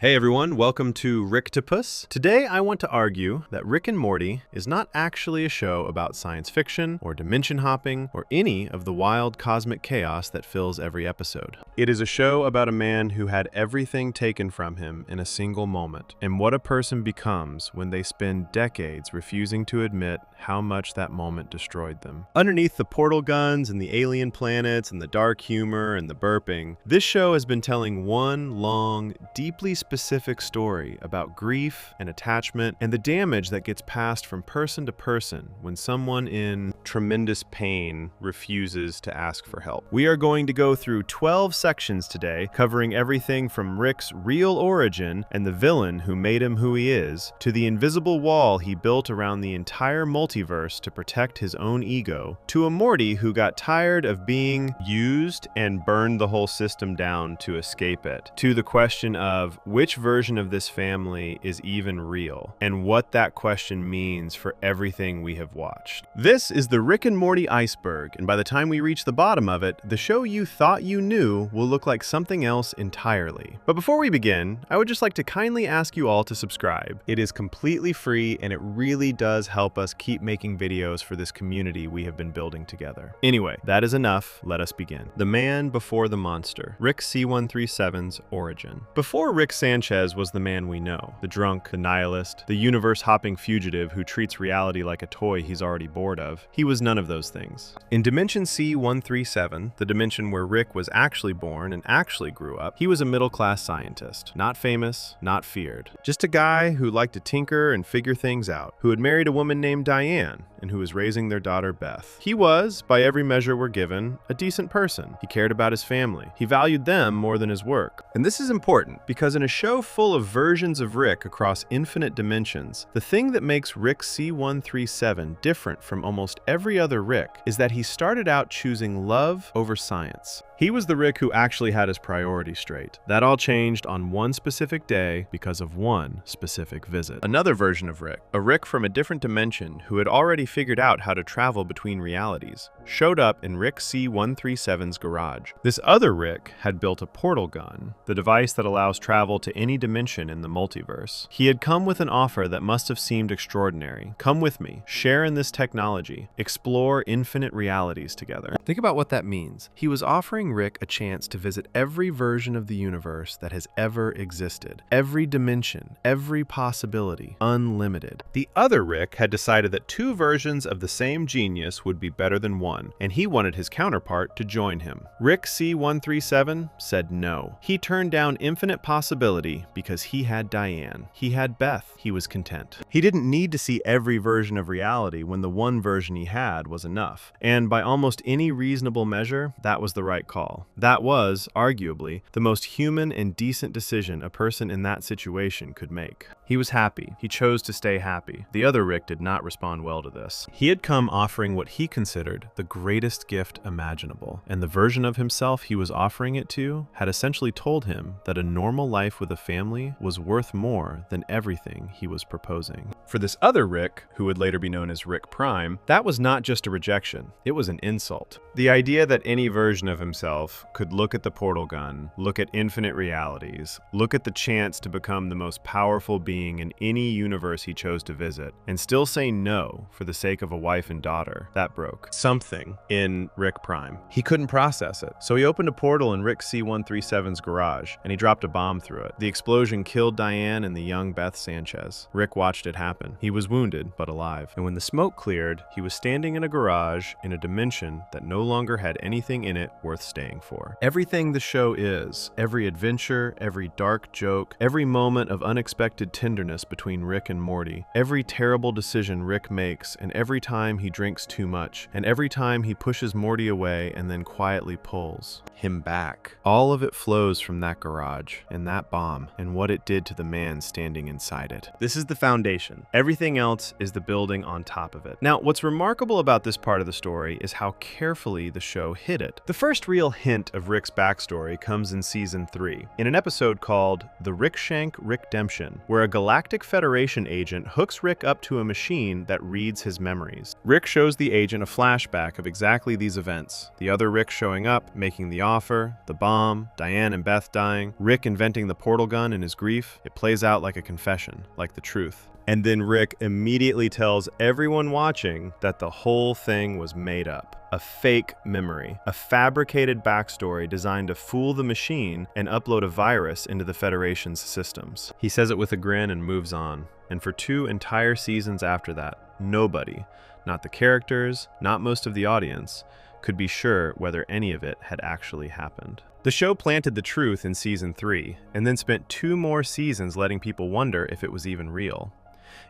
Hey everyone, welcome to Ricktopus. Today I want to argue that Rick and Morty is not actually a show about science fiction or dimension hopping or any of the wild cosmic chaos that fills every episode. It is a show about a man who had everything taken from him in a single moment, and what a person becomes when they spend decades refusing to admit how much that moment destroyed them. Underneath the portal guns and the alien planets and the dark humor and the burping, this show has been telling one long, deeply specific story about grief and attachment and the damage that gets passed from person to person when someone in tremendous pain refuses to ask for help. We are going to go through 12 sections today, covering everything from Rick's real origin and the villain who made him who he is, to the invisible wall he built around the entire multiverse to protect his own ego, to a Morty who got tired of being used and burned the whole system down to escape it, to the question of which version of this family is even real, and what that question means for everything we have watched. This is the Rick and Morty Iceberg, and by the time we reach the bottom of it, the show you thought you knew will look like something else entirely. But before we begin, I would just like to kindly ask you all to subscribe. It is completely free, and it really does help us keep making videos for this community we have been building together. Anyway, that is enough. Let us begin. The Man Before the Monster, Rick C-137's origin. Before Rick Sanchez was the man we know, the drunk, the nihilist, the universe-hopping fugitive who treats reality like a toy he's already bored of. He was none of those things. In Dimension C-137, the dimension where Rick was actually born and actually grew up, he was a middle-class scientist. Not famous, not feared. Just a guy who liked to tinker and figure things out, who had married a woman named Diane, and who was raising their daughter Beth. He was, by every measure we're given, a decent person. He cared about his family. He valued them more than his work. And this is important, because in a show full of versions of Rick across infinite dimensions, the thing that makes Rick C-137 different from almost every other Rick is that he started out choosing love over science. He was the Rick who actually had his priorities straight. That all changed on one specific day because of one specific visit. Another version of Rick, a Rick from a different dimension who had already figured out how to travel between realities, showed up in Rick C-137's garage. This other Rick had built a portal gun, the device that allows travel to any dimension in the multiverse. He had come with an offer that must have seemed extraordinary. Come with me, share in this technology, explore infinite realities together. Think about what that means. He was offering Rick a chance to visit every version of the universe that has ever existed. Every dimension, every possibility, unlimited. The other Rick had decided that two versions of the same genius would be better than one, and he wanted his counterpart to join him. Rick C-137 said no. He turned down infinite possibility because he had Diane. He had Beth. He was content. He didn't need to see every version of reality when the one version he had was enough. And by almost any reasonable measure, that was the right call. That was, arguably, the most human and decent decision a person in that situation could make. He was happy. He chose to stay happy. The other Rick did not respond well to this. He had come offering what he considered the greatest gift imaginable, and the version of himself he was offering it to had essentially told him that a normal life with a family was worth more than everything he was proposing. For this other Rick, who would later be known as Rick Prime, that was not just a rejection, it was an insult. The idea that any version of himself could look at the portal gun, look at infinite realities, look at the chance to become the most powerful being in any universe he chose to visit, and still say no for the sake of a wife and daughter, that broke something in Rick Prime. He couldn't process it, so he opened a portal in Rick C-137's garage, and he dropped a bomb through it. The explosion killed Diane and the young Beth Sanchez. Rick watched it happen. He was wounded, but alive. And when the smoke cleared, he was standing in a garage in a dimension that no longer had anything in it worth staying for. Everything the show is, every adventure, every dark joke, every moment of unexpected tenderness between Rick and Morty, every terrible decision Rick makes, and every time he drinks too much, and every time he pushes Morty away and then quietly pulls him back. All of it flows from that garage, and that bomb, and what it did to the man standing inside it. This is the foundation. Everything else is the building on top of it. Now, what's remarkable about this part of the story is how carefully the show hid it. The first real hint of Rick's backstory comes in Season 3, in an episode called The Rickshank Rickdemption, where a Galactic Federation agent hooks Rick up to a machine that reads his memories. Rick shows the agent a flashback of exactly these events: the other Rick showing up, making the offer, the bomb, Diane and Beth dying, Rick inventing the portal gun in his grief. It plays out like a confession, like the truth. And then Rick immediately tells everyone watching that the whole thing was made up. A fake memory. A fabricated backstory designed to fool the machine and upload a virus into the Federation's systems. He says it with a grin and moves on. And for 2 entire seasons after that, nobody, not the characters, not most of the audience, could be sure whether any of it had actually happened. The show planted the truth in Season 3, and then spent 2 more seasons letting people wonder if it was even real.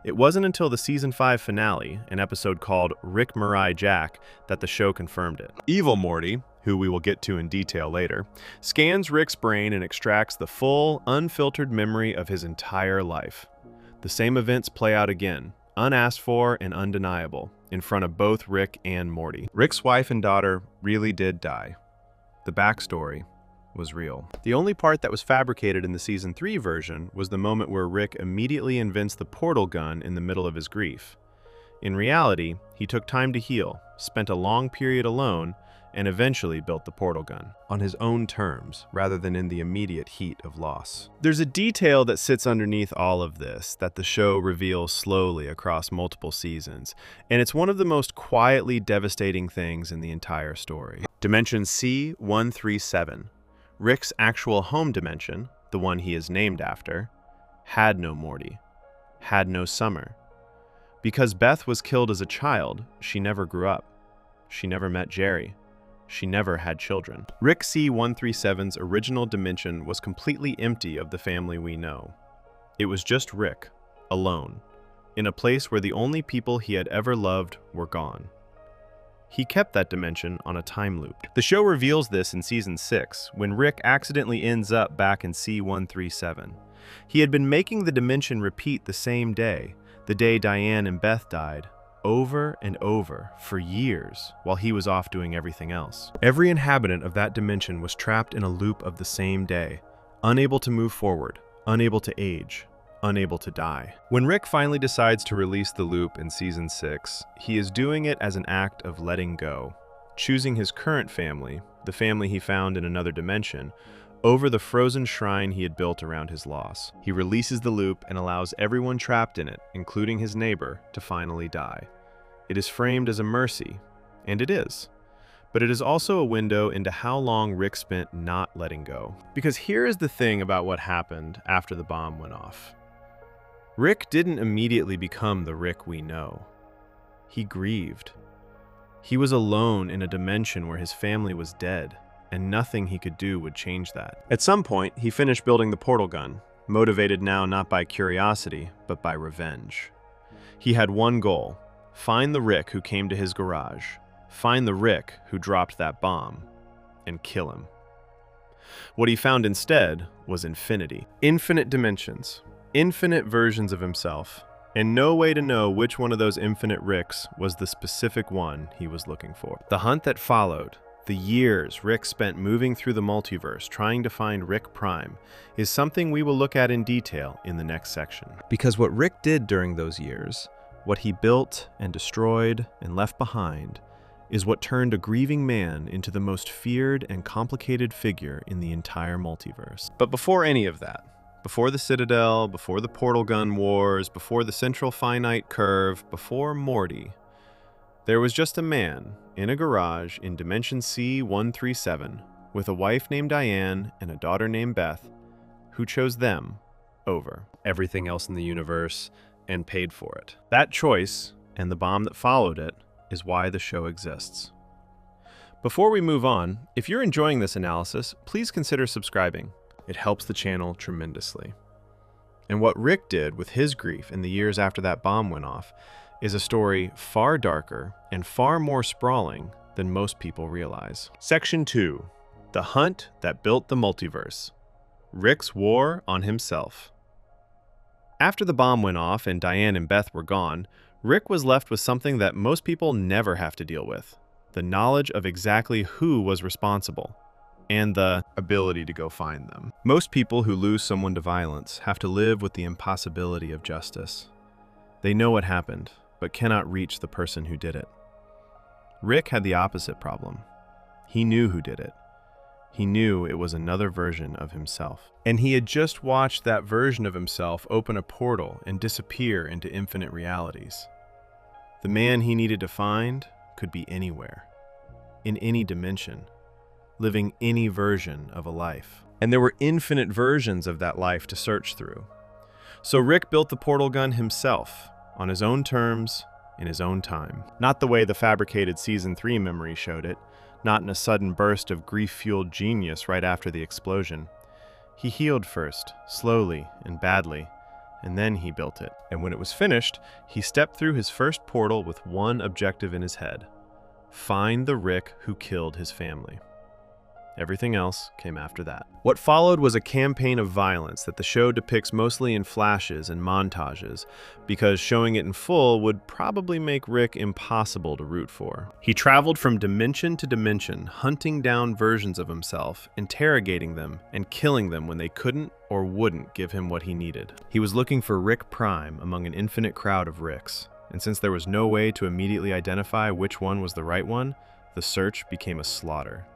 It wasn't until the Season 5 finale, an episode called Rick Mirai Jack, that the show confirmed it. Evil Morty, who we will get to in detail later, scans Rick's brain and extracts the full, unfiltered memory of his entire life. The same events play out again, unasked for and undeniable, in front of both Rick and Morty. Rick's wife and daughter really did die. The backstory was real. The only part that was fabricated in the Season 3 version was the moment where Rick immediately invents the portal gun in the middle of his grief. In reality, he took time to heal, spent a long period alone, and eventually built the portal gun, on his own terms, rather than in the immediate heat of loss. There's a detail that sits underneath all of this that the show reveals slowly across multiple seasons, and it's one of the most quietly devastating things in the entire story. Dimension C-137. Rick's actual home dimension, the one he is named after, had no Morty, had no Summer. Because Beth was killed as a child, she never grew up. She never met Jerry. She never had children. Rick C-137's original dimension was completely empty of the family we know. It was just Rick, alone, in a place where the only people he had ever loved were gone. He kept that dimension on a time loop. The show reveals this in Season 6, when Rick accidentally ends up back in C-137. He had been making the dimension repeat the same day, the day Diane and Beth died, over and over for years while he was off doing everything else. Every inhabitant of that dimension was trapped in a loop of the same day, unable to move forward, unable to age, unable to die. When Rick finally decides to release the loop in Season 6, he is doing it as an act of letting go, choosing his current family, the family he found in another dimension, over the frozen shrine he had built around his loss. He releases the loop and allows everyone trapped in it, including his neighbor, to finally die. It is framed as a mercy, and it is. But it is also a window into how long Rick spent not letting go. Because here is the thing about what happened after the bomb went off. Rick didn't immediately become the Rick we know. He grieved. He was alone in a dimension where his family was dead, and nothing he could do would change that. At some point, he finished building the portal gun, motivated now not by curiosity, but by revenge. He had one goal: find the Rick who came to his garage, find the Rick who dropped that bomb, and kill him. What he found instead was infinity. Infinite dimensions. Infinite versions of himself, and no way to know which one of those infinite Ricks was the specific one he was looking for. The hunt that followed, the years Rick spent moving through the multiverse trying to find Rick Prime, is something we will look at in detail in the next section. Because what Rick did during those years, what he built and destroyed and left behind, is what turned a grieving man into the most feared and complicated figure in the entire multiverse. But before any of that, before the Citadel, before the Portal Gun Wars, before the Central Finite Curve, before Morty, there was just a man in a garage in Dimension C-137 with a wife named Diane and a daughter named Beth who chose them over everything else in the universe and paid for it. That choice, and the bomb that followed it, is why the show exists. Before we move on, if you're enjoying this analysis, please consider subscribing. It helps the channel tremendously. And what Rick did with his grief in the years after that bomb went off is a story far darker and far more sprawling than most people realize. Section 2. The Hunt That Built the Multiverse. Rick's War on Himself. After the bomb went off and Diane and Beth were gone, Rick was left with something that most people never have to deal with: the knowledge of exactly who was responsible, and the ability to go find them. Most people who lose someone to violence have to live with the impossibility of justice. They know what happened, but cannot reach the person who did it. Rick had the opposite problem. He knew who did it. He knew it was another version of himself. And he had just watched that version of himself open a portal and disappear into infinite realities. The man he needed to find could be anywhere, in any dimension, living any version of a life. And there were infinite versions of that life to search through. So Rick built the portal gun himself, on his own terms, in his own time. Not the way the fabricated Season 3 memory showed it, not in a sudden burst of grief-fueled genius right after the explosion. He healed first, slowly and badly, and then he built it. And when it was finished, he stepped through his first portal with one objective in his head: find the Rick who killed his family. Everything else came after that. What followed was a campaign of violence that the show depicts mostly in flashes and montages, because showing it in full would probably make Rick impossible to root for. He traveled from dimension to dimension, hunting down versions of himself, interrogating them, and killing them when they couldn't or wouldn't give him what he needed. He was looking for Rick Prime among an infinite crowd of Ricks, and since there was no way to immediately identify which one was the right one, the search became a slaughter.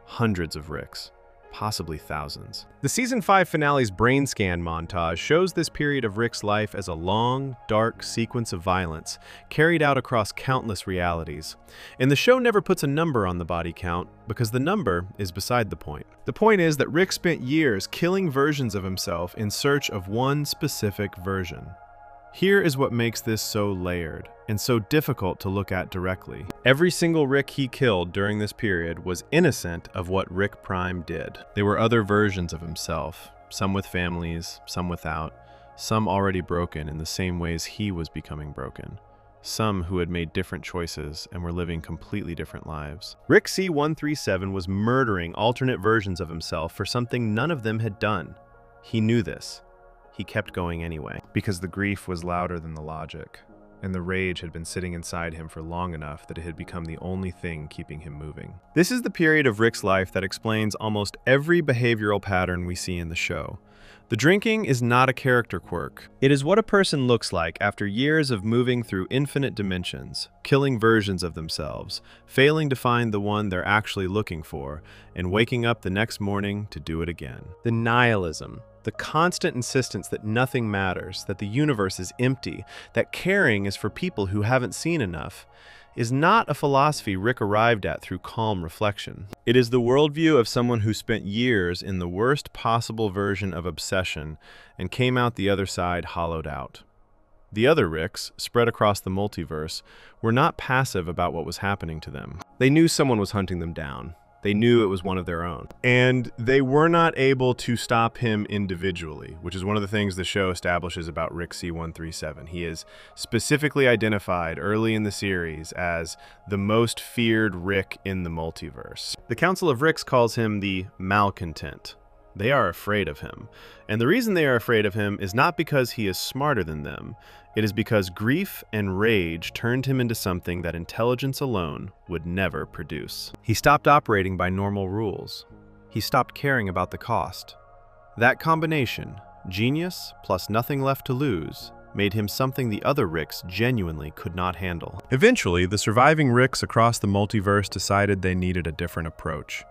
Hundreds of Ricks, possibly thousands. The Season 5 finale's brain scan montage shows this period of Rick's life as a long, dark sequence of violence carried out across countless realities. And the show never puts a number on the body count because the number is beside the point. The point is that Rick spent years killing versions of himself in search of one specific version. Here is what makes this so layered and so difficult to look at directly. Every single Rick he killed during this period was innocent of what Rick Prime did. They were other versions of himself, some with families, some without, some already broken in the same ways he was becoming broken, some who had made different choices and were living completely different lives. Rick C-137 was murdering alternate versions of himself for something none of them had done. He knew this. He kept going anyway, because the grief was louder than the logic, and the rage had been sitting inside him for long enough that it had become the only thing keeping him moving. This is the period of Rick's life that explains almost every behavioral pattern we see in the show. The drinking is not a character quirk. It is what a person looks like after years of moving through infinite dimensions, killing versions of themselves, failing to find the one they're actually looking for, and waking up the next morning to do it again. The nihilism. The constant insistence that nothing matters, that the universe is empty, that caring is for people who haven't seen enough, is not a philosophy Rick arrived at through calm reflection. It is the worldview of someone who spent years in the worst possible version of obsession and came out the other side hollowed out. The other Ricks, spread across the multiverse, were not passive about what was happening to them. They knew someone was hunting them down. They knew it was one of their own. And they were not able to stop him individually, which is one of the things the show establishes about Rick C-137. He is specifically identified early in the series as the most feared Rick in the multiverse. The Council of Ricks calls him the Malcontent. They are afraid of him. And the reason they are afraid of him is not because he is smarter than them. It is because grief and rage turned him into something that intelligence alone would never produce. He stopped operating by normal rules. He stopped caring about the cost. That combination, genius plus nothing left to lose, made him something the other Ricks genuinely could not handle. Eventually, the surviving Ricks across the multiverse decided they needed a different approach.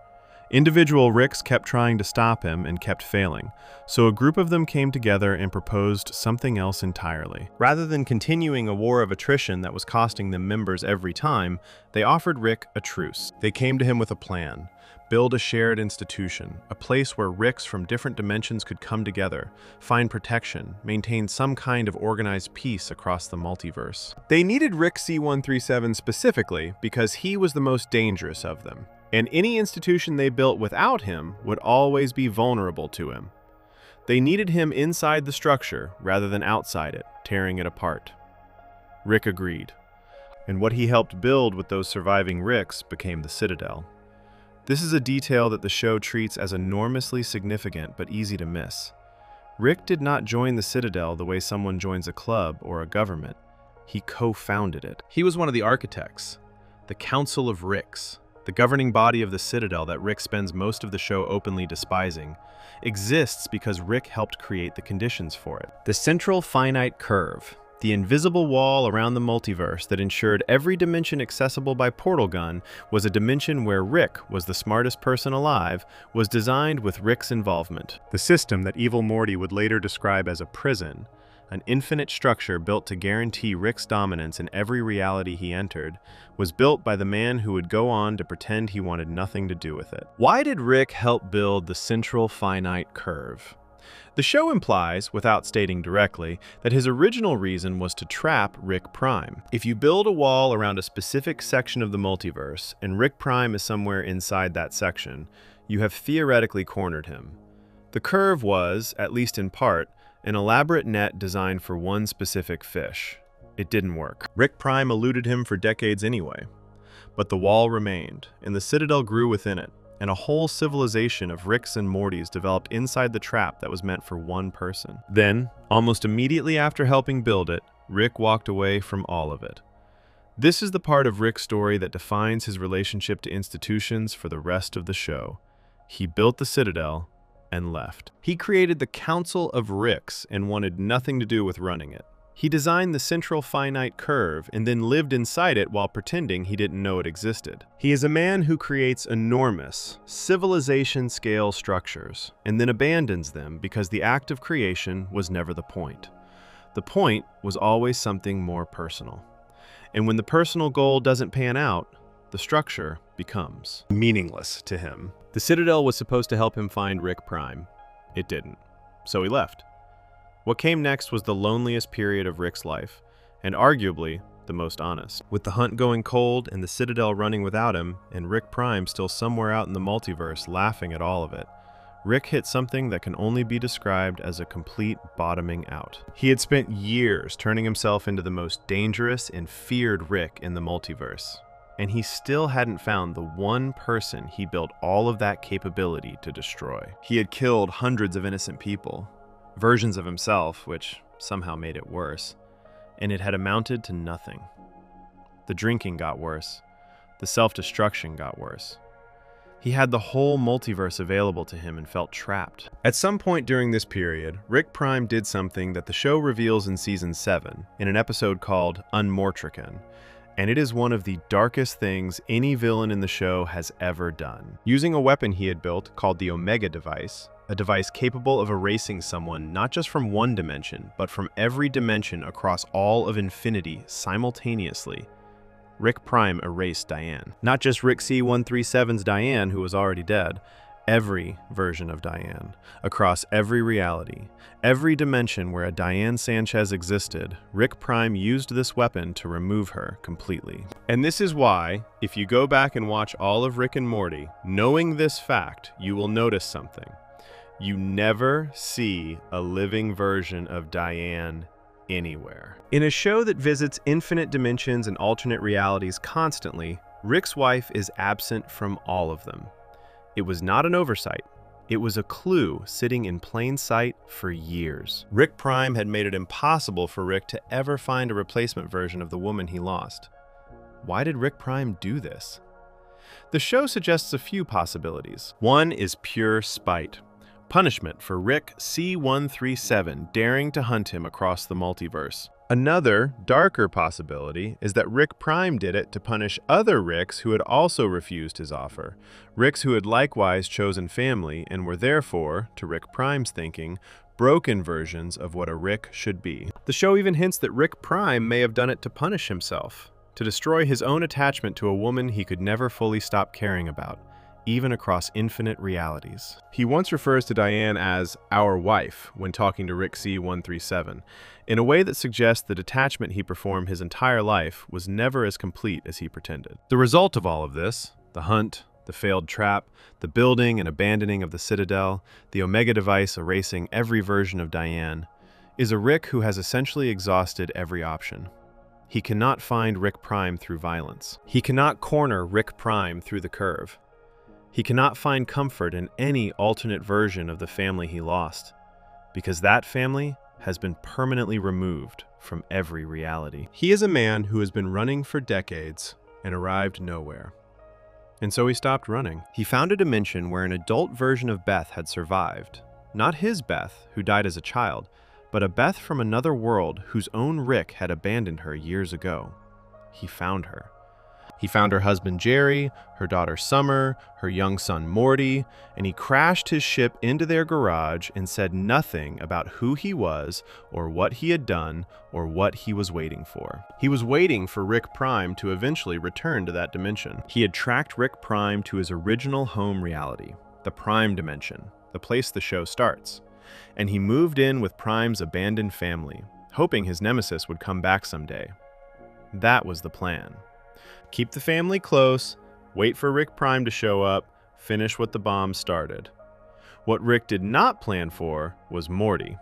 Individual Ricks kept trying to stop him and kept failing, so a group of them came together and proposed something else entirely. Rather than continuing a war of attrition that was costing them members every time, they offered Rick a truce. They came to him with a plan: build a shared institution, a place where Ricks from different dimensions could come together, find protection, maintain some kind of organized peace across the multiverse. They needed Rick C-137 specifically because he was the most dangerous of them, and any institution they built without him would always be vulnerable to him. They needed him inside the structure rather than outside it, tearing it apart. Rick agreed, and what he helped build with those surviving Ricks became the Citadel. This is a detail that the show treats as enormously significant but easy to miss. Rick did not join the Citadel the way someone joins a club or a government. He co-founded it. He was one of the architects. The Council of Ricks, the governing body of the Citadel that Rick spends most of the show openly despising, exists because Rick helped create the conditions for it. The central finite curve, the invisible wall around the multiverse that ensured every dimension accessible by portal gun was a dimension where Rick was the smartest person alive, was designed with Rick's involvement. The system that evil Morty would later describe as a prison, an infinite structure built to guarantee Rick's dominance in every reality he entered, was built by the man who would go on to pretend he wanted nothing to do with it. Why did Rick help build the central finite curve? The show implies, without stating directly, that his original reason was to trap Rick Prime. If you build a wall around a specific section of the multiverse, and Rick Prime is somewhere inside that section, you have theoretically cornered him. The curve was, at least in part, an elaborate net designed for one specific fish. It didn't work. Rick Prime eluded him for decades anyway. But the wall remained, and the Citadel grew within it, and a whole civilization of Ricks and Mortys developed inside the trap that was meant for one person. Then, almost immediately after helping build it, Rick walked away from all of it. This is the part of Rick's story that defines his relationship to institutions for the rest of the show. He built the Citadel and left. He created the Council of Ricks and wanted nothing to do with running it. He designed the central finite curve and then lived inside it while pretending he didn't know it existed. He is a man who creates enormous, civilization-scale structures and then abandons them because the act of creation was never the point. The point was always something more personal. And when the personal goal doesn't pan out, the structure becomes meaningless to him. The Citadel was supposed to help him find Rick Prime. It didn't. So he left. What came next was the loneliest period of Rick's life, and arguably the most honest. With the hunt going cold and the Citadel running without him, and Rick Prime still somewhere out in the multiverse laughing at all of it, Rick hit something that can only be described as a complete bottoming out. He had spent years turning himself into the most dangerous and feared Rick in the multiverse, and he still hadn't found the one person he built all of that capability to destroy. He had killed hundreds of innocent people, versions of himself, which somehow made it worse, and it had amounted to nothing. The drinking got worse. The self-destruction got worse. He had the whole multiverse available to him and felt trapped. At some point during this period, Rick Prime did something that the show reveals in Season 7, in an episode called Unmortrican, and it is one of the darkest things any villain in the show has ever done. Using a weapon he had built called the Omega device, a device capable of erasing someone not just from one dimension, but from every dimension across all of infinity simultaneously, Rick Prime erased Diane. Not just Rick C-137's Diane, who was already dead, every version of Diane, across every reality, every dimension where a Diane Sanchez existed, Rick Prime used this weapon to remove her completely. And this is why, if you go back and watch all of Rick and Morty, knowing this fact, you will notice something. You never see a living version of Diane anywhere. In a show that visits infinite dimensions and alternate realities constantly, Rick's wife is absent from all of them. It was not an oversight. It was a clue sitting in plain sight for years. Rick Prime had made it impossible for Rick to ever find a replacement version of the woman he lost. Why did Rick Prime do this? The show suggests a few possibilities. One is pure spite. Punishment for Rick C-137 daring to hunt him across the multiverse. Another, darker possibility is that Rick Prime did it to punish other Ricks who had also refused his offer. Ricks who had likewise chosen family and were therefore, to Rick Prime's thinking, broken versions of what a Rick should be. The show even hints that Rick Prime may have done it to punish himself, to destroy his own attachment to a woman he could never fully stop caring about, even across infinite realities. He once refers to Diane as our wife when talking to Rick C-137, in a way that suggests the detachment he performed his entire life was never as complete as he pretended. The result of all of this, the hunt, the failed trap, the building and abandoning of the Citadel, the Omega device erasing every version of Diane, is a Rick who has essentially exhausted every option. He cannot find Rick Prime through violence. He cannot corner Rick Prime through the curve. He cannot find comfort in any alternate version of the family he lost, because that family has been permanently removed from every reality. He is a man who has been running for decades, and arrived nowhere. And so he stopped running. He found a dimension where an adult version of Beth had survived. Not his Beth, who died as a child, but a Beth from another world whose own Rick had abandoned her years ago. He found her. He found her husband Jerry, her daughter Summer, her young son Morty, and he crashed his ship into their garage and said nothing about who he was or what he had done or what he was waiting for. He was waiting for Rick Prime to eventually return to that dimension. He had tracked Rick Prime to his original home reality, the Prime dimension, the place the show starts. And he moved in with Prime's abandoned family, hoping his nemesis would come back someday. That was the plan. Keep the family close, wait for Rick Prime to show up, finish what the bomb started. What Rick did not plan for was Morty.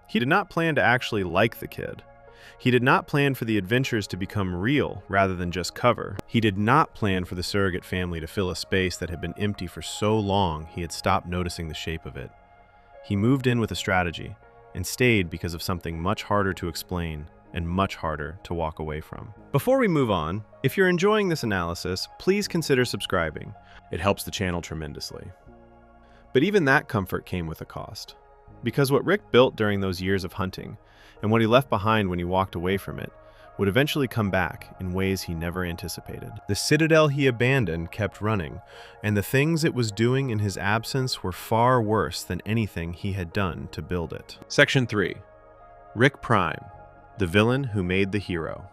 He did not plan to actually like the kid. He did not plan for the adventures to become real rather than just cover. He did not plan for the surrogate family to fill a space that had been empty for so long he had stopped noticing the shape of it. He moved in with a strategy and stayed because of something much harder to explain and much harder to walk away from. Before we move on, if you're enjoying this analysis, please consider subscribing. It helps the channel tremendously. But even that comfort came with a cost. Because what Rick built during those years of hunting, and what he left behind when he walked away from it, would eventually come back in ways he never anticipated. The citadel he abandoned kept running, and the things it was doing in his absence were far worse than anything he had done to build it. Section 3. Rick Prime, the villain who made the hero.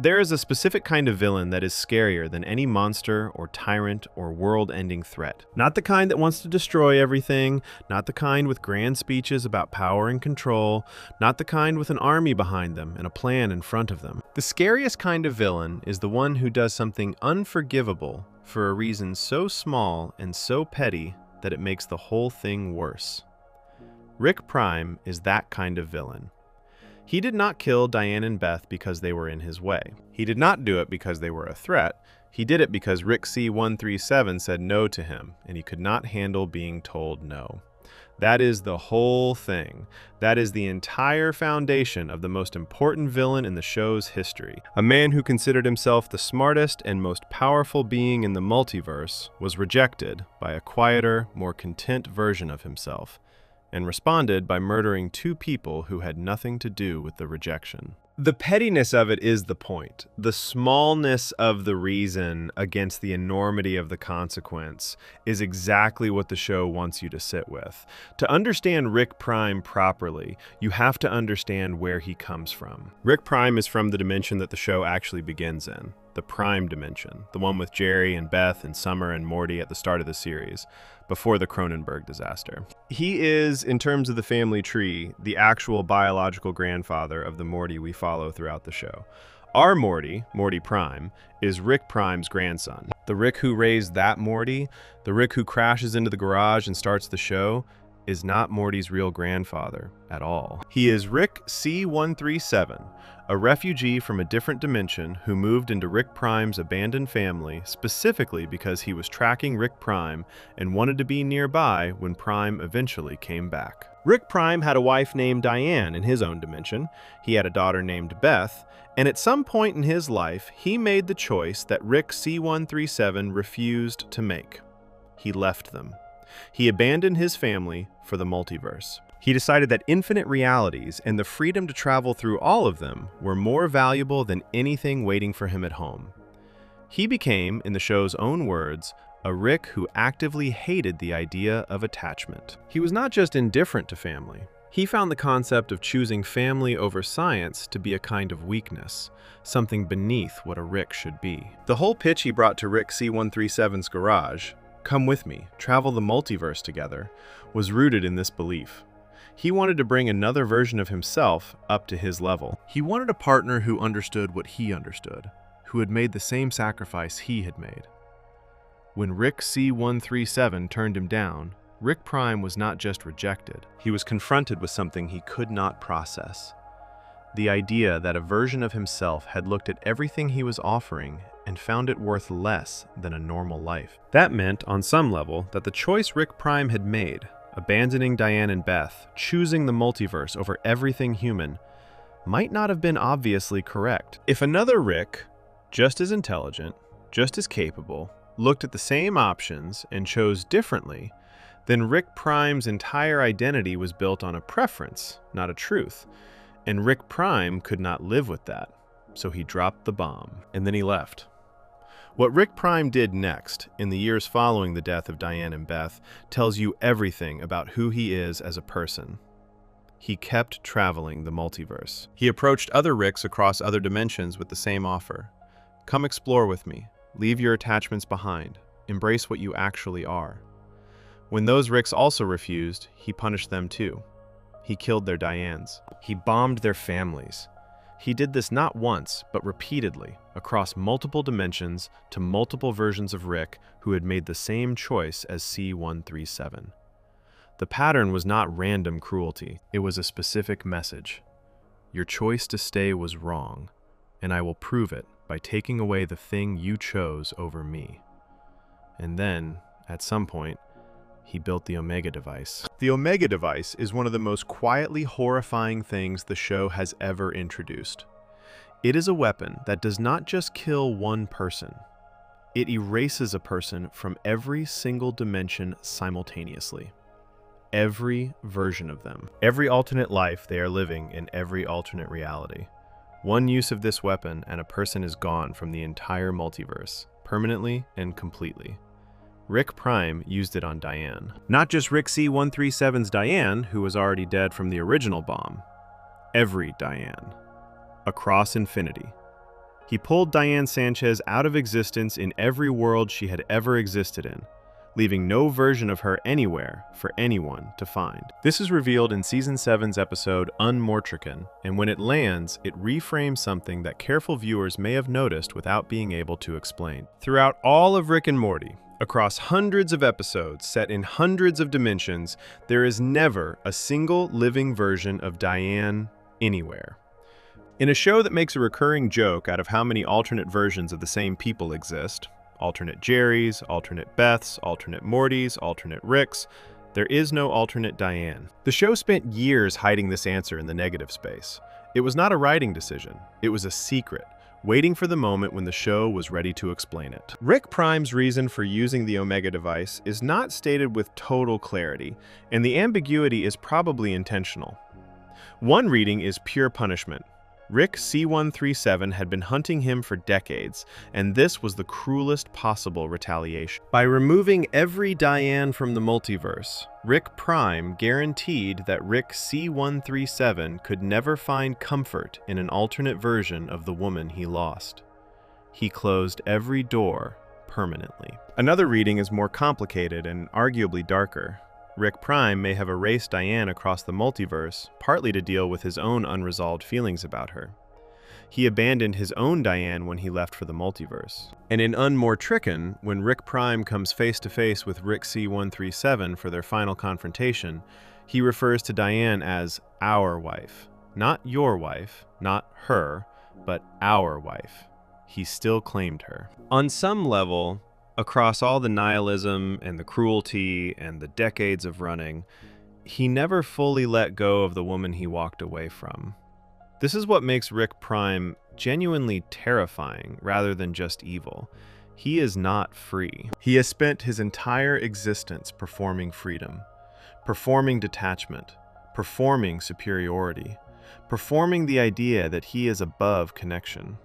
There is a specific kind of villain that is scarier than any monster or tyrant or world-ending threat. Not the kind that wants to destroy everything, not the kind with grand speeches about power and control, not the kind with an army behind them and a plan in front of them. The scariest kind of villain is the one who does something unforgivable for a reason so small and so petty that it makes the whole thing worse. Rick Prime is that kind of villain. He did not kill Diane and Beth because they were in his way. He did not do it because they were a threat. He did it because Rick C-137 said no to him, and he could not handle being told no. That is the whole thing. That is the entire foundation of the most important villain in the show's history. A man who considered himself the smartest and most powerful being in the multiverse was rejected by a quieter, more content version of himself, and responded by murdering two people who had nothing to do with the rejection. The pettiness of it is the point. The smallness of the reason against the enormity of the consequence is exactly what the show wants you to sit with. To understand Rick Prime properly, you have to understand where he comes from. Rick Prime is from the dimension that the show actually begins in, the Prime dimension, the one with Jerry and Beth and Summer and Morty at the start of the series, before the Croninberg disaster. He is, in terms of the family tree, the actual biological grandfather of the Morty we follow throughout the show. Our Morty, Morty Prime, is Rick Prime's grandson. The Rick who raised that Morty, the Rick who crashes into the garage and starts the show, is not Morty's real grandfather at all. He is Rick C-137, a refugee from a different dimension who moved into Rick Prime's abandoned family specifically because he was tracking Rick Prime and wanted to be nearby when Prime eventually came back. Rick Prime had a wife named Diane in his own dimension. He had a daughter named Beth, and at some point in his life, he made the choice that Rick C-137 refused to make. He left them. He abandoned his family for the multiverse. He decided that infinite realities and the freedom to travel through all of them were more valuable than anything waiting for him at home. He became, in the show's own words, a Rick who actively hated the idea of attachment. He was not just indifferent to family. He found the concept of choosing family over science to be a kind of weakness, something beneath what a Rick should be. The whole pitch he brought to Rick C-137's garage, "Come with me, travel the multiverse together," was rooted in this belief. He wanted to bring another version of himself up to his level. He wanted a partner who understood what he understood, who had made the same sacrifice he had made. When Rick C-137 turned him down, Rick Prime was not just rejected. He was confronted with something he could not process. The idea that a version of himself had looked at everything he was offering and found it worth less than a normal life. That meant, on some level, that the choice Rick Prime had made, abandoning Diane and Beth, choosing the multiverse over everything human, might not have been obviously correct. If another Rick, just as intelligent, just as capable, looked at the same options, and chose differently, then Rick Prime's entire identity was built on a preference, not a truth. And Rick Prime could not live with that, so he dropped the bomb, and then he left. What Rick Prime did next, in the years following the death of Diane and Beth, tells you everything about who he is as a person. He kept traveling the multiverse. He approached other Ricks across other dimensions with the same offer. Come explore with me. Leave your attachments behind. Embrace what you actually are. When those Ricks also refused, he punished them too. He killed their Dianes. He bombed their families. He did this not once, but repeatedly, across multiple dimensions to multiple versions of Rick who had made the same choice as C-137. The pattern was not random cruelty. It was a specific message. Your choice to stay was wrong, and I will prove it by taking away the thing you chose over me. And then, at some point, he built the Omega device. The Omega device is one of the most quietly horrifying things the show has ever introduced. It is a weapon that does not just kill one person. It erases a person from every single dimension simultaneously. Every version of them. Every alternate life they are living in every alternate reality. One use of this weapon and a person is gone from the entire multiverse, permanently and completely. Rick Prime used it on Diane. Not just Rick C-137's Diane, who was already dead from the original bomb. Every Diane. Across infinity. He pulled Diane Sanchez out of existence in every world she had ever existed in, leaving no version of her anywhere for anyone to find. This is revealed in Season 7's episode Unmortrican, and when it lands, it reframes something that careful viewers may have noticed without being able to explain. Throughout all of Rick and Morty, across hundreds of episodes set in hundreds of dimensions, there is never a single living version of Diane anywhere. In a show that makes a recurring joke out of how many alternate versions of the same people exist, alternate Jerrys, alternate Beths, alternate Mortys, alternate Ricks, there is no alternate Diane. The show spent years hiding this answer in the negative space. It was not a writing decision, it was a secret, waiting for the moment when the show was ready to explain it. Rick Prime's reason for using the Omega device is not stated with total clarity, and the ambiguity is probably intentional. One reading is pure punishment. Rick C-137 had been hunting him for decades, and this was the cruelest possible retaliation. By removing every Diane from the multiverse, Rick Prime guaranteed that Rick C-137 could never find comfort in an alternate version of the woman he lost. He closed every door permanently. Another reading is more complicated and arguably darker. Rick Prime may have erased Diane across the multiverse, partly to deal with his own unresolved feelings about her. He abandoned his own Diane when he left for the multiverse. And in Unmortrican, when Rick Prime comes face to face with Rick C-137 for their final confrontation, he refers to Diane as our wife. Not your wife, not her, but our wife. He still claimed her. On some level, across all the nihilism and the cruelty and the decades of running, he never fully let go of the woman he walked away from. This is what makes Rick Prime genuinely terrifying rather than just evil. He is not free. He has spent his entire existence performing freedom, performing detachment, performing superiority, performing the idea that he is above connection,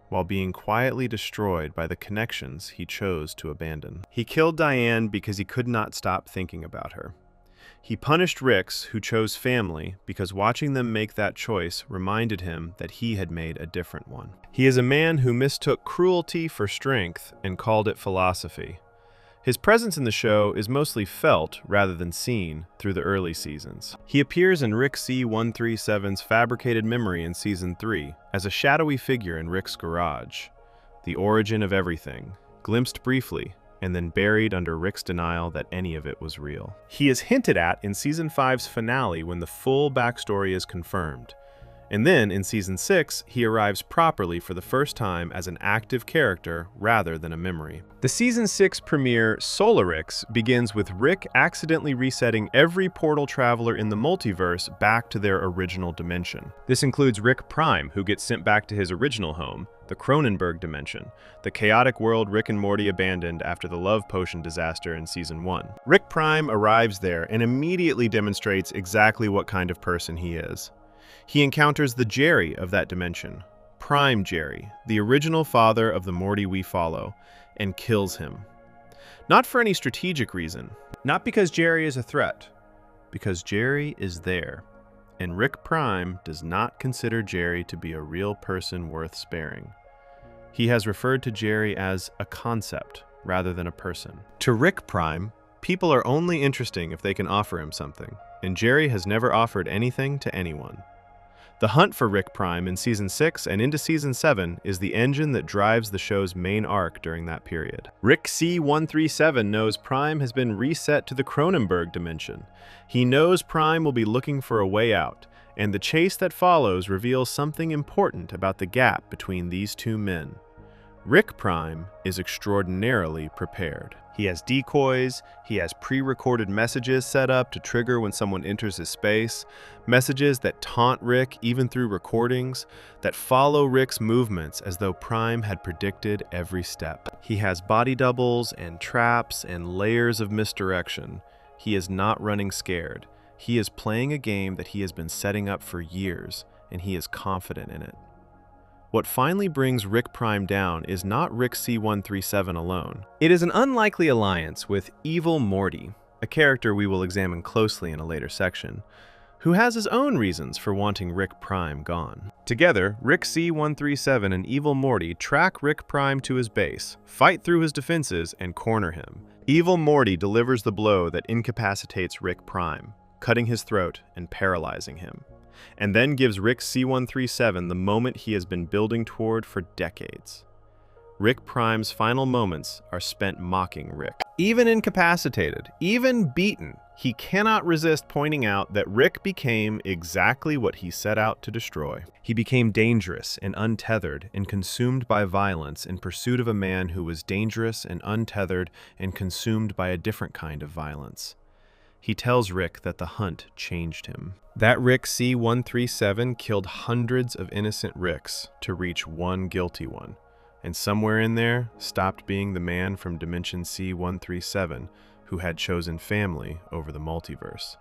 while being quietly destroyed by the connections he chose to abandon. He killed Diane because he could not stop thinking about her. He punished Ricks who chose family because watching them make that choice reminded him that he had made a different one. He is a man who mistook cruelty for strength and called it philosophy. His presence in the show is mostly felt rather than seen through the early seasons. He appears in Rick C-137's fabricated memory in Season 3 as a shadowy figure in Rick's garage, the origin of everything, glimpsed briefly, and then buried under Rick's denial that any of it was real. He is hinted at in Season 5's finale when the full backstory is confirmed, And then, in Season 6, he arrives properly for the first time as an active character rather than a memory. The Season 6 premiere, Solar Ricks, begins with Rick accidentally resetting every portal traveler in the multiverse back to their original dimension. This includes Rick Prime, who gets sent back to his original home, the Croninberg dimension, the chaotic world Rick and Morty abandoned after the love potion disaster in Season 1. Rick Prime arrives there and immediately demonstrates exactly what kind of person he is. He encounters the Jerry of that dimension, Prime Jerry, the original father of the Morty we follow, and kills him. Not for any strategic reason, not because Jerry is a threat, because Jerry is there, and Rick Prime does not consider Jerry to be a real person worth sparing. He has referred to Jerry as a concept rather than a person. To Rick Prime, people are only interesting if they can offer him something, and Jerry has never offered anything to anyone. The hunt for Rick Prime in Season 6 and into Season 7 is the engine that drives the show's main arc during that period. Rick C137 knows Prime has been reset to the Croninberg dimension. He knows Prime will be looking for a way out, and the chase that follows reveals something important about the gap between these two men. Rick Prime is extraordinarily prepared. He has decoys, he has pre-recorded messages set up to trigger when someone enters his space, messages that taunt Rick even through recordings, that follow Rick's movements as though Prime had predicted every step. He has body doubles and traps and layers of misdirection. He is not running scared. He is playing a game that he has been setting up for years, and he is confident in it. What finally brings Rick Prime down is not Rick C137 alone. It is an unlikely alliance with Evil Morty, a character we will examine closely in a later section, who has his own reasons for wanting Rick Prime gone. Together, Rick C137 and Evil Morty track Rick Prime to his base, fight through his defenses, and corner him. Evil Morty delivers the blow that incapacitates Rick Prime, cutting his throat and paralyzing him, and then gives Rick C137 the moment he has been building toward for decades. Rick Prime's final moments are spent mocking Rick. Even incapacitated, even beaten, he cannot resist pointing out that Rick became exactly what he set out to destroy. He became dangerous and untethered and consumed by violence in pursuit of a man who was dangerous and untethered and consumed by a different kind of violence. He tells Rick that the hunt changed him. That Rick C137 killed hundreds of innocent Ricks to reach one guilty one, and somewhere in there stopped being the man from Dimension C137 who had chosen family over the multiverse.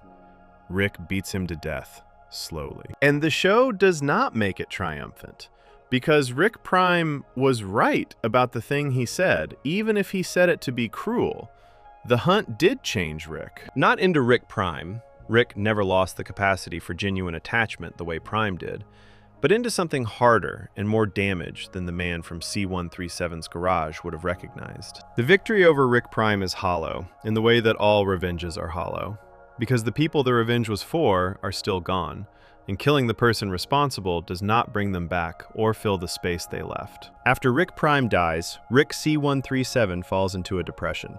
Rick beats him to death, slowly. And the show does not make it triumphant, because Rick Prime was right about the thing he said, even if he said it to be cruel. The hunt did change Rick. Not into Rick Prime. Rick never lost the capacity for genuine attachment the way Prime did, but into something harder and more damaged than the man from C137's garage would have recognized. The victory over Rick Prime is hollow, in the way that all revenges are hollow, because the people the revenge was for are still gone, and killing the person responsible does not bring them back or fill the space they left. After Rick Prime dies, Rick C137 falls into a depression.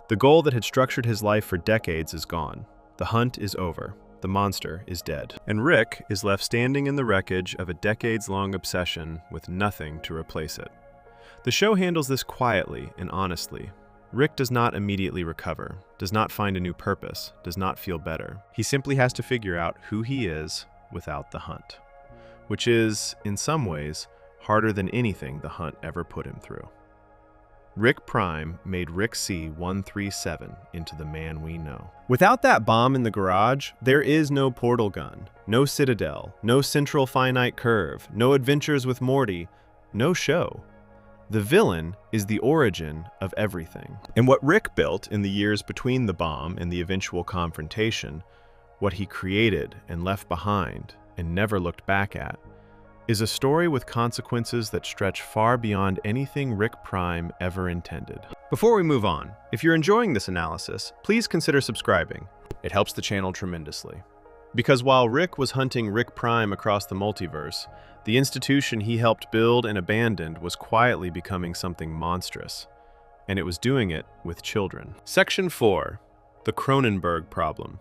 The goal that had structured his life for decades is gone. The hunt is over. The monster is dead. And Rick is left standing in the wreckage of a decades-long obsession with nothing to replace it. The show handles this quietly and honestly. Rick does not immediately recover, does not find a new purpose, does not feel better. He simply has to figure out who he is without the hunt, which is, in some ways, harder than anything the hunt ever put him through. Rick Prime made Rick C137 into the man we know. Without that bomb in the garage, there is no portal gun, no Citadel, no central finite curve, no adventures with Morty, no show. The villain is the origin of everything. And what Rick built in the years between the bomb and the eventual confrontation, what he created and left behind and never looked back at, is a story with consequences that stretch far beyond anything Rick Prime ever intended. Before we move on, if you're enjoying this analysis, please consider subscribing. It helps the channel tremendously. Because while Rick was hunting Rick Prime across the multiverse, the institution he helped build and abandoned was quietly becoming something monstrous. And it was doing it with children. Section 4. The Croninberg Problem.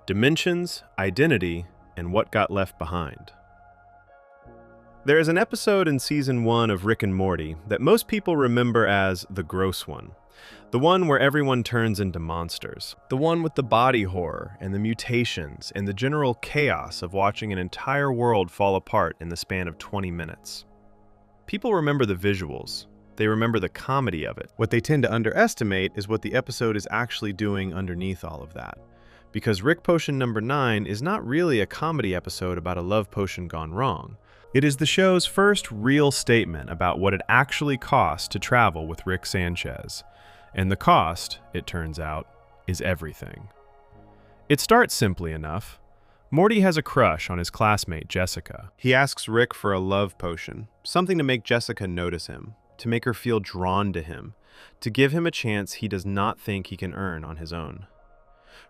Dimensions, Identity, and What Got Left Behind. There is an episode in Season 1 of Rick and Morty that most people remember as the gross one. The one where everyone turns into monsters. The one with the body horror and the mutations and the general chaos of watching an entire world fall apart in the span of 20 minutes. People remember the visuals. They remember the comedy of it. What they tend to underestimate is what the episode is actually doing underneath all of that. Because Rick Potion number 9 is not really a comedy episode about a love potion gone wrong. It is the show's first real statement about what it actually costs to travel with Rick Sanchez. And the cost, it turns out, is everything. It starts simply enough. Morty has a crush on his classmate, Jessica. He asks Rick for a love potion, something to make Jessica notice him, to make her feel drawn to him, to give him a chance he does not think he can earn on his own.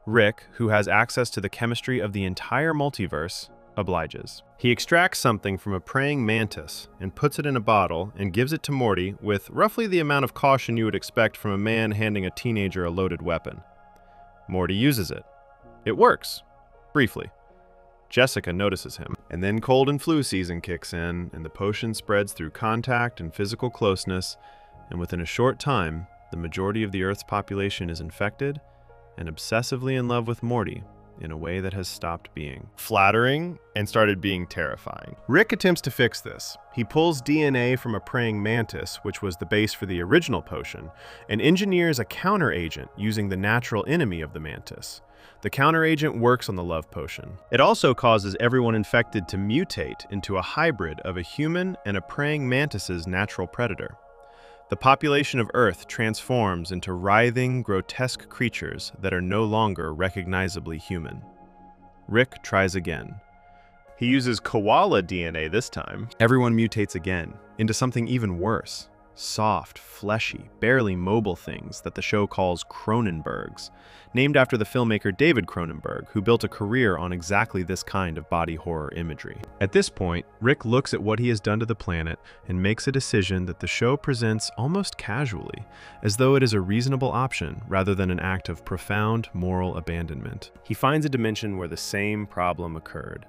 Rick, who has access to the chemistry of the entire multiverse, obliges. He extracts something from a praying mantis and puts it in a bottle and gives it to Morty with roughly the amount of caution you would expect from a man handing a teenager a loaded weapon. Morty uses it. It works. Briefly. Jessica notices him, and then cold and flu season kicks in, and the potion spreads through contact and physical closeness, and within a short time, the majority of the Earth's population is infected and obsessively in love with Morty in a way that has stopped being flattering and started being terrifying. Rick attempts to fix this. He pulls DNA from a praying mantis, which was the base for the original potion, and engineers a counter-agent using the natural enemy of the mantis. The counter-agent works on the love potion. It also causes everyone infected to mutate into a hybrid of a human and a praying mantis's natural predator. The population of Earth transforms into writhing, grotesque creatures that are no longer recognizably human. Rick tries again. He uses koala DNA this time. Everyone mutates again, into something even worse. Soft, fleshy, barely mobile things that the show calls Croninbergs, named after the filmmaker David Croninberg, who built a career on exactly this kind of body horror imagery. At this point, Rick looks at what he has done to the planet and makes a decision that the show presents almost casually, as though it is a reasonable option rather than an act of profound moral abandonment. He finds a dimension where the same problem occurred,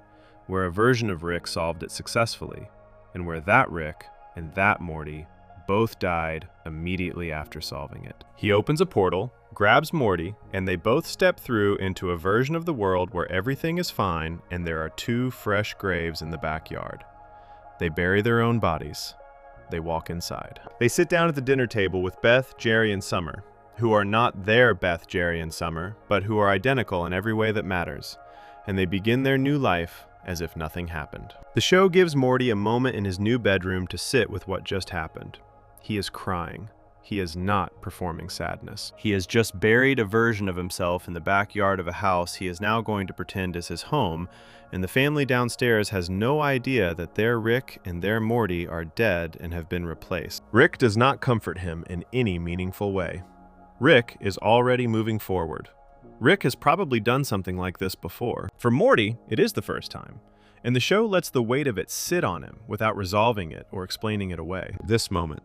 where a version of Rick solved it successfully, and where that Rick and that Morty both died immediately after solving it. He opens a portal, grabs Morty, and they both step through into a version of the world where everything is fine and there are 2 fresh graves in the backyard. They bury their own bodies. They walk inside. They sit down at the dinner table with Beth, Jerry, and Summer, who are not their Beth, Jerry, and Summer, but who are identical in every way that matters, and they begin their new life as if nothing happened. The show gives Morty a moment in his new bedroom to sit with what just happened. He is crying. He is not performing sadness. He has just buried a version of himself in the backyard of a house he is now going to pretend is his home, and the family downstairs has no idea that their Rick and their Morty are dead and have been replaced. Rick does not comfort him in any meaningful way. Rick is already moving forward. Rick has probably done something like this before. For Morty, it is the first time, and the show lets the weight of it sit on him without resolving it or explaining it away. This moment.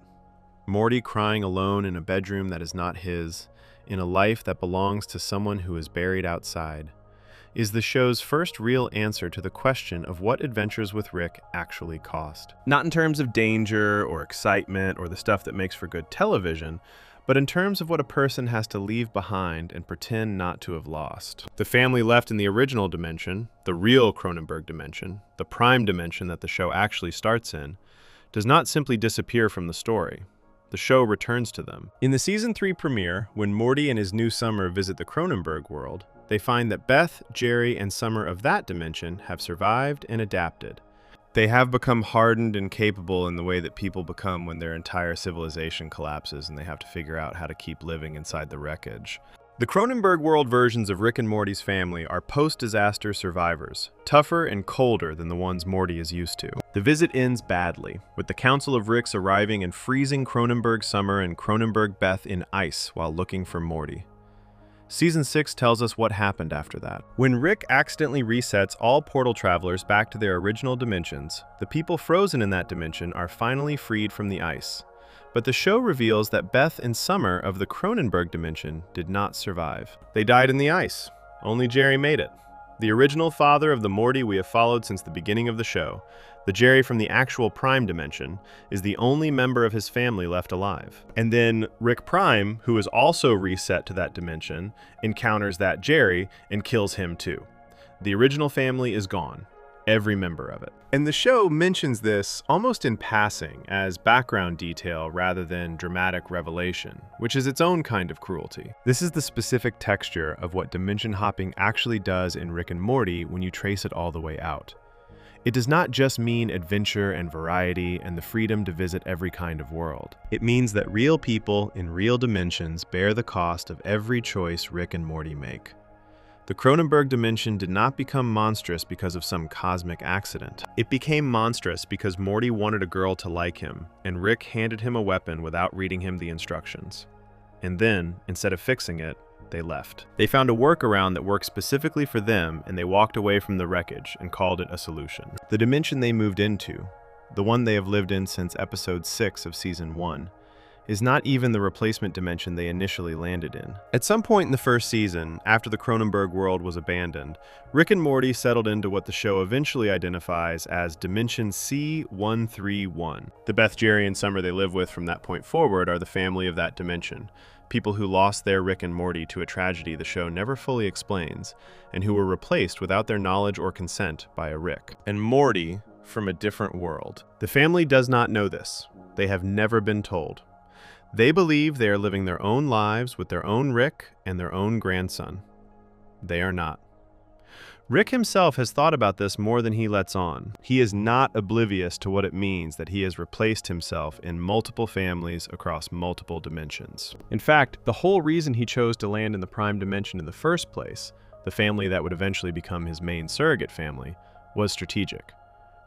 Morty crying alone in a bedroom that is not his, in a life that belongs to someone who is buried outside, is the show's first real answer to the question of what Adventures with Rick actually cost. Not in terms of danger or excitement or the stuff that makes for good television, but in terms of what a person has to leave behind and pretend not to have lost. The family left in the original dimension, the real Croninberg dimension, the prime dimension that the show actually starts in, does not simply disappear from the story. The show returns to them. In the Season 3 premiere, when Morty and his new Summer visit the Croninberg world, they find that Beth, Jerry, and Summer of that dimension have survived and adapted. They have become hardened and capable in the way that people become when their entire civilization collapses and they have to figure out how to keep living inside the wreckage. The Croninberg world versions of Rick and Morty's family are post-disaster survivors, tougher and colder than the ones Morty is used to. The visit ends badly, with the Council of Ricks arriving and freezing Croninberg Summer and Croninberg Beth in ice while looking for Morty. Season 6 tells us what happened after that. When Rick accidentally resets all portal travelers back to their original dimensions, the people frozen in that dimension are finally freed from the ice. But the show reveals that Beth and Summer of the Croninberg dimension did not survive. They died in the ice. Only Jerry made it. the original father of the Morty we have followed since the beginning of the show, the Jerry from the actual Prime dimension, is the only member of his family left alive. And then Rick Prime, who is also reset to that dimension, encounters that Jerry and kills him too. The original family is gone. Every member of it. And the show mentions this almost in passing as background detail rather than dramatic revelation, which is its own kind of cruelty. This is the specific texture of what dimension hopping actually does in Rick and Morty when you trace it all the way out. It does not just mean adventure and variety and the freedom to visit every kind of world. It means that real people in real dimensions bear the cost of every choice Rick and Morty make. The Croninberg dimension did not become monstrous because of some cosmic accident. It became monstrous because Morty wanted a girl to like him, and Rick handed him a weapon without reading him the instructions. And then, instead of fixing it, they left. They found a workaround that worked specifically for them, and they walked away from the wreckage and called it a solution. The dimension they moved into, the one they have lived in since episode 6 of season 1, is not even the replacement dimension they initially landed in. At some point in the first season, after the Croninberg world was abandoned, Rick and Morty settled into what the show eventually identifies as Dimension C-131. The Beth, Jerry, and Summer they live with from that point forward are the family of that dimension, people who lost their Rick and Morty to a tragedy the show never fully explains, and who were replaced without their knowledge or consent by a Rick and Morty from a different world. The family does not know this. They have never been told. They believe they are living their own lives with their own Rick and their own grandson. They are not. Rick himself has thought about this more than he lets on. He is not oblivious to what it means that he has replaced himself in multiple families across multiple dimensions. In fact, the whole reason he chose to land in the Prime dimension in the first place, the family that would eventually become his main surrogate family, was strategic.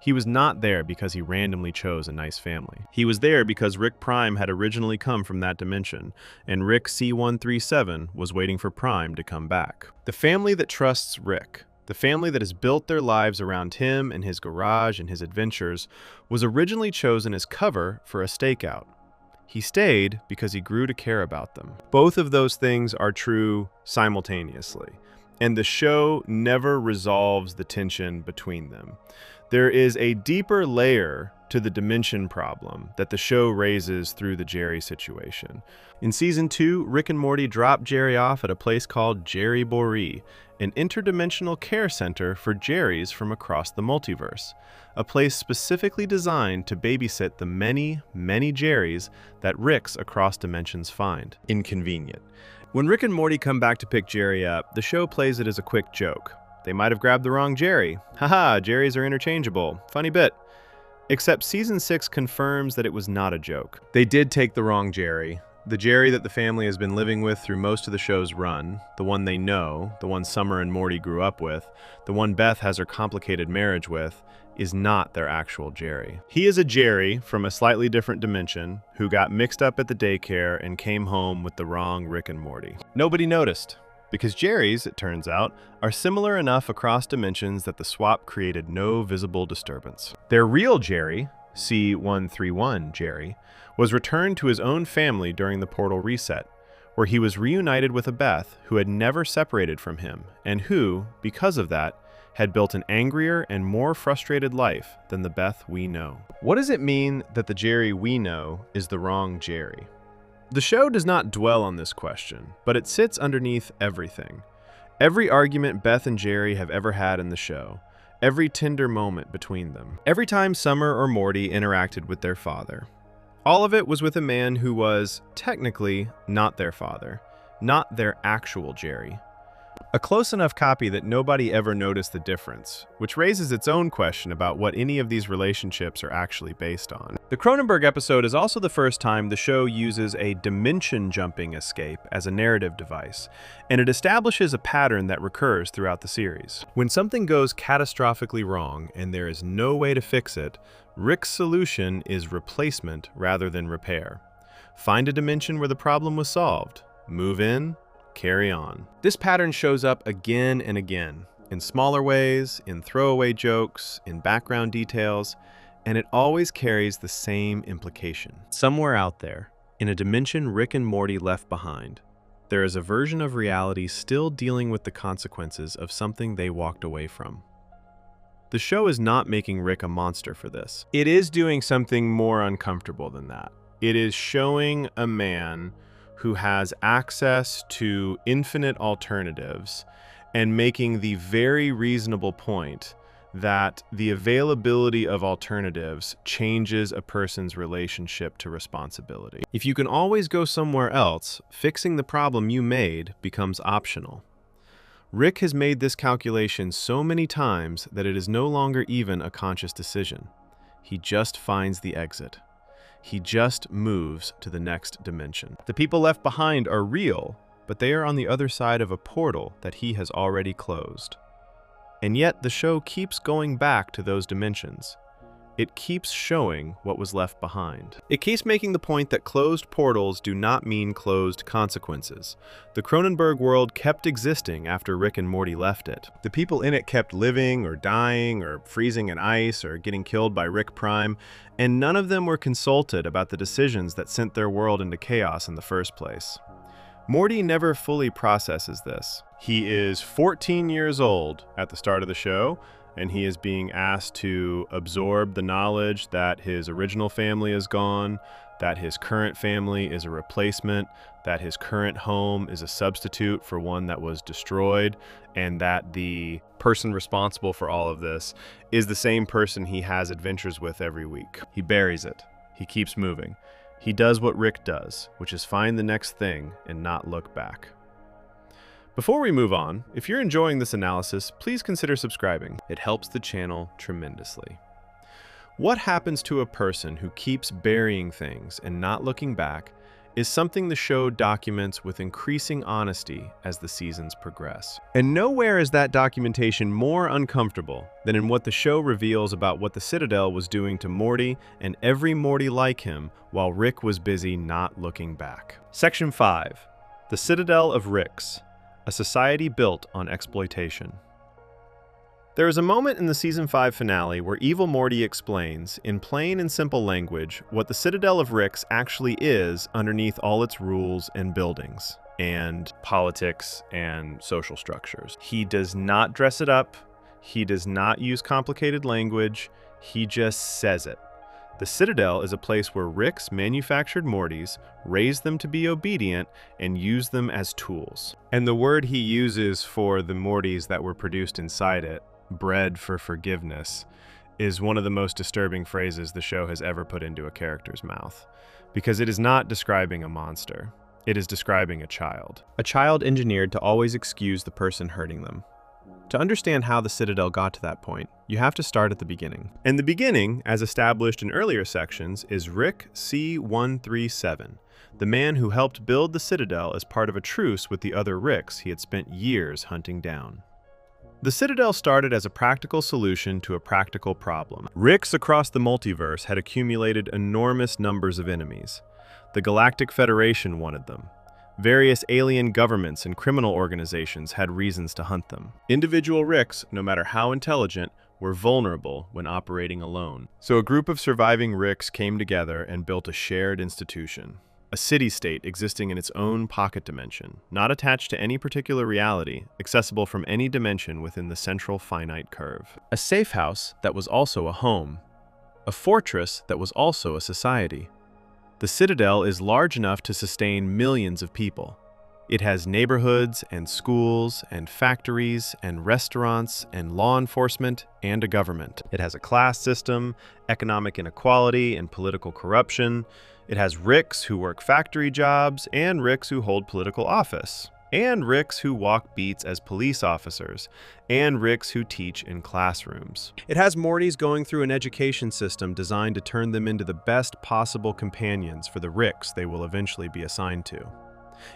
He was not there because he randomly chose a nice family. He was there because Rick Prime had originally come from that dimension, and Rick C-137 was waiting for Prime to come back. The family that trusts Rick, the family that has built their lives around him and his garage and his adventures, was originally chosen as cover for a stakeout. He stayed because he grew to care about them. Both of those things are true simultaneously, and the show never resolves the tension between them. There is a deeper layer to the dimension problem that the show raises through the Jerry situation. In season 2, Rick and Morty drop Jerry off at a place called Jerry Boree, an interdimensional care center for Jerrys from across the multiverse, a place specifically designed to babysit the many, many Jerrys that Ricks across dimensions find inconvenient. When Rick and Morty come back to pick Jerry up, the show plays it as a quick joke. They might have grabbed the wrong Jerry. Haha, Jerrys are interchangeable. Funny bit. Except season 6 confirms that it was not a joke. They did take the wrong Jerry. The Jerry that the family has been living with through most of the show's run, the one they know, the one Summer and Morty grew up with, the one Beth has her complicated marriage with, is not their actual Jerry. He is a Jerry from a slightly different dimension who got mixed up at the daycare and came home with the wrong Rick and Morty. Nobody noticed. Because Jerrys, it turns out, are similar enough across dimensions that the swap created no visible disturbance. Their real Jerry, C-131 Jerry, was returned to his own family during the portal reset, where he was reunited with a Beth who had never separated from him, and who, because of that, had built an angrier and more frustrated life than the Beth we know. What does it mean that the Jerry we know is the wrong Jerry? The show does not dwell on this question, but it sits underneath everything. Every argument Beth and Jerry have ever had in the show, every tender moment between them, every time Summer or Morty interacted with their father. All of it was with a man who was, technically, not their father, not their actual Jerry. A close enough copy that nobody ever noticed the difference, which raises its own question about what any of these relationships are actually based on. The Croninberg episode is also the first time the show uses a dimension-jumping escape as a narrative device, and it establishes a pattern that recurs throughout the series. When something goes catastrophically wrong and there is no way to fix it, Rick's solution is replacement rather than repair. Find a dimension where the problem was solved, move in, carry on. This pattern shows up again and again, in smaller ways, in throwaway jokes, in background details, and it always carries the same implication. Somewhere out there, in a dimension Rick and Morty left behind, There is a version of reality still dealing with the consequences of something they walked away from. The show is not making Rick a monster for this. It is doing something more uncomfortable than that. It is showing a man who has access to infinite alternatives and making the very reasonable point that the availability of alternatives changes a person's relationship to responsibility. If you can always go somewhere else, fixing the problem you made becomes optional. Rick has made this calculation so many times that it is no longer even a conscious decision. He just finds the exit. He just moves to the next dimension. The people left behind are real, but they are on the other side of a portal that he has already closed. And yet the show keeps going back to those dimensions. It keeps showing what was left behind. It keeps making the point that closed portals do not mean closed consequences. The Croninberg world kept existing after Rick and Morty left it. The people in it kept living or dying or freezing in ice or getting killed by Rick Prime, and none of them were consulted about the decisions that sent their world into chaos in the first place. Morty never fully processes this. He is 14 years old at the start of the show, and he is being asked to absorb the knowledge that his original family is gone, that his current family is a replacement, that his current home is a substitute for one that was destroyed, and that the person responsible for all of this is the same person he has adventures with every week. He buries it. He keeps moving. He does what Rick does, which is find the next thing and not look back. Before we move on, if you're enjoying this analysis, please consider subscribing. It helps the channel tremendously. What happens to a person who keeps burying things and not looking back is something the show documents with increasing honesty as the seasons progress. And nowhere is that documentation more uncomfortable than in what the show reveals about what the Citadel was doing to Morty and every Morty like him while Rick was busy not looking back. Section 5. The Citadel of Ricks. A society built on exploitation. There is a moment in the Season 5 finale where Evil Morty explains, in plain and simple language, what the Citadel of Ricks actually is underneath all its rules and buildings, and politics and social structures. He does not dress it up. He does not use complicated language. He just says it. The Citadel is a place where Ricks manufactured Mortys, raised them to be obedient, and used them as tools. And the word he uses for the Mortys that were produced inside it, bred for forgiveness, is one of the most disturbing phrases the show has ever put into a character's mouth. Because it is not describing a monster. It is describing a child. A child engineered to always excuse the person hurting them. To understand how the Citadel got to that point, you have to start at the beginning. And the beginning, as established in earlier sections, is Rick C-137, the man who helped build the Citadel as part of a truce with the other Ricks he had spent years hunting down. The Citadel started as a practical solution to a practical problem. Ricks across the multiverse had accumulated enormous numbers of enemies. The Galactic Federation wanted them. Various alien governments and criminal organizations had reasons to hunt them. Individual Ricks, no matter how intelligent, were vulnerable when operating alone. So a group of surviving Ricks came together and built a shared institution. A city-state existing in its own pocket dimension, not attached to any particular reality, accessible from any dimension within the central finite curve. A safe house that was also a home. A fortress that was also a society. The Citadel is large enough to sustain millions of people. It has neighborhoods and schools and factories and restaurants and law enforcement and a government. It has a class system, economic inequality and political corruption. It has Ricks who work factory jobs and Ricks who hold political office. And Ricks who walk beats as police officers, and Ricks who teach in classrooms. It has Mortys going through an education system designed to turn them into the best possible companions for the Ricks they will eventually be assigned to.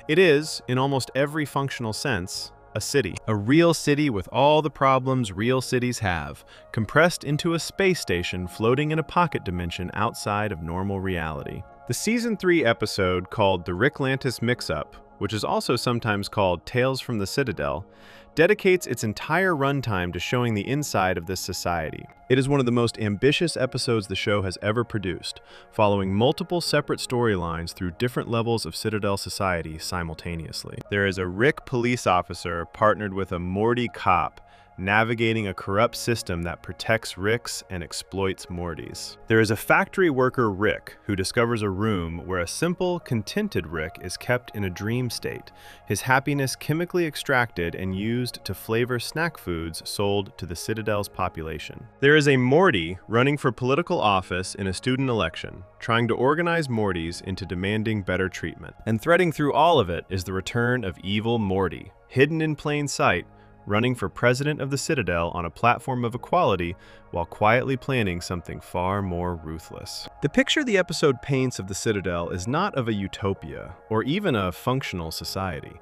It is, in almost every functional sense, a city. A real city with all the problems real cities have, compressed into a space station floating in a pocket dimension outside of normal reality. The Season 3 episode called The Ricklantis Mix-Up which is also sometimes called Tales from the Citadel, dedicates its entire runtime to showing the inside of this society. It is one of the most ambitious episodes the show has ever produced, following multiple separate storylines through different levels of Citadel society simultaneously. There is a Rick police officer partnered with a Morty cop, navigating a corrupt system that protects Ricks and exploits Mortys. There is a factory worker, Rick, who discovers a room where a simple, contented Rick is kept in a dream state, his happiness chemically extracted and used to flavor snack foods sold to the Citadel's population. There is a Morty running for political office in a student election, trying to organize Mortys into demanding better treatment. And threading through all of it is the return of evil Morty, hidden in plain sight, running for president of the Citadel on a platform of equality while quietly planning something far more ruthless. The picture the episode paints of the Citadel is not of a utopia or even a functional society.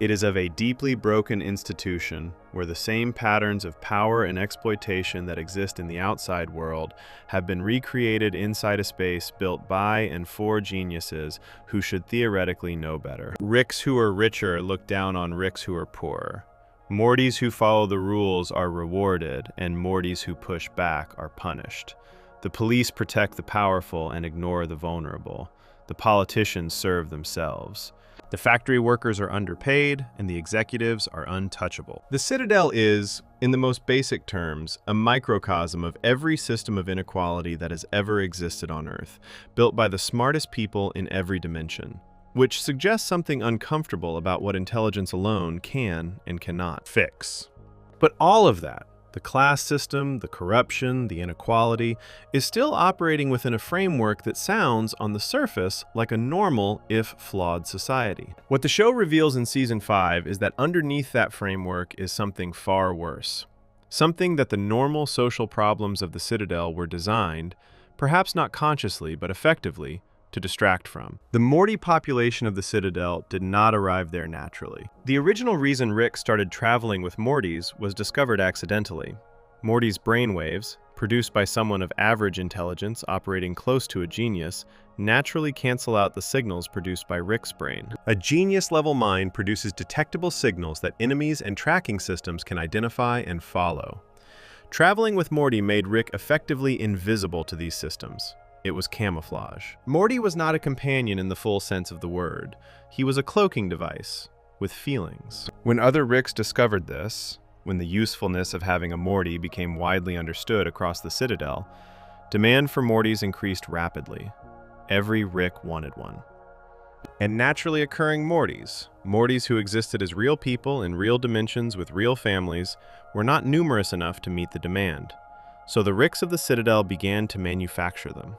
It is of a deeply broken institution where the same patterns of power and exploitation that exist in the outside world have been recreated inside a space built by and for geniuses who should theoretically know better. Ricks who are richer look down on Ricks who are poorer. Mortys who follow the rules are rewarded, and Mortys who push back are punished. The police protect the powerful and ignore the vulnerable. The politicians serve themselves. The factory workers are underpaid, and the executives are untouchable. The Citadel is, in the most basic terms, a microcosm of every system of inequality that has ever existed on Earth, built by the smartest people in every dimension, which suggests something uncomfortable about what intelligence alone can and cannot fix. But all of that, the class system, the corruption, the inequality, is still operating within a framework that sounds, on the surface, like a normal, if flawed, society. What the show reveals in Season 5 is that underneath that framework is something far worse. Something that the normal social problems of the Citadel were designed, perhaps not consciously but effectively, to distract from. The Morty population of the Citadel did not arrive there naturally. The original reason Rick started traveling with Mortys was discovered accidentally. Morty's brainwaves, produced by someone of average intelligence operating close to a genius, naturally cancel out the signals produced by Rick's brain. A genius-level mind produces detectable signals that enemies and tracking systems can identify and follow. Traveling with Morty made Rick effectively invisible to these systems. It was camouflage. Morty was not a companion in the full sense of the word. He was a cloaking device, with feelings. When other Ricks discovered this, when the usefulness of having a Morty became widely understood across the Citadel, demand for Mortys increased rapidly. Every Rick wanted one. And naturally occurring Mortys who existed as real people in real dimensions with real families, were not numerous enough to meet the demand. So the Ricks of the Citadel began to manufacture them.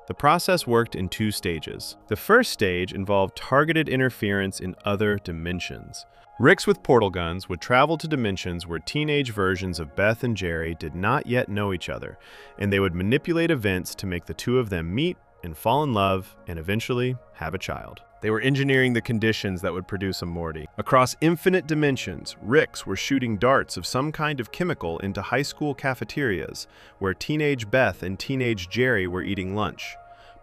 The process worked in two stages. The first stage involved targeted interference in other dimensions. Ricks with portal guns would travel to dimensions where teenage versions of Beth and Jerry did not yet know each other, and they would manipulate events to make the two of them meet and fall in love and eventually have a child. They were engineering the conditions that would produce a Morty. Across infinite dimensions, Ricks were shooting darts of some kind of chemical into high school cafeterias, where teenage Beth and teenage Jerry were eating lunch,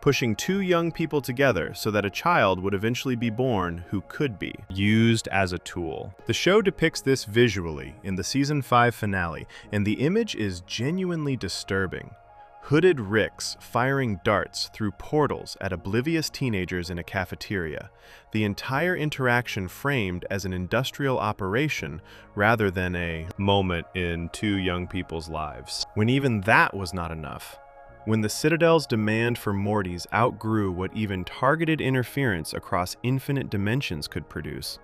pushing two young people together so that a child would eventually be born who could be used as a tool. The show depicts this visually in the Season 5 finale, and the image is genuinely disturbing. Hooded Ricks firing darts through portals at oblivious teenagers in a cafeteria, the entire interaction framed as an industrial operation rather than a moment in two young people's lives. When even that was not enough, when the Citadel's demand for Mortys outgrew what even targeted interference across infinite dimensions could produce,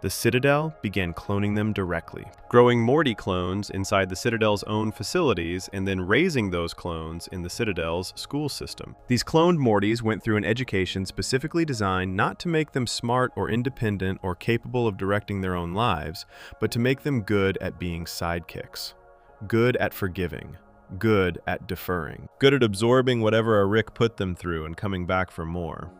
the Citadel began cloning them directly, growing Morty clones inside the Citadel's own facilities and then raising those clones in the Citadel's school system. These cloned Mortys went through an education specifically designed not to make them smart or independent or capable of directing their own lives, but to make them good at being sidekicks, good at forgiving, good at deferring, good at absorbing whatever a Rick put them through and coming back for more.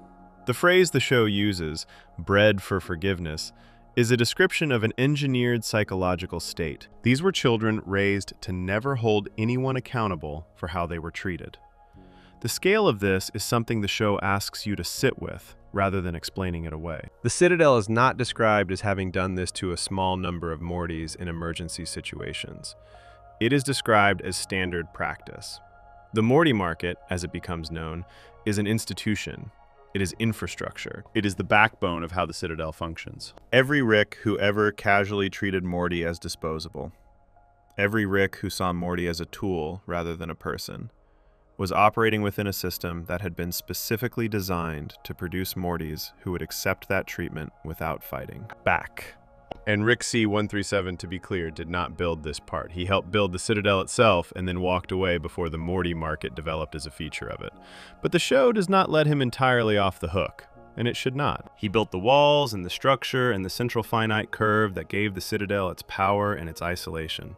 The phrase the show uses, bred for forgiveness, is a description of an engineered psychological state. These were children raised to never hold anyone accountable for how they were treated. The scale of this is something the show asks you to sit with, rather than explaining it away. The Citadel is not described as having done this to a small number of Mortys in emergency situations. It is described as standard practice. The Morty market, as it becomes known, is an institution. It is infrastructure. It is the backbone of how the Citadel functions. Every Rick who ever casually treated Morty as disposable, every Rick who saw Morty as a tool rather than a person, was operating within a system that had been specifically designed to produce Mortys who would accept that treatment without fighting back. And Rick C-137, to be clear, did not build this part. He helped build the Citadel itself and then walked away before the Morty market developed as a feature of it. But the show does not let him entirely off the hook, and it should not. He built the walls and the structure and the central finite curve that gave the Citadel its power and its isolation.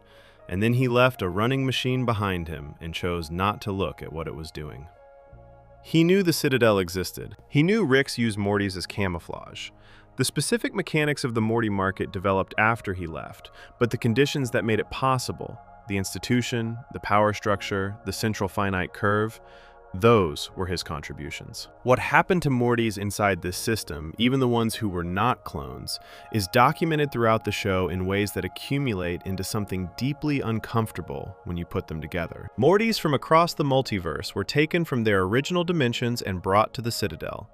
And then he left a running machine behind him and chose not to look at what it was doing. He knew the Citadel existed. He knew Ricks used Mortys as camouflage. The specific mechanics of the Morty market developed after he left, but the conditions that made it possible, the institution, the power structure, the central finite curve, those were his contributions. What happened to Mortys inside this system, even the ones who were not clones, is documented throughout the show in ways that accumulate into something deeply uncomfortable when you put them together. Mortys from across the multiverse were taken from their original dimensions and brought to the Citadel.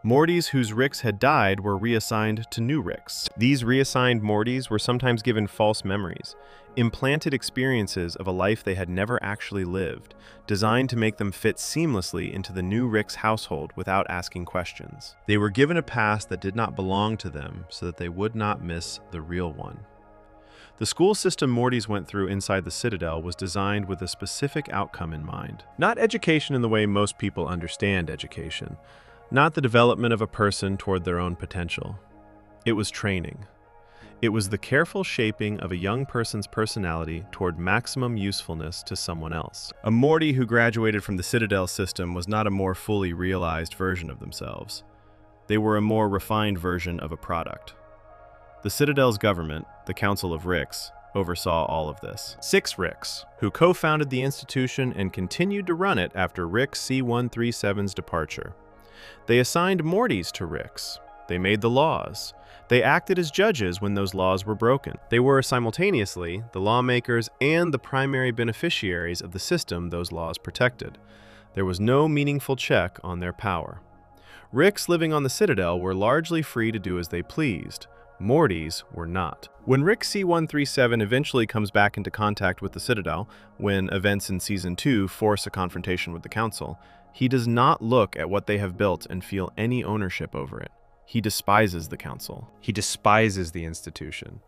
Mortys whose Ricks had died were reassigned to new Ricks. These reassigned Mortys were sometimes given false memories, implanted experiences of a life they had never actually lived, designed to make them fit seamlessly into the new Rick's household without asking questions. They were given a past that did not belong to them so that they would not miss the real one. The school system Mortys went through inside the Citadel was designed with a specific outcome in mind. Not education in the way most people understand education. Not the development of a person toward their own potential. It was training. It was the careful shaping of a young person's personality toward maximum usefulness to someone else. A Morty who graduated from the Citadel system was not a more fully realized version of themselves. They were a more refined version of a product. The Citadel's government, the Council of Ricks, oversaw all of this. 6 Ricks, who co-founded the institution and continued to run it after Rick C-137's departure. They assigned Mortys to Ricks. They made the laws. They acted as judges when those laws were broken. They were simultaneously the lawmakers and the primary beneficiaries of the system those laws protected. There was no meaningful check on their power. Ricks living on the Citadel were largely free to do as they pleased. Mortys were not. When Rick C-137 eventually comes back into contact with the Citadel, when events in Season 2 force a confrontation with the Council, he does not look at what they have built and feel any ownership over it. He despises the Council. He despises the institution.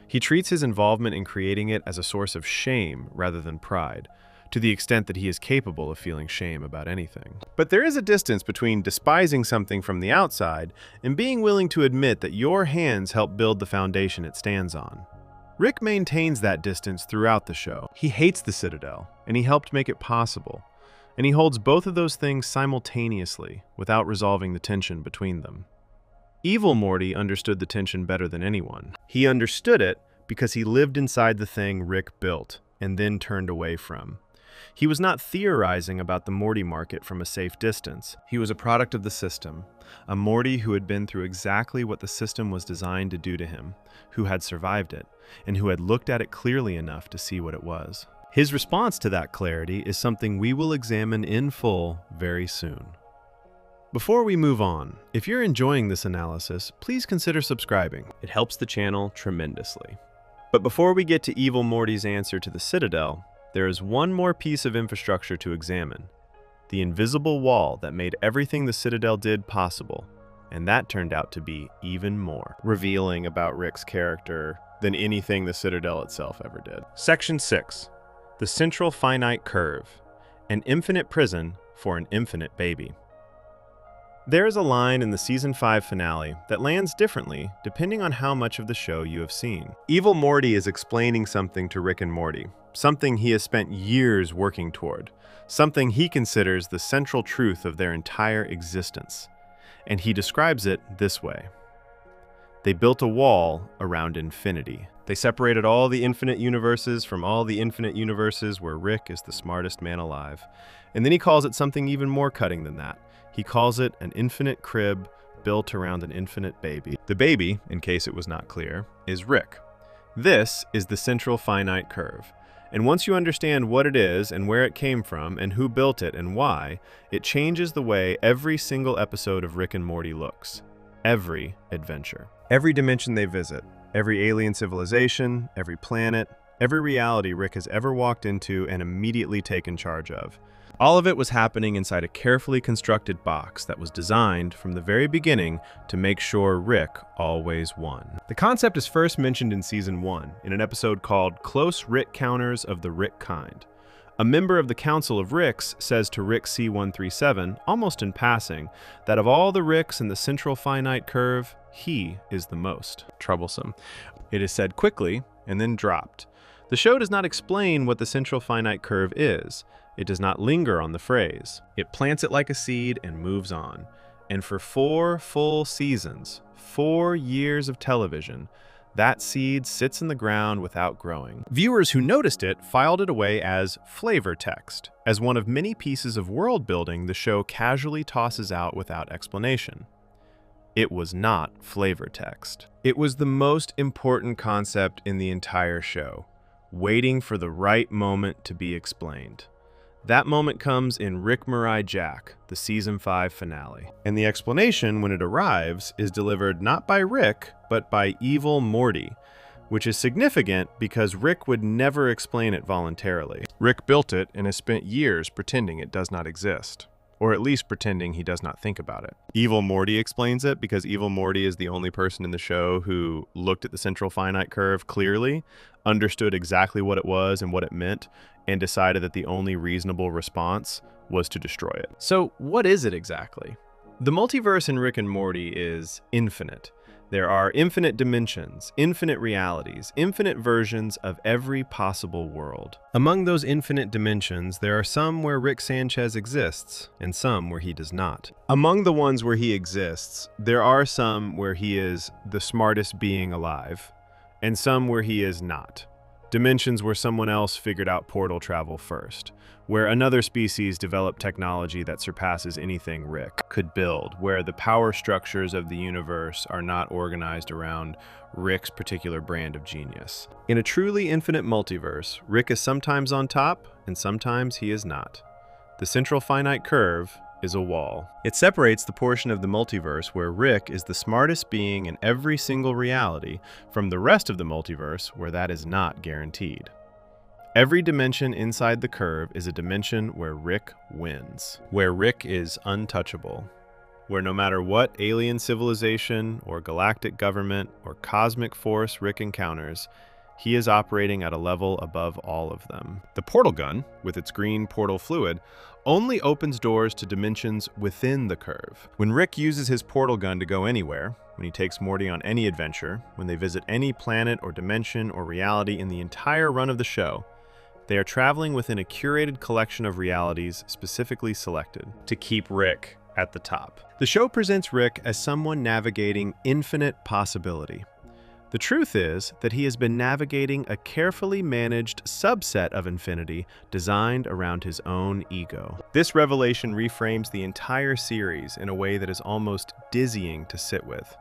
He treats his involvement in creating it as a source of shame rather than pride, to the extent that he is capable of feeling shame about anything. But there is a distance between despising something from the outside and being willing to admit that your hands helped build the foundation it stands on. Rick maintains that distance throughout the show. He hates the Citadel, and he helped make it possible. And he holds both of those things simultaneously, without resolving the tension between them. Evil Morty understood the tension better than anyone. He understood it because he lived inside the thing Rick built, and then turned away from. He was not theorizing about the Morty market from a safe distance. He was a product of the system, a Morty who had been through exactly what the system was designed to do to him, who had survived it, and who had looked at it clearly enough to see what it was. His response to that clarity is something we will examine in full very soon. Before we move on, if you're enjoying this analysis, please consider subscribing. It helps the channel tremendously. But before we get to Evil Morty's answer to the Citadel, there is one more piece of infrastructure to examine. The invisible wall that made everything the Citadel did possible, and that turned out to be even more revealing about Rick's character than anything the Citadel itself ever did. Section 6. The Central Finite Curve. An infinite prison for an infinite baby. There is a line in the Season 5 finale that lands differently depending on how much of the show you have seen. Evil Morty is explaining something to Rick and Morty, something he has spent years working toward, something he considers the central truth of their entire existence. And he describes it this way. They built a wall around infinity. They separated all the infinite universes from all the infinite universes where Rick is the smartest man alive. And then he calls it something even more cutting than that. He calls it an infinite crib built around an infinite baby. The baby, in case it was not clear, is Rick. This is the central finite curve. And once you understand what it is and where it came from and who built it and why, it changes the way every single episode of Rick and Morty looks. Every adventure. Every dimension they visit, every alien civilization, every planet, every reality Rick has ever walked into and immediately taken charge of. All of it was happening inside a carefully constructed box that was designed from the very beginning to make sure Rick always won. The concept is first mentioned in Season 1 in an episode called Close Rick Counters of the Rick Kind. A member of the Council of Ricks says to Rick C-137, almost in passing, that of all the Ricks in the central finite curve, he is the most troublesome. It is said quickly and then dropped. The show does not explain what the central finite curve is. It does not linger on the phrase. It plants it like a seed and moves on. And for 4 full seasons, 4 years of television, that seed sits in the ground without growing. Viewers who noticed it filed it away as flavor text, as one of many pieces of world building the show casually tosses out without explanation. It was not flavor text. It was the most important concept in the entire show, waiting for the right moment to be explained. That moment comes in Rick Mirai Jack, the Season 5 finale. And the explanation, when it arrives, is delivered not by Rick, but by evil Morty, which is significant because Rick would never explain it voluntarily. Rick built it and has spent years pretending it does not exist, or at least pretending he does not think about it. Evil Morty explains it because Evil Morty is the only person in the show who looked at the central finite curve clearly, understood exactly what it was and what it meant, and decided that the only reasonable response was to destroy it. So what is it exactly? The multiverse in Rick and Morty is infinite. There are infinite dimensions, infinite realities, infinite versions of every possible world. Among those infinite dimensions, there are some where Rick Sanchez exists, and some where he does not. Among the ones where he exists, there are some where he is the smartest being alive, and some where he is not. Dimensions where someone else figured out portal travel first, where another species developed technology that surpasses anything Rick could build, where the power structures of the universe are not organized around Rick's particular brand of genius. In a truly infinite multiverse, Rick is sometimes on top, and sometimes he is not. The central finite curve is a wall. It separates the portion of the multiverse where Rick is the smartest being in every single reality from the rest of the multiverse where that is not guaranteed. Every dimension inside the curve is a dimension where Rick wins, where Rick is untouchable, where no matter what alien civilization or galactic government or cosmic force Rick encounters, he is operating at a level above all of them. The portal gun, with its green portal fluid, only opens doors to dimensions within the curve. When Rick uses his portal gun to go anywhere, when he takes Morty on any adventure, when they visit any planet or dimension or reality in the entire run of the show, they are traveling within a curated collection of realities specifically selected to keep Rick at the top. The show presents Rick as someone navigating infinite possibility. The truth is that he has been navigating a carefully managed subset of infinity designed around his own ego. This revelation reframes the entire series in a way that is almost dizzying to sit with.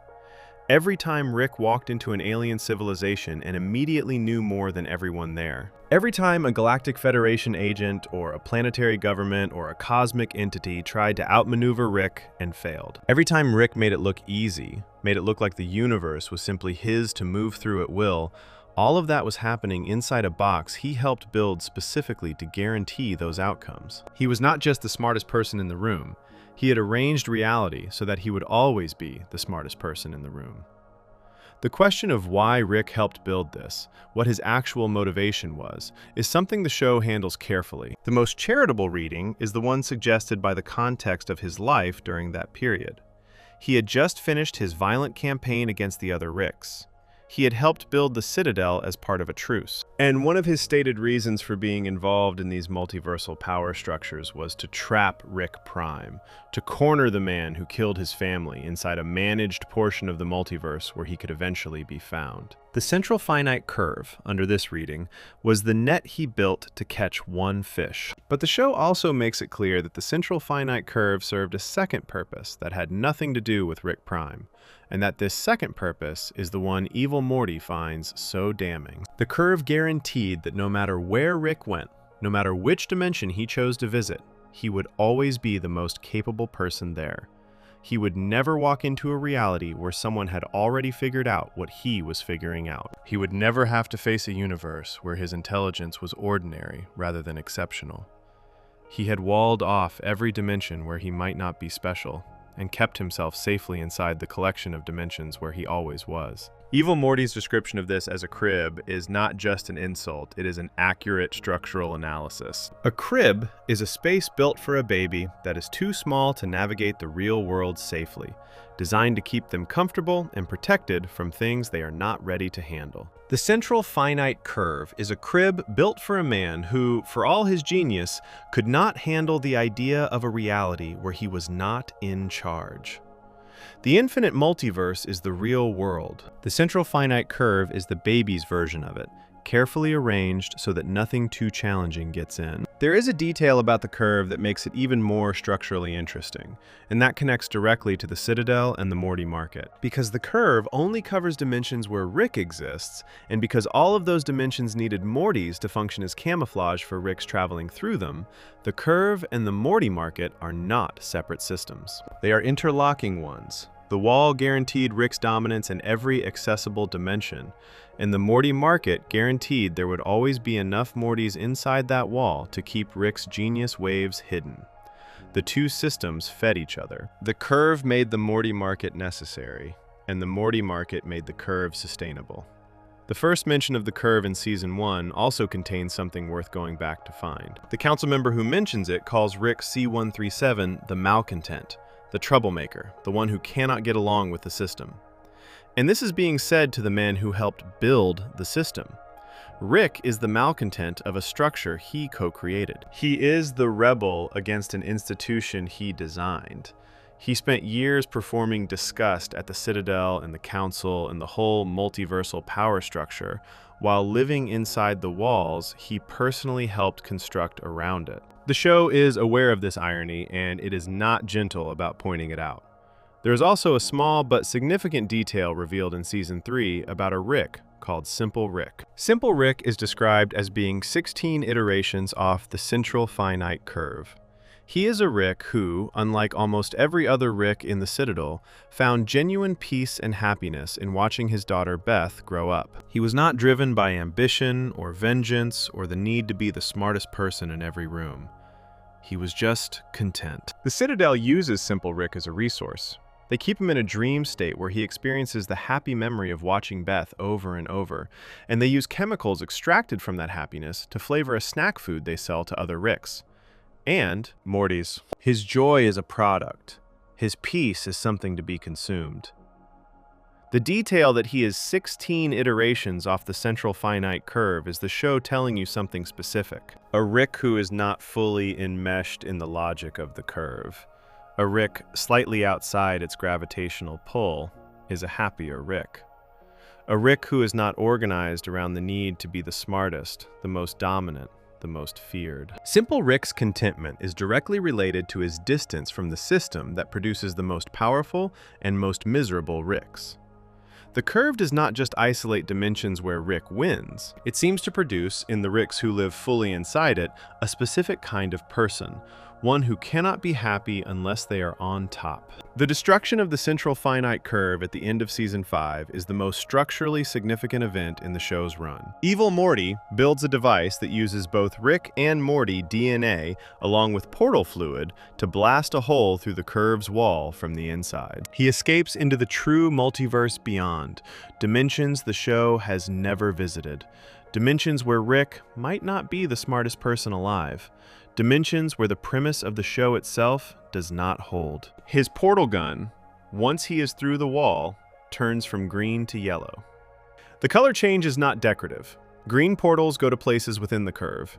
Every time Rick walked into an alien civilization and immediately knew more than everyone there. Every time a Galactic Federation agent or a planetary government or a cosmic entity tried to outmaneuver Rick and failed. Every time Rick made it look easy, made it look like the universe was simply his to move through at will, all of that was happening inside a box he helped build specifically to guarantee those outcomes. He was not just the smartest person in the room. He had arranged reality so that he would always be the smartest person in the room. The question of why Rick helped build this, what his actual motivation was, is something the show handles carefully. The most charitable reading is the one suggested by the context of his life during that period. He had just finished his violent campaign against the other Ricks. He had helped build the Citadel as part of a truce. And one of his stated reasons for being involved in these multiversal power structures was to trap Rick Prime, to corner the man who killed his family inside a managed portion of the multiverse where he could eventually be found. The central finite curve, under this reading, was the net he built to catch one fish. But the show also makes it clear that the central finite curve served a second purpose that had nothing to do with Rick Prime, and that this second purpose is the one evil Morty finds so damning. The curve guaranteed that no matter where Rick went, no matter which dimension he chose to visit, he would always be the most capable person there. He would never walk into a reality where someone had already figured out what he was figuring out. He would never have to face a universe where his intelligence was ordinary rather than exceptional. He had walled off every dimension where he might not be special, and kept himself safely inside the collection of dimensions where he always was. Evil Morty's description of this as a crib is not just an insult, it is an accurate structural analysis. A crib is a space built for a baby that is too small to navigate the real world safely, designed to keep them comfortable and protected from things they are not ready to handle. The central finite curve is a crib built for a man who, for all his genius, could not handle the idea of a reality where he was not in charge. The infinite multiverse is the real world. The central finite curve is the baby's version of it, carefully arranged so that nothing too challenging gets in. There is a detail about the curve that makes it even more structurally interesting, and that connects directly to the Citadel and the Morty market. Because the curve only covers dimensions where Rick exists, and because all of those dimensions needed Mortys to function as camouflage for Rick's traveling through them, the curve and the Morty market are not separate systems. They are interlocking ones. The wall guaranteed Rick's dominance in every accessible dimension, and the Morty market guaranteed there would always be enough Mortys inside that wall to keep Rick's genius waves hidden. The two systems fed each other. The curve made the Morty market necessary, and the Morty market made the curve sustainable. The first mention of the curve in Season 1 also contains something worth going back to find. The council member who mentions it calls Rick C-137 the malcontent, the troublemaker, the one who cannot get along with the system. And this is being said to the man who helped build the system. Rick is the malcontent of a structure he co-created. He is the rebel against an institution he designed. He spent years performing disgust at the Citadel and the Council and the whole multiversal power structure, while living inside the walls he personally helped construct around it. The show is aware of this irony, and it is not gentle about pointing it out. There is also a small but significant detail revealed in Season 3 about a Rick called Simple Rick. Simple Rick is described as being 16 iterations off the central finite curve. He is a Rick who, unlike almost every other Rick in the Citadel, found genuine peace and happiness in watching his daughter Beth grow up. He was not driven by ambition or vengeance or the need to be the smartest person in every room. He was just content. The Citadel uses Simple Rick as a resource. They keep him in a dream state where he experiences the happy memory of watching Beth over and over, and they use chemicals extracted from that happiness to flavor a snack food they sell to other Ricks. And Morty's. His joy is a product. His peace is something to be consumed. The detail that he is 16 iterations off the central finite curve is the show telling you something specific. A Rick who is not fully enmeshed in the logic of the curve. A Rick slightly outside its gravitational pull is a happier Rick. A Rick who is not organized around the need to be the smartest, the most dominant, the most feared. Simple Rick's contentment is directly related to his distance from the system that produces the most powerful and most miserable Ricks. The curve does not just isolate dimensions where Rick wins. It seems to produce, in the Ricks who live fully inside it, a specific kind of person, one who cannot be happy unless they are on top. The destruction of the central finite curve at the end of Season 5 is the most structurally significant event in the show's run. Evil Morty builds a device that uses both Rick and Morty DNA along with portal fluid to blast a hole through the curve's wall from the inside. He escapes into the true multiverse beyond, dimensions the show has never visited, dimensions where Rick might not be the smartest person alive, dimensions where the premise of the show itself does not hold. His portal gun, once he is through the wall, turns from green to yellow. The color change is not decorative. Green portals go to places within the curve.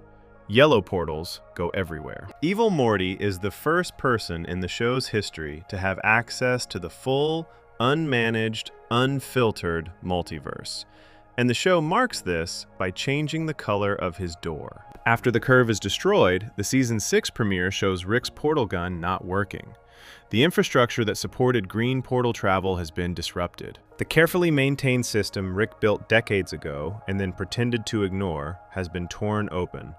Yellow portals go everywhere. Evil Morty is the first person in the show's history to have access to the full, unmanaged, unfiltered multiverse. And the show marks this by changing the color of his door. After the curve is destroyed, the Season 6 premiere shows Rick's portal gun not working. The infrastructure that supported green portal travel has been disrupted. The carefully maintained system Rick built decades ago and then pretended to ignore has been torn open,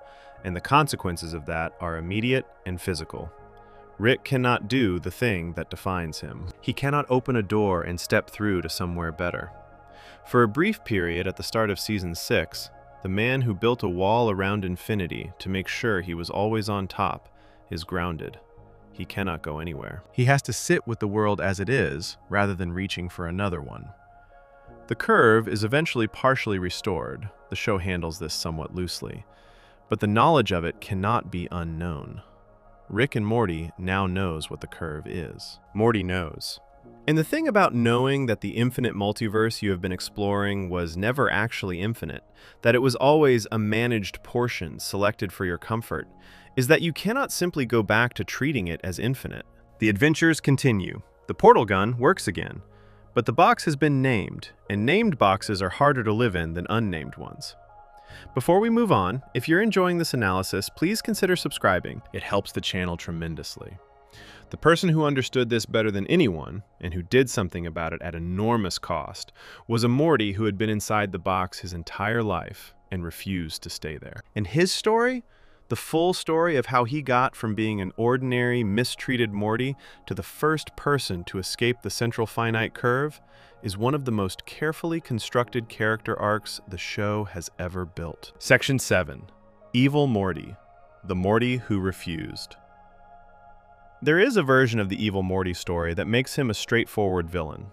and the consequences of that are immediate and physical. Rick cannot do the thing that defines him. He cannot open a door and step through to somewhere better. For a brief period at the start of Season 6, the man who built a wall around infinity to make sure he was always on top is grounded. He cannot go anywhere. He has to sit with the world as it is, rather than reaching for another one. The curve is eventually partially restored. The show handles this somewhat loosely. But the knowledge of it cannot be unknown. Rick and Morty now knows what the curve is. Morty knows. And the thing about knowing that the infinite multiverse you have been exploring was never actually infinite, that it was always a managed portion selected for your comfort, is that you cannot simply go back to treating it as infinite. The adventures continue. The portal gun works again. But the box has been named, and named boxes are harder to live in than unnamed ones. Before we move on, if you're enjoying this analysis, please consider subscribing. It helps the channel tremendously. The person who understood this better than anyone, and who did something about it at enormous cost, was a Morty who had been inside the box his entire life and refused to stay there. And his story? The full story of how he got from being an ordinary, mistreated Morty to the first person to escape the central finite curve is one of the most carefully constructed character arcs the show has ever built. Section 7. Evil Morty. The Morty who refused. There is a version of the evil Morty story that makes him a straightforward villain.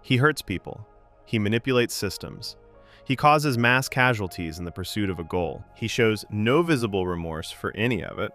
He hurts people. He manipulates systems. He causes mass casualties in the pursuit of a goal. He shows no visible remorse for any of it.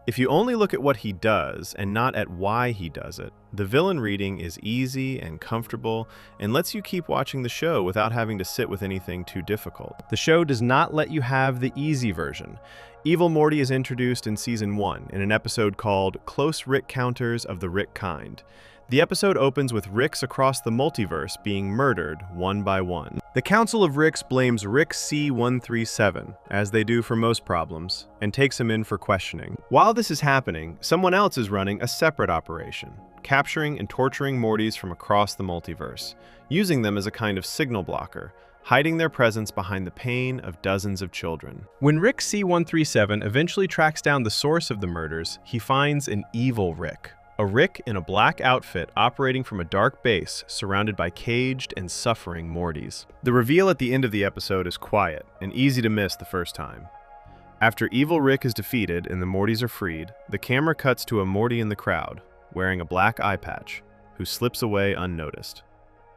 If you only look at what he does and not at why he does it, the villain reading is easy and comfortable and lets you keep watching the show without having to sit with anything too difficult. The show does not let you have the easy version. Evil Morty is introduced in Season 1 in an episode called Close Rick Counters of the Rick Kind. The episode opens with Ricks across the multiverse being murdered one by one. The Council of Ricks blames Rick C-137, as they do for most problems, and takes him in for questioning. While this is happening, someone else is running a separate operation, capturing and torturing Mortys from across the multiverse, using them as a kind of signal blocker, hiding their presence behind the pain of dozens of children. When Rick C-137 eventually tracks down the source of the murders, he finds an evil Rick. A Rick in a black outfit operating from a dark base surrounded by caged and suffering Mortys. The reveal at the end of the episode is quiet and easy to miss the first time. After evil Rick is defeated and the Mortys are freed, the camera cuts to a Morty in the crowd, wearing a black eye patch, who slips away unnoticed.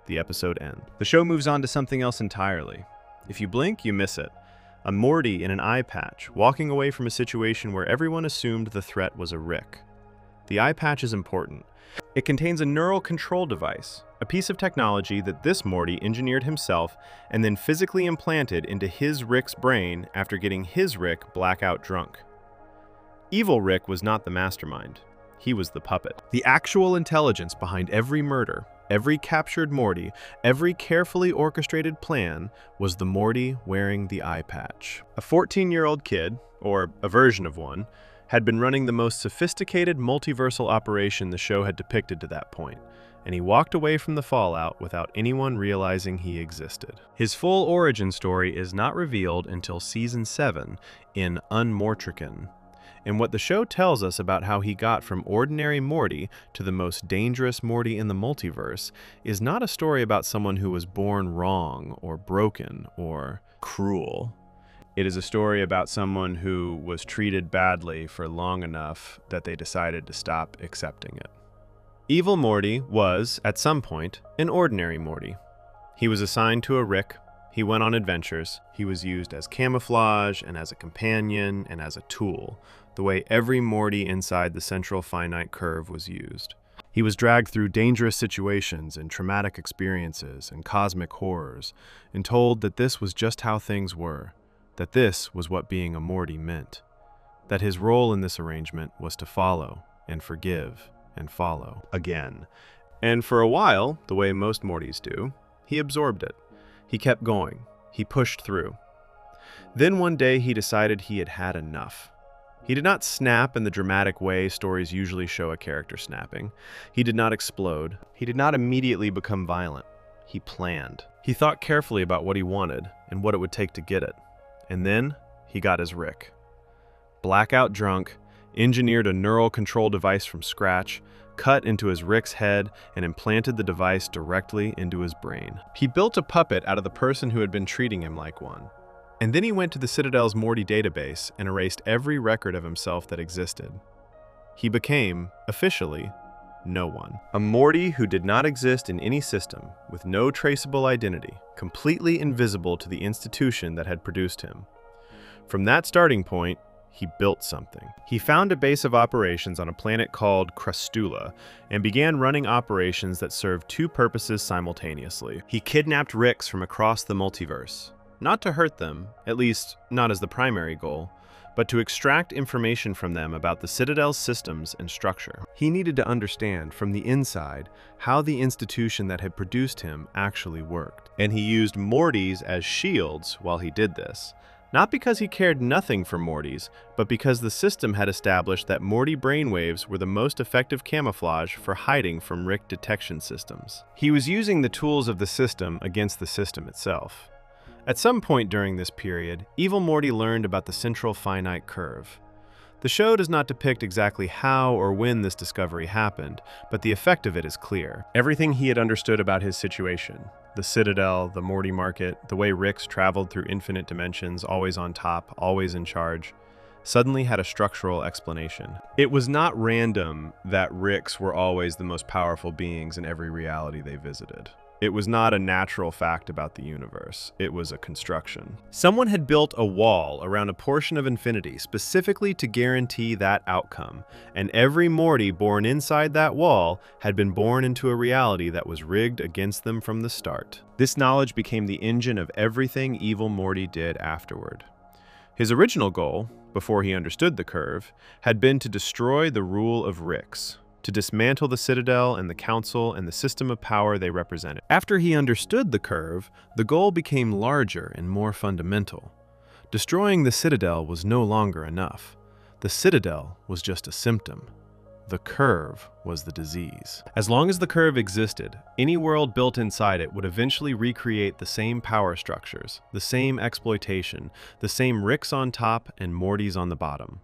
The episode ends. The show moves on to something else entirely. If you blink, you miss it. A Morty in an eye patch, walking away from a situation where everyone assumed the threat was a Rick. The eye patch is important. It contains a neural control device, a piece of technology that this Morty engineered himself and then physically implanted into his Rick's brain after getting his Rick blackout drunk. Evil Rick was not the mastermind. He was the puppet. The actual intelligence behind every murder, every captured Morty, every carefully orchestrated plan was the Morty wearing the eye patch. A 14-year-old kid, or a version of one, had been running the most sophisticated multiversal operation the show had depicted to that point, and he walked away from the fallout without anyone realizing he existed. His full origin story is not revealed until Season 7 in Unmortrican, and what the show tells us about how he got from ordinary Morty to the most dangerous Morty in the multiverse is not a story about someone who was born wrong or broken or cruel. It is a story about someone who was treated badly for long enough that they decided to stop accepting it. Evil Morty was, at some point, an ordinary Morty. He was assigned to a Rick, he went on adventures, he was used as camouflage and as a companion and as a tool, the way every Morty inside the central finite curve was used. He was dragged through dangerous situations and traumatic experiences and cosmic horrors, and told that this was just how things were. That this was what being a Morty meant. That his role in this arrangement was to follow and forgive and follow again. And for a while, the way most Mortys do, he absorbed it. He kept going. He pushed through. Then one day he decided he had had enough. He did not snap in the dramatic way stories usually show a character snapping. He did not explode. He did not immediately become violent. He planned. He thought carefully about what he wanted and what it would take to get it. And then he got his Rick. Blackout drunk, engineered a neural control device from scratch, cut into his Rick's head, and implanted the device directly into his brain. He built a puppet out of the person who had been treating him like one. And then he went to the Citadel's Morty database and erased every record of himself that existed. He became, officially, no one. A Morty who did not exist in any system, with no traceable identity, completely invisible to the institution that had produced him. From that starting point, he built something. He found a base of operations on a planet called Crustula and began running operations that served two purposes simultaneously. He kidnapped Ricks from across the multiverse. Not to hurt them, at least not as the primary goal, but to extract information from them about the Citadel's systems and structure. He needed to understand from the inside how the institution that had produced him actually worked. And he used Mortys as shields while he did this. Not because he cared nothing for Mortys, but because the system had established that Morty brainwaves were the most effective camouflage for hiding from Rick detection systems. He was using the tools of the system against the system itself. At some point during this period, Evil Morty learned about the central finite curve. The show does not depict exactly how or when this discovery happened, but the effect of it is clear. Everything he had understood about his situation, the Citadel, the Morty market, the way Ricks traveled through infinite dimensions, always on top, always in charge, suddenly had a structural explanation. It was not random that Ricks were always the most powerful beings in every reality they visited. It was not a natural fact about the universe. It was a construction. Someone had built a wall around a portion of infinity specifically to guarantee that outcome, and every Morty born inside that wall had been born into a reality that was rigged against them from the start. This knowledge became the engine of everything Evil Morty did afterward. His original goal, before he understood the curve, had been to destroy the rule of Ricks, to dismantle the Citadel and the Council and the system of power they represented. After he understood the curve, the goal became larger and more fundamental. Destroying the Citadel was no longer enough. The Citadel was just a symptom. The curve was the disease. As long as the curve existed, any world built inside it would eventually recreate the same power structures, the same exploitation, the same Ricks on top and Mortys on the bottom.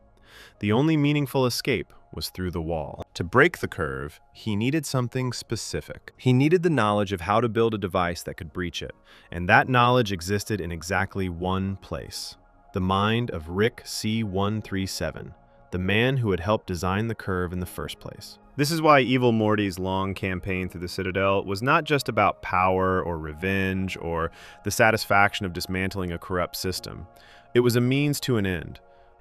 The only meaningful escape was through the wall. To break the curve, he needed something specific. He needed the knowledge of how to build a device that could breach it, and that knowledge existed in exactly one place: the mind of Rick C-137, the man who had helped design the curve in the first place. This is why Evil Morty's long campaign through the Citadel was not just about power or revenge or the satisfaction of dismantling a corrupt system. It was a means to an end.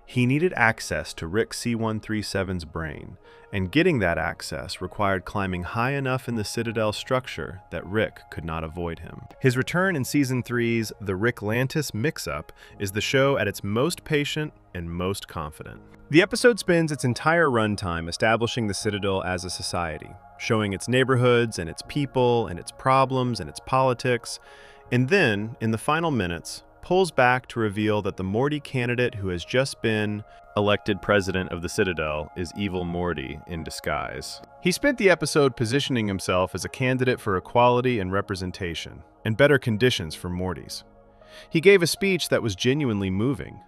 He needed access to Rick C-137's brain, and getting that access required climbing high enough in the Citadel structure that Rick could not avoid him. His return in Season 3's The Ricklantis Mix-Up is the show at its most patient and most confident. The episode spends its entire runtime establishing the Citadel as a society, showing its neighborhoods and its people and its problems and its politics, and then, in the final minutes, pulls back to reveal that the Morty candidate who has just been elected president of the Citadel is Evil Morty in disguise. He spent the episode positioning himself as a candidate for equality and representation, and better conditions for Mortys. He gave a speech that was genuinely moving.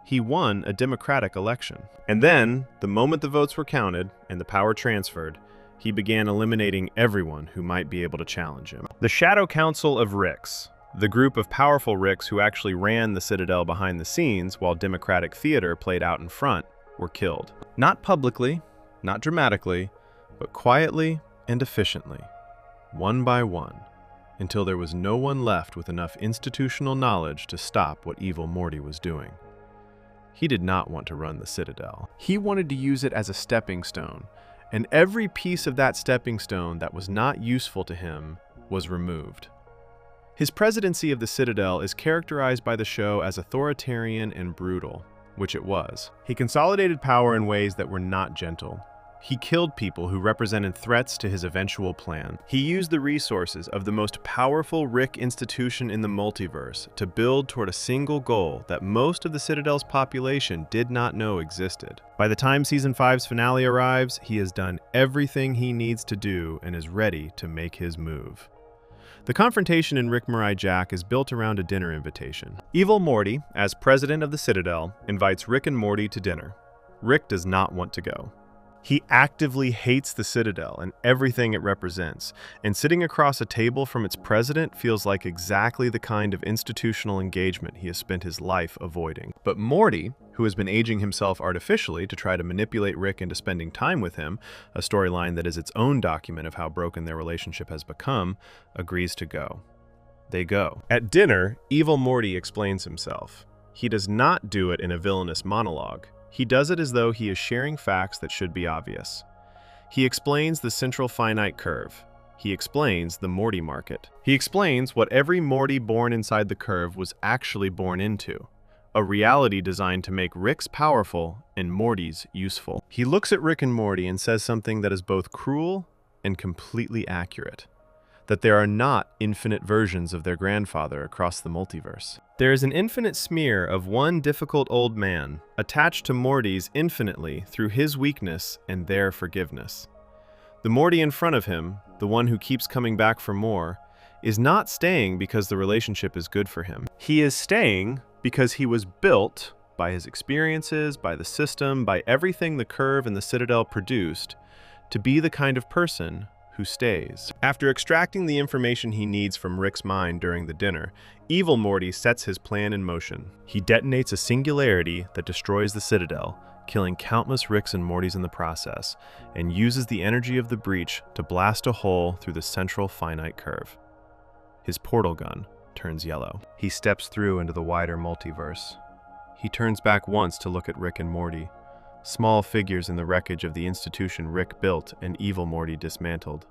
He won a democratic election. And then, the moment the votes were counted and the power transferred, he began eliminating everyone who might be able to challenge him. The Shadow Council of Ricks, the group of powerful Ricks who actually ran the Citadel behind the scenes while democratic theater played out in front, were killed. Not publicly, not dramatically, but quietly and efficiently, one by one, until there was no one left with enough institutional knowledge to stop what Evil Morty was doing. He did not want to run the Citadel. He wanted to use it as a stepping stone, and every piece of that stepping stone that was not useful to him was removed. His presidency of the Citadel is characterized by the show as authoritarian and brutal, which it was. He consolidated power in ways that were not gentle. He killed people who represented threats to his eventual plan. He used the resources of the most powerful Rick institution in the multiverse to build toward a single goal that most of the Citadel's population did not know existed. By the time Season 5's finale arrives, he has done everything he needs to do and is ready to make his move. The confrontation in Rick, Morty, Jack is built around a dinner invitation. Evil Morty, as president of the Citadel, invites Rick and Morty to dinner. Rick does not want to go. He actively hates the Citadel and everything it represents, and sitting across a table from its president feels like exactly the kind of institutional engagement he has spent his life avoiding. But Morty, who has been aging himself artificially to try to manipulate Rick into spending time with him, a storyline that is its own document of how broken their relationship has become, agrees to go. They go. At dinner, Evil Morty explains himself. He does not do it in a villainous monologue. He does it as though he is sharing facts that should be obvious. He explains the central finite curve. He explains the Morty market. He explains what every Morty born inside the curve was actually born into. A reality designed to make Rick's powerful and Morty's useful. He looks at Rick and Morty and says something that is both cruel and completely accurate. That there are not infinite versions of their grandfather across the multiverse. There is an infinite smear of one difficult old man attached to Morty's infinitely through his weakness and their forgiveness. The Morty in front of him, the one who keeps coming back for more, is not staying because the relationship is good for him. He is staying because he was built by his experiences, by the system, by everything the Curve and the Citadel produced, to be the kind of person who stays. After extracting the information he needs from Rick's mind during the dinner, Evil Morty sets his plan in motion. He detonates a singularity that destroys the Citadel, killing countless Ricks and Mortys in the process, and uses the energy of the breach to blast a hole through the central finite curve. His portal gun turns yellow. He steps through into the wider multiverse. He turns back once to look at Rick and Morty, small figures in the wreckage of the institution Rick built and Evil Morty dismantled.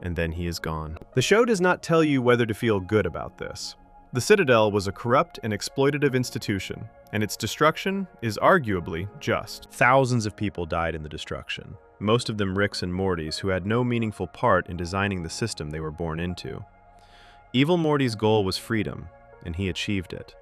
And then he is gone. The show does not tell you whether to feel good about this. The Citadel was a corrupt and exploitative institution, and its destruction is arguably just. Thousands of people died in the destruction, most of them Ricks and Mortys who had no meaningful part in designing the system they were born into. Evil Morty's goal was freedom, and he achieved it.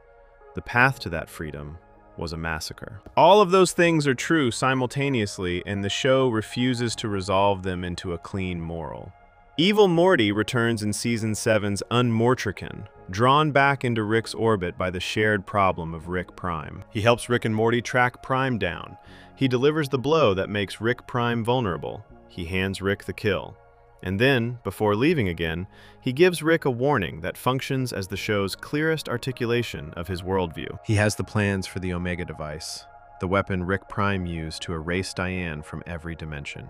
The path to that freedom was a massacre. All of those things are true simultaneously, and the show refuses to resolve them into a clean moral. Evil Morty returns in Season 7's Unmortrican, drawn back into Rick's orbit by the shared problem of Rick Prime. He helps Rick and Morty track Prime down. He delivers the blow that makes Rick Prime vulnerable. He hands Rick the kill. And then, before leaving again, he gives Rick a warning that functions as the show's clearest articulation of his worldview. He has the plans for the Omega device, the weapon Rick Prime used to erase Diane from every dimension.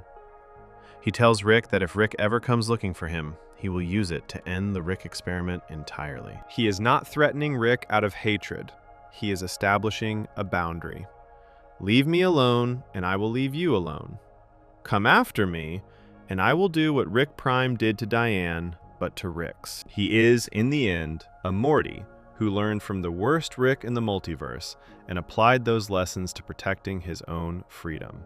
He tells Rick that if Rick ever comes looking for him, he will use it to end the Rick experiment entirely. He is not threatening Rick out of hatred. He is establishing a boundary. Leave me alone, and I will leave you alone. Come after me, and I will do what Rick Prime did to Diane, but to Rick's. He is, in the end, a Morty who learned from the worst Rick in the multiverse and applied those lessons to protecting his own freedom.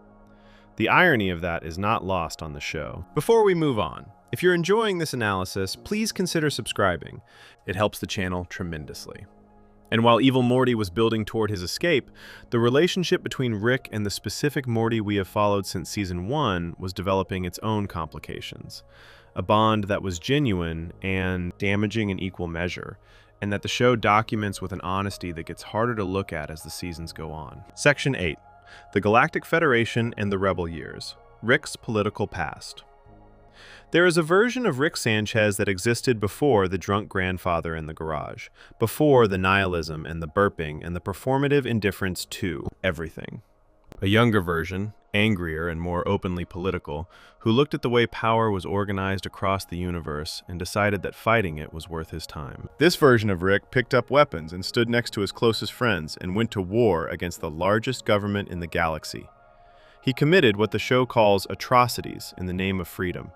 The irony of that is not lost on the show. Before we move on, if you're enjoying this analysis, please consider subscribing. It helps the channel tremendously. And while Evil Morty was building toward his escape, the relationship between Rick and the specific Morty we have followed since Season 1 was developing its own complications. A bond that was genuine and damaging in equal measure, and that the show documents with an honesty that gets harder to look at as the seasons go on. Section 8. The Galactic Federation and the Rebel Years. Rick's political past. There is a version of Rick Sanchez that existed before the drunk grandfather in the garage, before the nihilism and the burping and the performative indifference to everything. A younger version, angrier and more openly political, who looked at the way power was organized across the universe and decided that fighting it was worth his time. This version of Rick picked up weapons and stood next to his closest friends and went to war against the largest government in the galaxy. He committed what the show calls atrocities in the name of freedom.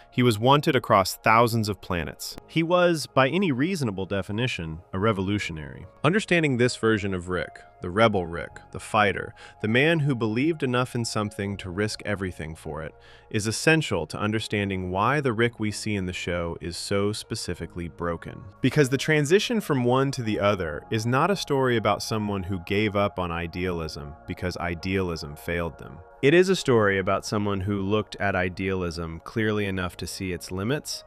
He was wanted across thousands of planets. He was, by any reasonable definition, a revolutionary. Understanding this version of Rick, the rebel Rick, the fighter, the man who believed enough in something to risk everything for it, is essential to understanding why the Rick we see in the show is so specifically broken. Because the transition from one to the other is not a story about someone who gave up on idealism because idealism failed them. It is a story about someone who looked at idealism clearly enough to see its limits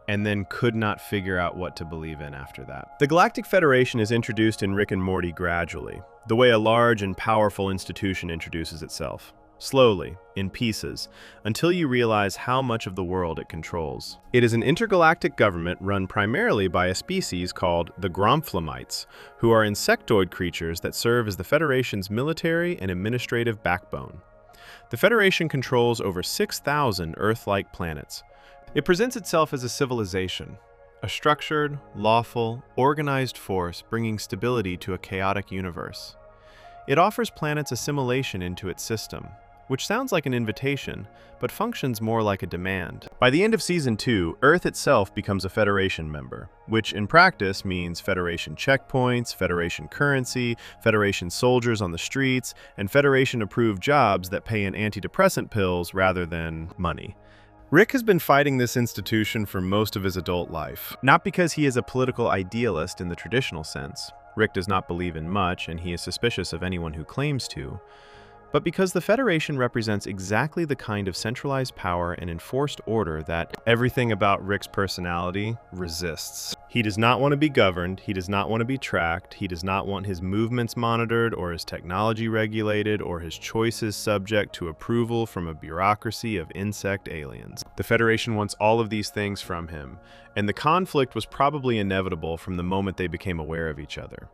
and then could not figure out what to believe in after that. The Galactic Federation is introduced in Rick and Morty gradually, the way a large and powerful institution introduces itself. Slowly, in pieces, until you realize how much of the world it controls. It is an intergalactic government run primarily by a species called the Gromflamites, who are insectoid creatures that serve as the Federation's military and administrative backbone. The Federation controls over 6,000 Earth-like planets. It presents itself as a civilization, a structured, lawful, organized force bringing stability to a chaotic universe. It offers planets assimilation into its system, which sounds like an invitation, but functions more like a demand. By the end of Season 2, Earth itself becomes a Federation member, which in practice means Federation checkpoints, Federation currency, Federation soldiers on the streets, and Federation-approved jobs that pay in antidepressant pills rather than money. Rick has been fighting this institution for most of his adult life, not because he is a political idealist in the traditional sense. Rick does not believe in much, and he is suspicious of anyone who claims to, but because the Federation represents exactly the kind of centralized power and enforced order that everything about Rick's personality resists. He does not want to be governed, he does not want to be tracked, he does not want his movements monitored or his technology regulated or his choices subject to approval from a bureaucracy of insect aliens. The Federation wants all of these things from him, and the conflict was probably inevitable from the moment they became aware of each other.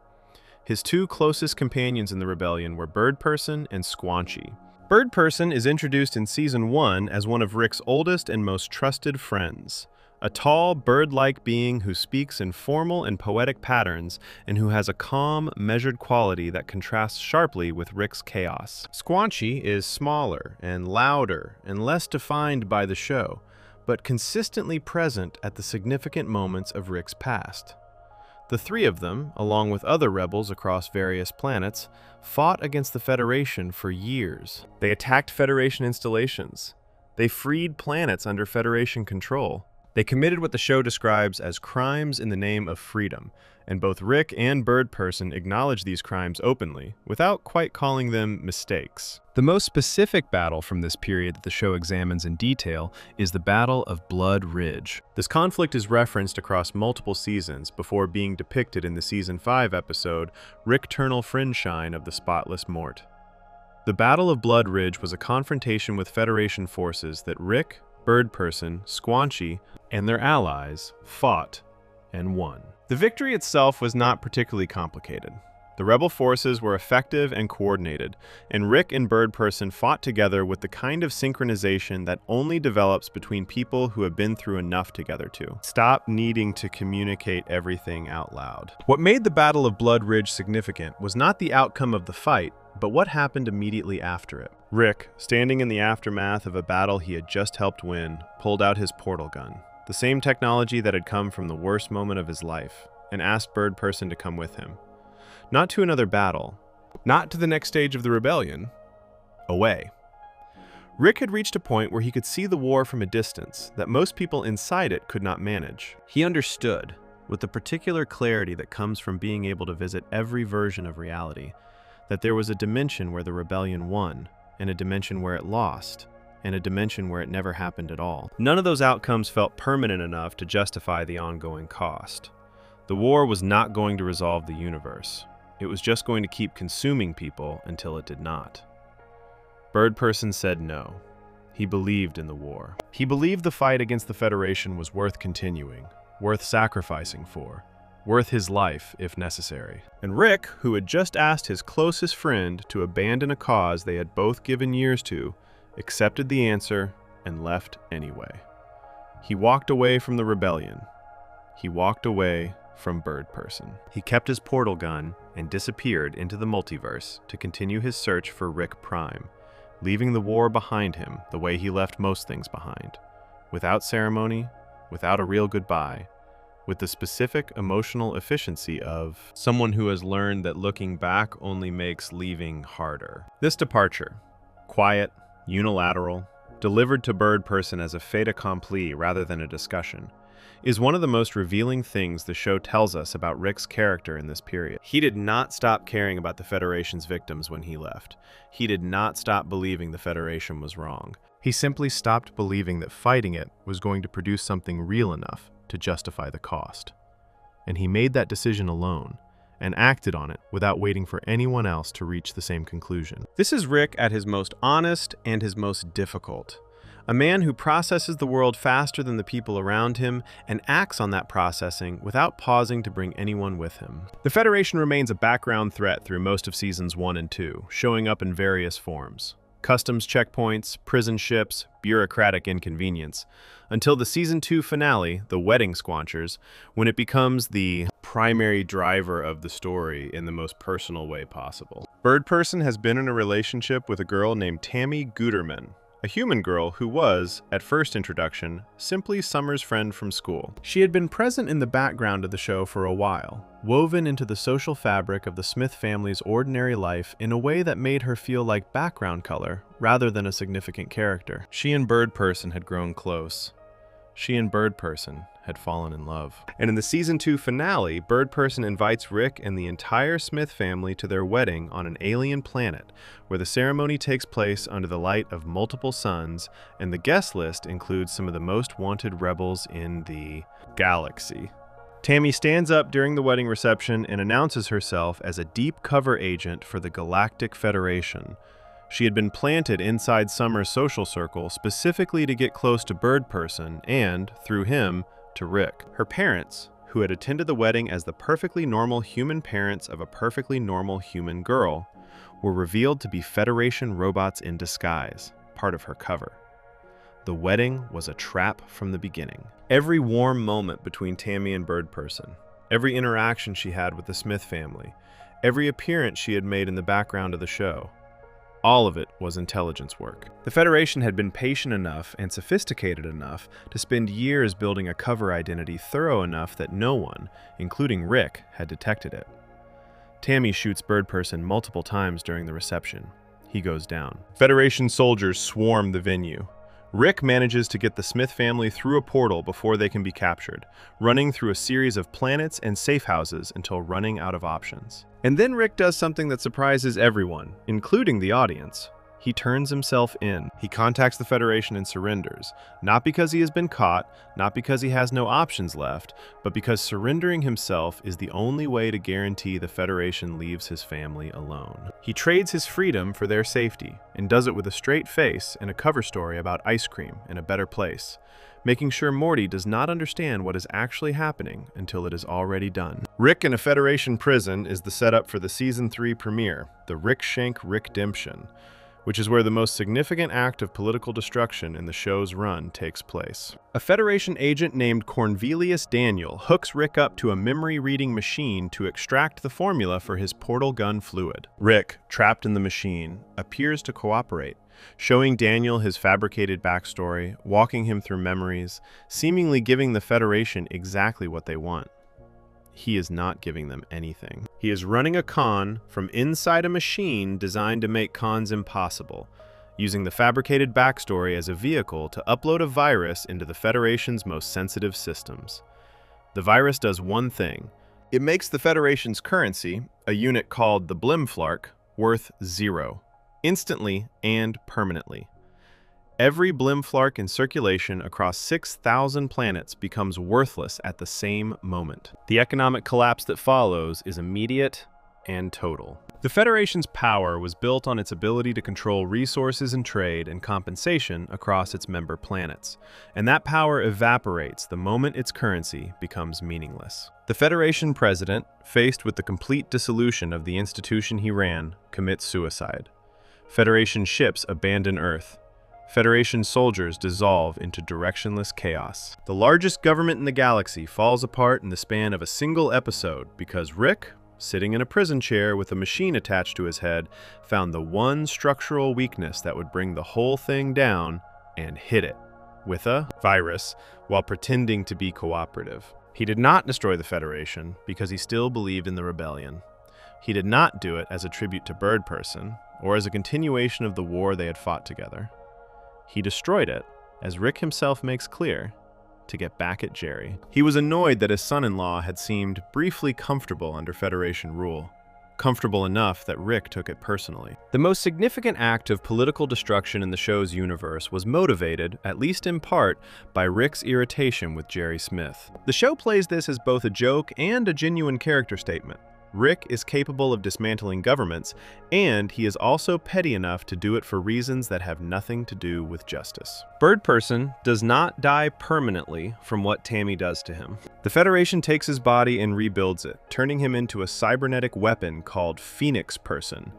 His two closest companions in the rebellion were Birdperson and Squanchy. Birdperson is introduced in Season 1 as one of Rick's oldest and most trusted friends, a tall, bird-like being who speaks in formal and poetic patterns and who has a calm, measured quality that contrasts sharply with Rick's chaos. Squanchy is smaller and louder and less defined by the show, but consistently present at the significant moments of Rick's past. The three of them, along with other rebels across various planets, fought against the Federation for years. They attacked Federation installations. They freed planets under Federation control. They committed what the show describes as crimes in the name of freedom, and both Rick and Birdperson acknowledge these crimes openly, without quite calling them mistakes. The most specific battle from this period that the show examines in detail is the Battle of Blood Ridge. This conflict is referenced across multiple seasons before being depicted in the Season 5 episode, Rick-Ternal Friendshine of the Spotless Mort. The Battle of Blood Ridge was a confrontation with Federation forces that Rick, Birdperson, Squanchy, and their allies fought and won. The victory itself was not particularly complicated. The rebel forces were effective and coordinated, and Rick and Birdperson fought together with the kind of synchronization that only develops between people who have been through enough together to stop needing to communicate everything out loud. What made the Battle of Blood Ridge significant was not the outcome of the fight, but what happened immediately after it. Rick, standing in the aftermath of a battle he had just helped win, pulled out his portal gun, the same technology that had come from the worst moment of his life, and asked Birdperson to come with him. Not to another battle, not to the next stage of the rebellion, away. Rick had reached a point where he could see the war from a distance that most people inside it could not manage. He understood, with the particular clarity that comes from being able to visit every version of reality, that there was a dimension where the rebellion won, and a dimension where it lost, and a dimension where it never happened at all. None of those outcomes felt permanent enough to justify the ongoing cost. The war was not going to resolve the universe. It was just going to keep consuming people until it did not. Birdperson said no. He believed in the war. He believed the fight against the Federation was worth continuing, worth sacrificing for, worth his life if necessary. And Rick, who had just asked his closest friend to abandon a cause they had both given years to, accepted the answer and left anyway. He walked away from the rebellion. He walked away from Birdperson. He kept his portal gun and disappeared into the multiverse to continue his search for Rick Prime, leaving the war behind him the way he left most things behind, without ceremony, without a real goodbye, with the specific emotional efficiency of someone who has learned that looking back only makes leaving harder. This departure, quiet, unilateral, delivered to Bird Person as a fait accompli rather than a discussion, is one of the most revealing things the show tells us about Rick's character in this period. He did not stop caring about the Federation's victims when he left. He did not stop believing the Federation was wrong. He simply stopped believing that fighting it was going to produce something real enough to justify the cost. And he made that decision alone, and acted on it without waiting for anyone else to reach the same conclusion. This is Rick at his most honest and his most difficult. A man who processes the world faster than the people around him and acts on that processing without pausing to bring anyone with him. The Federation remains a background threat through most of seasons 1 and 2, showing up in various forms. Customs checkpoints, prison ships, bureaucratic inconvenience, until the season 2 finale, The Wedding Squanchers, when it becomes the primary driver of the story in the most personal way possible. Bird Person has been in a relationship with a girl named Tammy Guterman, a human girl who was, at first introduction, simply Summer's friend from school. She had been present in the background of the show for a while, woven into the social fabric of the Smith family's ordinary life in a way that made her feel like background color rather than a significant character. She and Bird Person had grown close. She and Bird Person had fallen in love. And in the season 2 finale, Bird Person invites Rick and the entire Smith family to their wedding on an alien planet, where the ceremony takes place under the light of multiple suns, and the guest list includes some of the most wanted rebels in the galaxy. Tammy stands up during the wedding reception and announces herself as a deep cover agent for the Galactic Federation. She had been planted inside Summer's social circle specifically to get close to Bird Person and, through him, to Rick. Her parents, who had attended the wedding as the perfectly normal human parents of a perfectly normal human girl, were revealed to be Federation robots in disguise, part of her cover. The wedding was a trap from the beginning. Every warm moment between Tammy and Bird Person, every interaction she had with the Smith family, every appearance she had made in the background of the show, all of it was intelligence work. The Federation had been patient enough and sophisticated enough to spend years building a cover identity thorough enough that no one, including Rick, had detected it. Tammy shoots Bird Person multiple times during the reception. He goes down. Federation soldiers swarm the venue. Rick manages to get the Smith family through a portal before they can be captured, running through a series of planets and safe houses until running out of options. And then Rick does something that surprises everyone, including the audience. He turns himself in. He contacts the Federation and surrenders, not because he has been caught, not because he has no options left, but because surrendering himself is the only way to guarantee the Federation leaves his family alone. He trades his freedom for their safety, and does it with a straight face in a cover story about ice cream in a better place, making sure Morty does not understand what is actually happening until it is already done. Rick in a Federation prison is the setup for the Season 3 premiere, the Rick Shank Rickdemption, which is where the most significant act of political destruction in the show's run takes place. A Federation agent named Cornelius Daniel hooks Rick up to a memory-reading machine to extract the formula for his portal gun fluid. Rick, trapped in the machine, appears to cooperate, showing Daniel his fabricated backstory, walking him through memories, seemingly giving the Federation exactly what they want. He is not giving them anything. He is running a con from inside a machine designed to make cons impossible, using the fabricated backstory as a vehicle to upload a virus into the Federation's most sensitive systems. The virus does one thing. It makes the Federation's currency, a unit called the Blimflark, worth 0, instantly and permanently. Every Blimflark in circulation across 6,000 planets becomes worthless at the same moment. The economic collapse that follows is immediate and total. The Federation's power was built on its ability to control resources and trade and compensation across its member planets, and that power evaporates the moment its currency becomes meaningless. The Federation president, faced with the complete dissolution of the institution he ran, commits suicide. Federation ships abandon Earth. Federation soldiers dissolve into directionless chaos. The largest government in the galaxy falls apart in the span of a single episode because Rick, sitting in a prison chair with a machine attached to his head, found the one structural weakness that would bring the whole thing down and hit it with a virus while pretending to be cooperative. He did not destroy the Federation because he still believed in the rebellion. He did not do it as a tribute to Bird Person or as a continuation of the war they had fought together. He destroyed it, as Rick himself makes clear, to get back at Jerry. He was annoyed that his son-in-law had seemed briefly comfortable under Federation rule, comfortable enough that Rick took it personally. The most significant act of political destruction in the show's universe was motivated, at least in part, by Rick's irritation with Jerry Smith. The show plays this as both a joke and a genuine character statement. Rick is capable of dismantling governments, and he is also petty enough to do it for reasons that have nothing to do with justice. Bird Person does not die permanently from what Tammy does to him. The Federation takes his body and rebuilds it, turning him into a cybernetic weapon called Phoenix Person,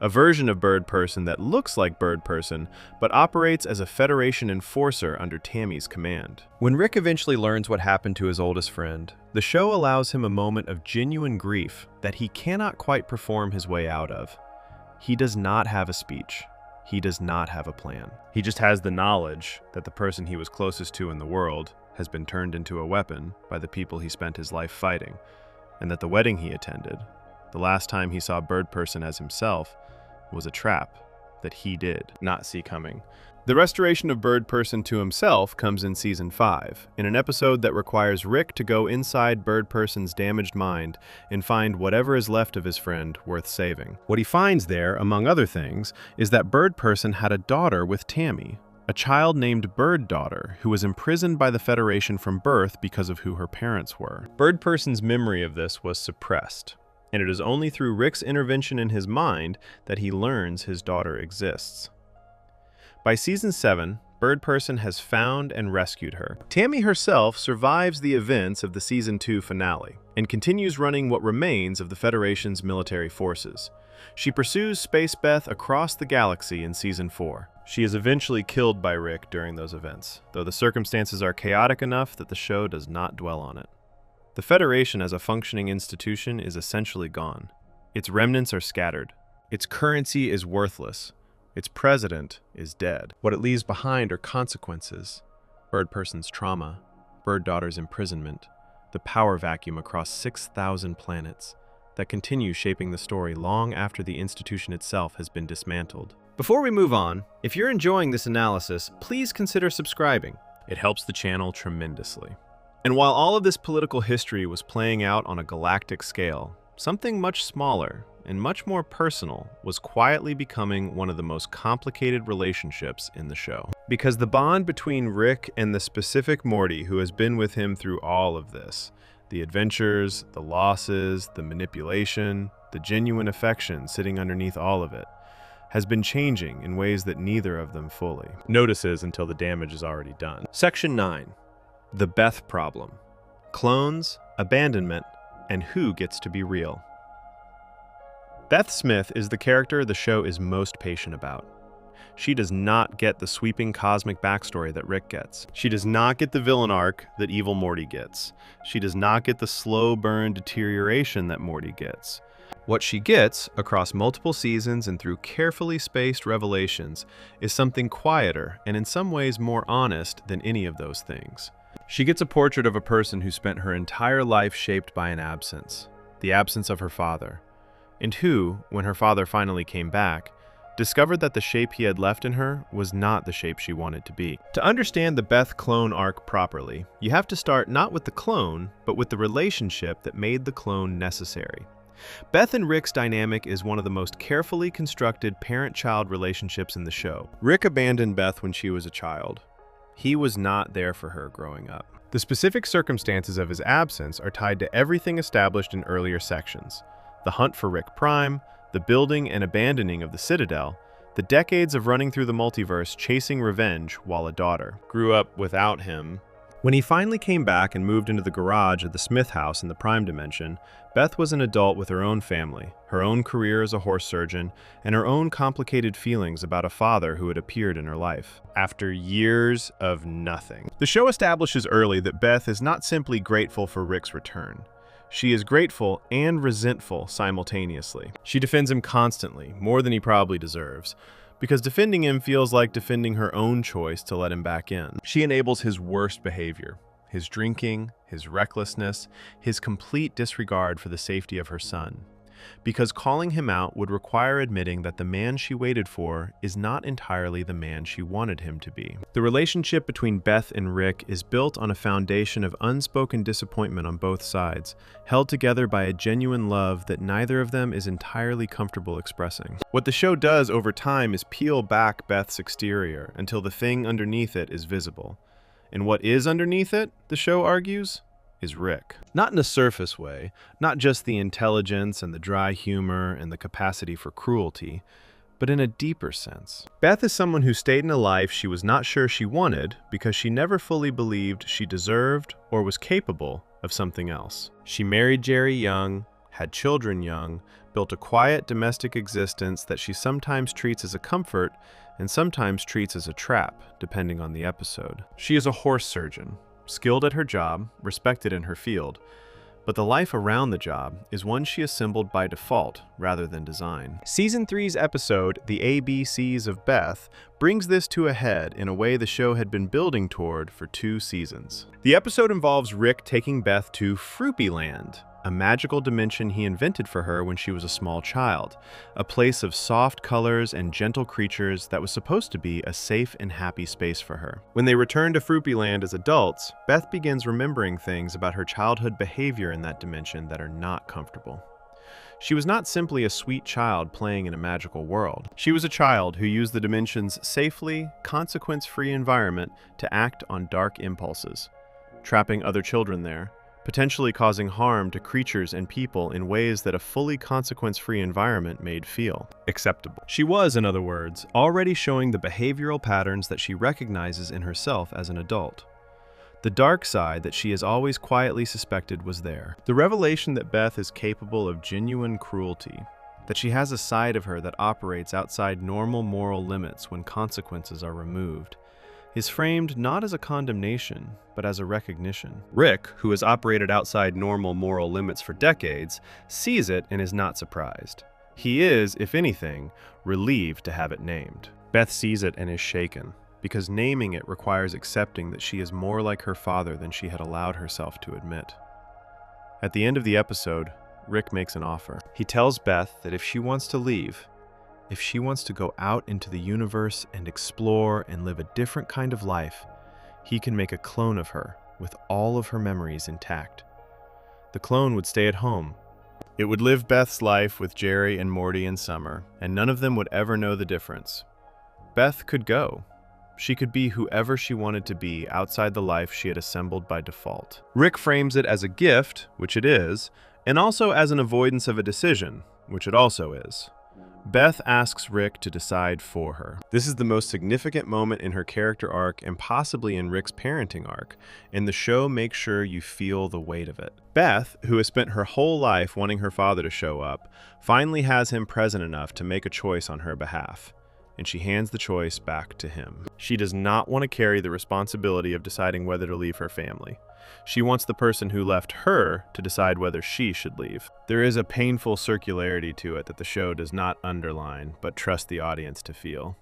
a version of Bird Person that looks like Bird Person, but operates as a Federation enforcer under Tammy's command. When Rick eventually learns what happened to his oldest friend, the show allows him a moment of genuine grief that he cannot quite perform his way out of. He does not have a speech. He does not have a plan. He just has the knowledge that the person he was closest to in the world has been turned into a weapon by the people he spent his life fighting, and that the wedding he attended, the last time he saw Bird Person as himself, was a trap that he did not see coming. The restoration of Bird Person to himself comes in Season 5, in an episode that requires Rick to go inside Bird Person's damaged mind and find whatever is left of his friend worth saving. What he finds there, among other things, is that Bird Person had a daughter with Tammy, a child named Bird Daughter, who was imprisoned by the Federation from birth because of who her parents were. Bird Person's memory of this was suppressed, and it is only through Rick's intervention in his mind that he learns his daughter exists. By Season 7, Bird Person has found and rescued her. Tammy herself survives the events of the Season 2 finale and continues running what remains of the Federation's military forces. She pursues Space Beth across the galaxy in Season 4. She is eventually killed by Rick during those events, though the circumstances are chaotic enough that the show does not dwell on it. The Federation as a functioning institution is essentially gone. Its remnants are scattered. Its currency is worthless. Its president is dead. What it leaves behind are consequences. Bird Person's trauma, Bird Daughter's imprisonment, the power vacuum across 6,000 planets that continue shaping the story long after the institution itself has been dismantled. Before we move on, if you're enjoying this analysis, please consider subscribing. It helps the channel tremendously. And while all of this political history was playing out on a galactic scale, something much smaller and much more personal was quietly becoming one of the most complicated relationships in the show. Because the bond between Rick and the specific Morty who has been with him through all of this, the adventures, the losses, the manipulation, the genuine affection sitting underneath all of it, has been changing in ways that neither of them fully notices until the damage is already done. Section 9. The Beth Problem. Clones, abandonment, and who gets to be real. Beth Smith is the character the show is most patient about. She does not get the sweeping cosmic backstory that Rick gets. She does not get the villain arc that evil Morty gets. She does not get the slow burn deterioration that Morty gets. What she gets, across multiple seasons and through carefully spaced revelations, is something quieter and in some ways more honest than any of those things. She gets a portrait of a person who spent her entire life shaped by an absence, the absence of her father, and who, when her father finally came back, discovered that the shape he had left in her was not the shape she wanted to be. To understand the Beth clone arc properly, you have to start not with the clone, but with the relationship that made the clone necessary. Beth and Rick's dynamic is one of the most carefully constructed parent-child relationships in the show. Rick abandoned Beth when she was a child. He was not there for her growing up. The specific circumstances of his absence are tied to everything established in earlier sections: the hunt for Rick Prime, the building and abandoning of the Citadel, the decades of running through the multiverse chasing revenge while a daughter grew up without him. When he finally came back and moved into the garage of the Smith house in the Prime Dimension, Beth was an adult with her own family, her own career as a horse surgeon, and her own complicated feelings about a father who had appeared in her life. After years of nothing. The show establishes early that Beth is not simply grateful for Rick's return. She is grateful and resentful simultaneously. She defends him constantly, more than he probably deserves, because defending him feels like defending her own choice to let him back in. She enables his worst behavior, his drinking, his recklessness, his complete disregard for the safety of her son. Because calling him out would require admitting that the man she waited for is not entirely the man she wanted him to be. The relationship between Beth and Rick is built on a foundation of unspoken disappointment on both sides, held together by a genuine love that neither of them is entirely comfortable expressing. What the show does over time is peel back Beth's exterior until the thing underneath it is visible. And what is underneath it, the show argues, is Rick. Not in a surface way, not just the intelligence and the dry humor and the capacity for cruelty, but in a deeper sense. Beth is someone who stayed in a life she was not sure she wanted because she never fully believed she deserved or was capable of something else. She married Jerry young, had children young, built a quiet domestic existence that she sometimes treats as a comfort and sometimes treats as a trap, depending on the episode. She is a horse surgeon, skilled at her job, respected in her field, but the life around the job is one she assembled by default rather than design. Season 3's episode, The ABCs of Beth, brings this to a head in a way the show had been building toward for 2 seasons. The episode involves Rick taking Beth to Fruipyland, a magical dimension he invented for her when she was a small child, a place of soft colors and gentle creatures that was supposed to be a safe and happy space for her. When they return to Fruipyland as adults, Beth begins remembering things about her childhood behavior in that dimension that are not comfortable. She was not simply a sweet child playing in a magical world. She was a child who used the dimension's safely, consequence-free environment to act on dark impulses, trapping other children there, potentially causing harm to creatures and people in ways that a fully consequence-free environment made feel acceptable. She was, in other words, already showing the behavioral patterns that she recognizes in herself as an adult. The dark side that she has always quietly suspected was there. The revelation that Beth is capable of genuine cruelty, that she has a side of her that operates outside normal moral limits when consequences are removed, is framed not as a condemnation, but as a recognition. Rick, who has operated outside normal moral limits for decades, sees it and is not surprised. He is, if anything, relieved to have it named. Beth sees it and is shaken, because naming it requires accepting that she is more like her father than she had allowed herself to admit. At the end of the episode, Rick makes an offer. He tells Beth that if she wants to leave, if she wants to go out into the universe and explore and live a different kind of life, he can make a clone of her with all of her memories intact. The clone would stay at home. It would live Beth's life with Jerry and Morty in summer, and none of them would ever know the difference. Beth could go. She could be whoever she wanted to be outside the life she had assembled by default. Rick frames it as a gift, which it is, and also as an avoidance of a decision, which it also is. Beth asks Rick to decide for her. This is the most significant moment in her character arc and possibly in Rick's parenting arc, and the show makes sure you feel the weight of it. Beth, who has spent her whole life wanting her father to show up, finally has him present enough to make a choice on her behalf, and she hands the choice back to him. She does not want to carry the responsibility of deciding whether to leave her family. She wants the person who left her to decide whether she should leave. There is a painful circularity to it that the show does not underline, but trust the audience to feel.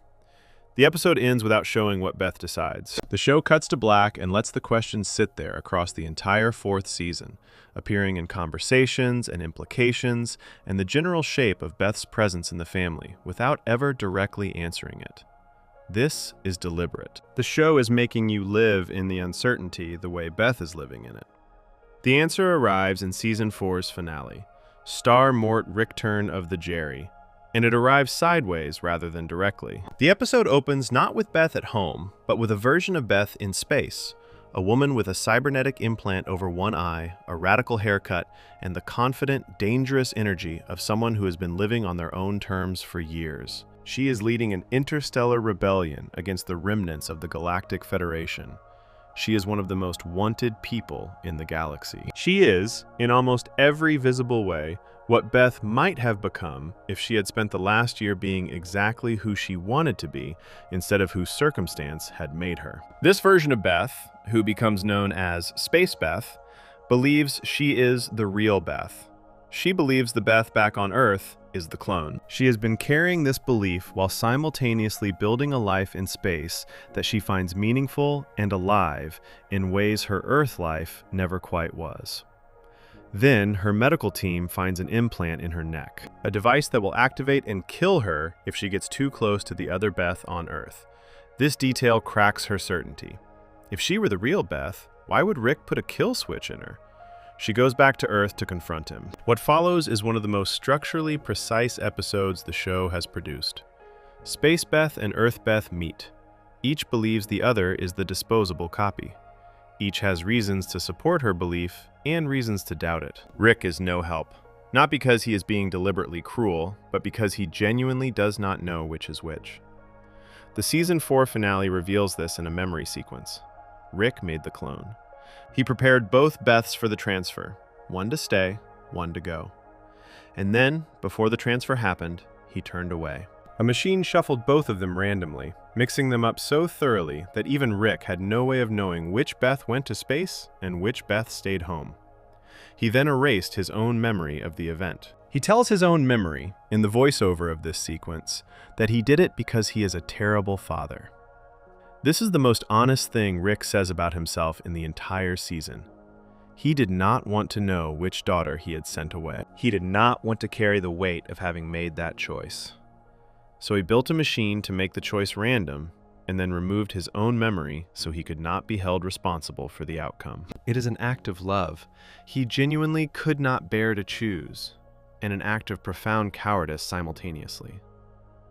The episode ends without showing what Beth decides. The show cuts to black and lets the questions sit there across the entire 4th season, appearing in conversations and implications and the general shape of Beth's presence in the family without ever directly answering it. This is deliberate. The show is making you live in the uncertainty the way Beth is living in it. The answer arrives in Season 4's finale, Star Mort Rickturn of the Jerry, and it arrives sideways rather than directly. The episode opens not with Beth at home, but with a version of Beth in space, a woman with a cybernetic implant over one eye, a radical haircut, and the confident, dangerous energy of someone who has been living on their own terms for years. She is leading an interstellar rebellion against the remnants of the Galactic Federation. She is one of the most wanted people in the galaxy. She is, in almost every visible way, what Beth might have become if she had spent the last year being exactly who she wanted to be instead of who circumstance had made her. This version of Beth, who becomes known as Space Beth, believes she is the real Beth. She believes the Beth back on Earth is the clone. She has been carrying this belief while simultaneously building a life in space that she finds meaningful and alive in ways her Earth life never quite was. Then, her medical team finds an implant in her neck, a device that will activate and kill her if she gets too close to the other Beth on Earth. This detail cracks her certainty. If she were the real Beth, why would Rick put a kill switch in her? She goes back to Earth to confront him. What follows is one of the most structurally precise episodes the show has produced. Space Beth and Earth Beth meet. Each believes the other is the disposable copy. Each has reasons to support her belief and reasons to doubt it. Rick is no help. Not because he is being deliberately cruel, but because he genuinely does not know which is which. The Season 4 finale reveals this in a memory sequence. Rick made the clone. He prepared both Beths for the transfer, one to stay, one to go. And then, before the transfer happened, he turned away. A machine shuffled both of them randomly, mixing them up so thoroughly that even Rick had no way of knowing which Beth went to space and which Beth stayed home. He then erased his own memory of the event. He tells his own memory, in the voiceover of this sequence, that he did it because he is a terrible father. This is the most honest thing Rick says about himself in the entire season. He did not want to know which daughter he had sent away. He did not want to carry the weight of having made that choice. So he built a machine to make the choice random, and then removed his own memory so he could not be held responsible for the outcome. It is an act of love. He genuinely could not bear to choose, and an act of profound cowardice simultaneously.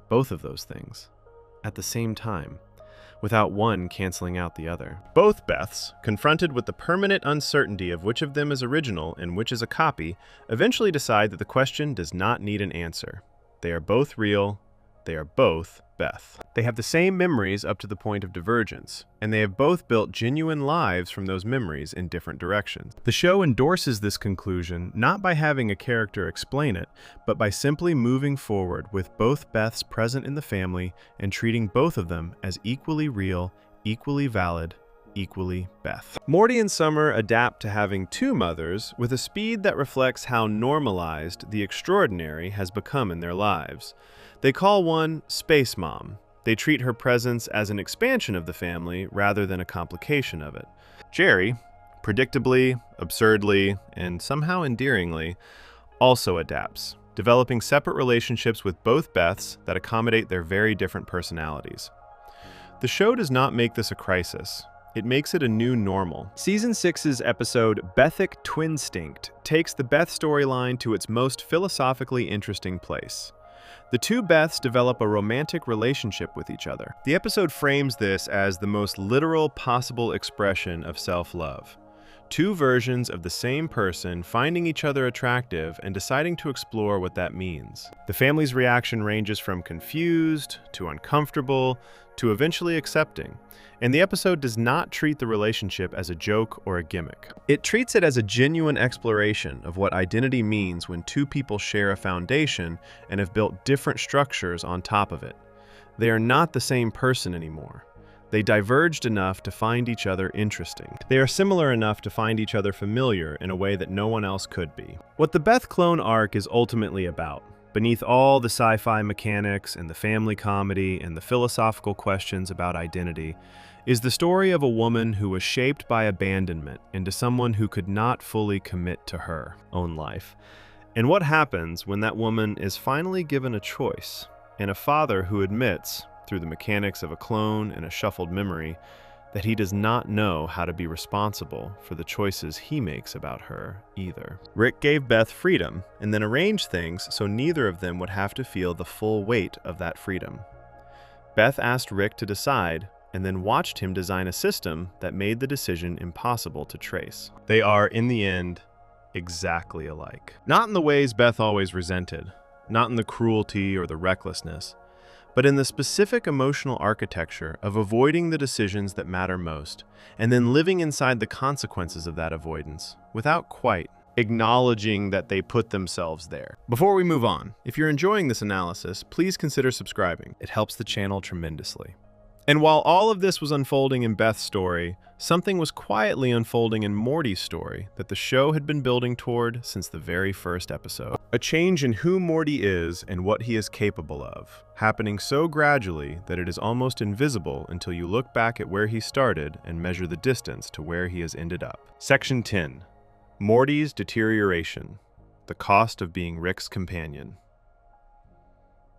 Both of those things, at the same time, without one canceling out the other. Both Beths, confronted with the permanent uncertainty of which of them is original and which is a copy, eventually decide that the question does not need an answer. They are both real. They are both Beth. They have the same memories up to the point of divergence, and they have both built genuine lives from those memories in different directions. The show endorses this conclusion not by having a character explain it, but by simply moving forward with both Beths present in the family and treating both of them as equally real, equally valid, equally Beth. Morty and Summer adapt to having two mothers with a speed that reflects how normalized the extraordinary has become in their lives. They call one Space Mom. They treat her presence as an expansion of the family rather than a complication of it. Jerry, predictably, absurdly, and somehow endearingly, also adapts, developing separate relationships with both Beths that accommodate their very different personalities. The show does not make this a crisis. It makes it a new normal. Season 6's episode, Bethic Twinstinct, takes the Beth storyline to its most philosophically interesting place. The two Beths develop a romantic relationship with each other. The episode frames this as the most literal possible expression of self-love. Two versions of the same person finding each other attractive and deciding to explore what that means. The family's reaction ranges from confused to uncomfortable to eventually accepting, and the episode does not treat the relationship as a joke or a gimmick. It treats it as a genuine exploration of what identity means when two people share a foundation and have built different structures on top of it. They are not the same person anymore. They diverged enough to find each other interesting. They are similar enough to find each other familiar in a way that no one else could be. What the Beth clone arc is ultimately about, beneath all the sci-fi mechanics and the family comedy and the philosophical questions about identity, is the story of a woman who was shaped by abandonment into someone who could not fully commit to her own life. And what happens when that woman is finally given a choice, and a father who admits, through the mechanics of a clone and a shuffled memory, that he does not know how to be responsible for the choices he makes about her either. Rick gave Beth freedom and then arranged things so neither of them would have to feel the full weight of that freedom. Beth asked Rick to decide and then watched him design a system that made the decision impossible to trace. They are, in the end, exactly alike. Not in the ways Beth always resented, not in the cruelty or the recklessness, but in the specific emotional architecture of avoiding the decisions that matter most, and then living inside the consequences of that avoidance, without quite acknowledging that they put themselves there. Before we move on, if you're enjoying this analysis, please consider subscribing. It helps the channel tremendously. And while all of this was unfolding in Beth's story, something was quietly unfolding in Morty's story that the show had been building toward since the very first episode. A change in who Morty is and what he is capable of, happening so gradually that it is almost invisible until you look back at where he started and measure the distance to where he has ended up. Section 10. Morty's deterioration. The cost of being Rick's companion.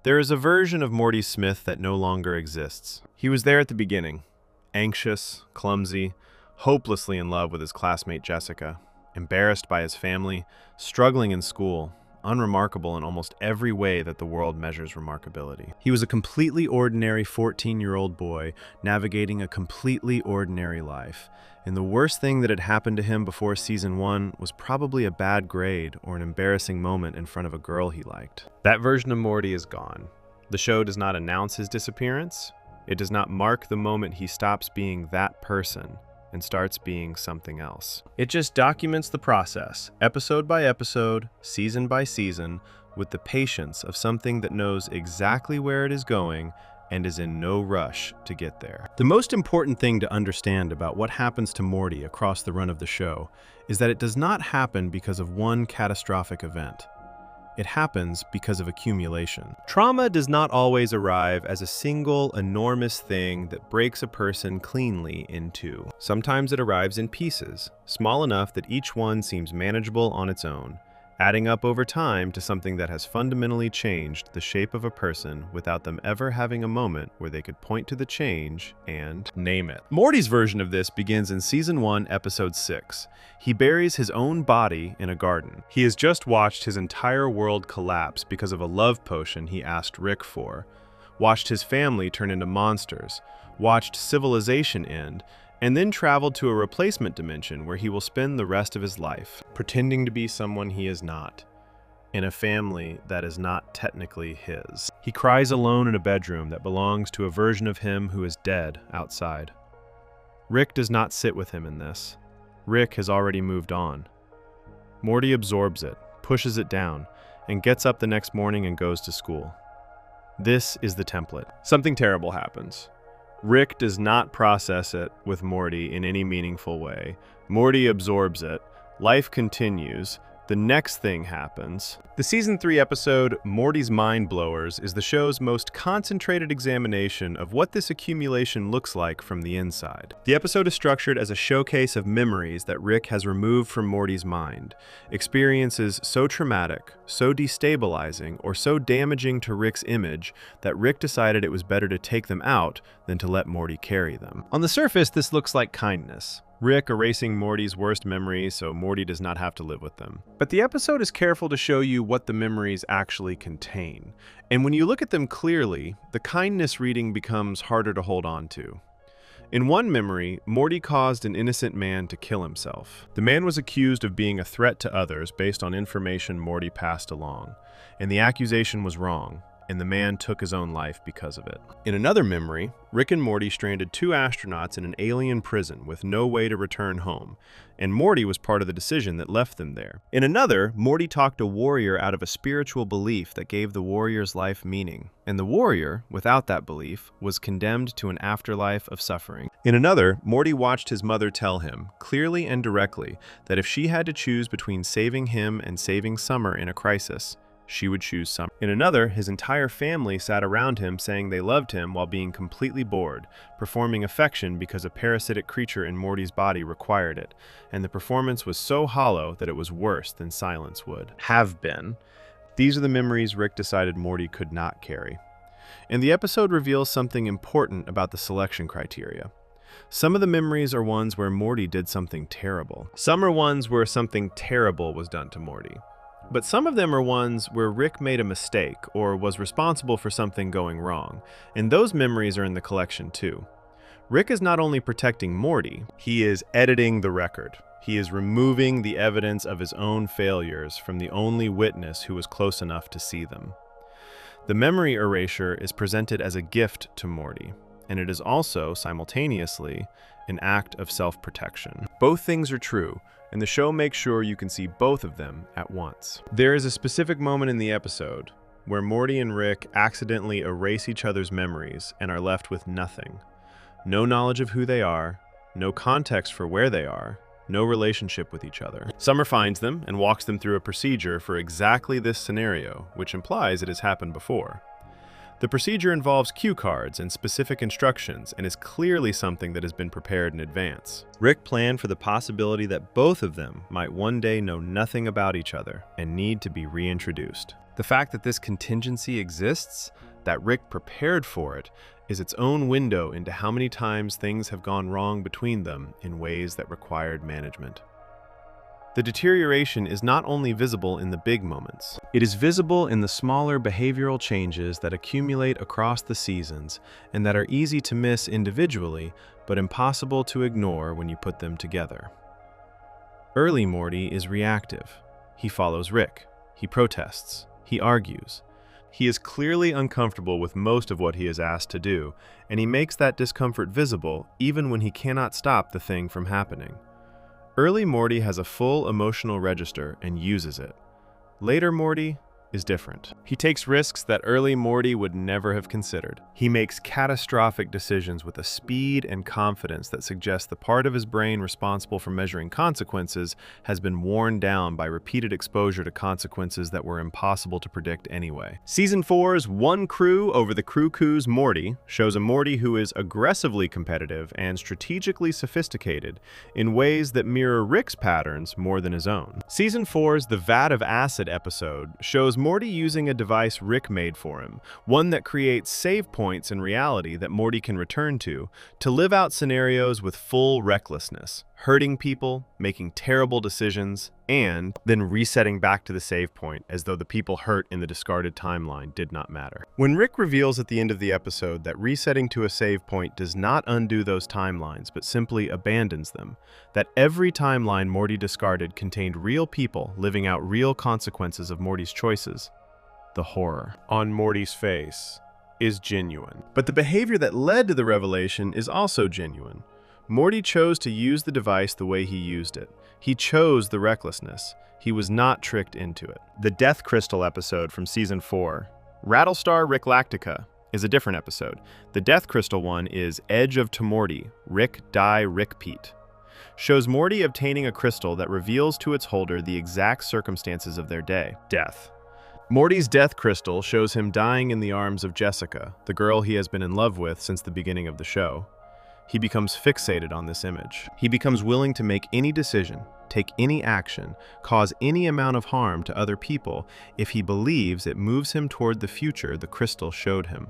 There is a version of Morty Smith that no longer exists. He was there at the beginning, anxious, clumsy, hopelessly in love with his classmate Jessica, embarrassed by his family, struggling in school, unremarkable in almost every way that the world measures remarkability. He was a completely ordinary 14-year-old boy navigating a completely ordinary life, and the worst thing that had happened to him before season 1 was probably a bad grade or an embarrassing moment in front of a girl he liked. That version of Morty is gone. The show does not announce his disappearance. It does not mark the moment he stops being that person and starts being something else. It just documents the process, episode by episode, season by season, with the patience of something that knows exactly where it is going and is in no rush to get there. The most important thing to understand about what happens to Morty across the run of the show is that it does not happen because of one catastrophic event. It happens because of accumulation. Trauma does not always arrive as a single, enormous thing that breaks a person cleanly in two. Sometimes it arrives in pieces, small enough that each one seems manageable on its own, adding up over time to something that has fundamentally changed the shape of a person without them ever having a moment where they could point to the change and name it. Morty's version of this begins in Season 1, Episode 6. He buries his own body in a garden. He has just watched his entire world collapse because of a love potion he asked Rick for, watched his family turn into monsters, watched civilization end, and then traveled to a replacement dimension where he will spend the rest of his life, pretending to be someone he is not, in a family that is not technically his. He cries alone in a bedroom that belongs to a version of him who is dead outside. Rick does not sit with him in this. Rick has already moved on. Morty absorbs it, pushes it down, and gets up the next morning and goes to school. This is the template. Something terrible happens. Rick does not process it with Morty in any meaningful way. Morty absorbs it. Life continues. The next thing happens. The Season 3 episode, Morty's Mind Blowers, is the show's most concentrated examination of what this accumulation looks like from the inside. The episode is structured as a showcase of memories that Rick has removed from Morty's mind, experiences so traumatic, so destabilizing, or so damaging to Rick's image that Rick decided it was better to take them out than to let Morty carry them. On the surface, this looks like kindness. Rick erasing Morty's worst memories so Morty does not have to live with them. But the episode is careful to show you what the memories actually contain. And when you look at them clearly, the kindness reading becomes harder to hold on to. In one memory, Morty caused an innocent man to kill himself. The man was accused of being a threat to others based on information Morty passed along, and the accusation was wrong, and the man took his own life because of it. In another memory, Rick and Morty stranded 2 astronauts in an alien prison with no way to return home, and Morty was part of the decision that left them there. In another, Morty talked a warrior out of a spiritual belief that gave the warrior's life meaning, and the warrior, without that belief, was condemned to an afterlife of suffering. In another, Morty watched his mother tell him, clearly and directly, that if she had to choose between saving him and saving Summer in a crisis, she would choose Summer. In another, his entire family sat around him saying they loved him while being completely bored, performing affection because a parasitic creature in Morty's body required it, and the performance was so hollow that it was worse than silence would have been. These are the memories Rick decided Morty could not carry. And the episode reveals something important about the selection criteria. Some of the memories are ones where Morty did something terrible. Some are ones where something terrible was done to Morty. But some of them are ones where Rick made a mistake or was responsible for something going wrong, and those memories are in the collection too. Rick is not only protecting Morty, he is editing the record. He is removing the evidence of his own failures from the only witness who was close enough to see them. The memory erasure is presented as a gift to Morty, and it is also, simultaneously, an act of self-protection. Both things are true, and the show makes sure you can see both of them at once. There is a specific moment in the episode where Morty and Rick accidentally erase each other's memories and are left with nothing. No knowledge of who they are, no context for where they are, no relationship with each other. Summer finds them and walks them through a procedure for exactly this scenario, which implies it has happened before. The procedure involves cue cards and specific instructions and is clearly something that has been prepared in advance. Rick planned for the possibility that both of them might one day know nothing about each other and need to be reintroduced. The fact that this contingency exists, that Rick prepared for it, is its own window into how many times things have gone wrong between them in ways that required management. The deterioration is not only visible in the big moments. It is visible in the smaller behavioral changes that accumulate across the seasons and that are easy to miss individually, but impossible to ignore when you put them together. Early Morty is reactive. He follows Rick. He protests. He argues. He is clearly uncomfortable with most of what he is asked to do, and he makes that discomfort visible even when he cannot stop the thing from happening. Early Morty has a full emotional register and uses it. Later Morty is different. He takes risks that early Morty would never have considered. He makes catastrophic decisions with a speed and confidence that suggests the part of his brain responsible for measuring consequences has been worn down by repeated exposure to consequences that were impossible to predict anyway. Season 4's One Crew Over the Crew-Coo's Morty shows a Morty who is aggressively competitive and strategically sophisticated in ways that mirror Rick's patterns more than his own. Season 4's The Vat of Acid episode shows Morty using a device Rick made for him, one that creates save points in reality that Morty can return to live out scenarios with full recklessness, hurting people, making terrible decisions, and then resetting back to the save point as though the people hurt in the discarded timeline did not matter. When Rick reveals at the end of the episode that resetting to a save point does not undo those timelines but simply abandons them, that every timeline Morty discarded contained real people living out real consequences of Morty's choices, the horror on Morty's face is genuine. But the behavior that led to the revelation is also genuine. Morty chose to use the device the way he used it. He chose the recklessness. He was not tricked into it. The Death Crystal episode from Season 4, Rattlestar Rick Lactica, is a different episode. The Death Crystal one is Edge of Tomorty, Rick Die Rick Pete. Shows Morty obtaining a crystal that reveals to its holder the exact circumstances of their day, death. Morty's Death Crystal shows him dying in the arms of Jessica, the girl he has been in love with since the beginning of the show. He becomes fixated on this image. He becomes willing to make any decision, take any action, cause any amount of harm to other people if he believes it moves him toward the future the crystal showed him.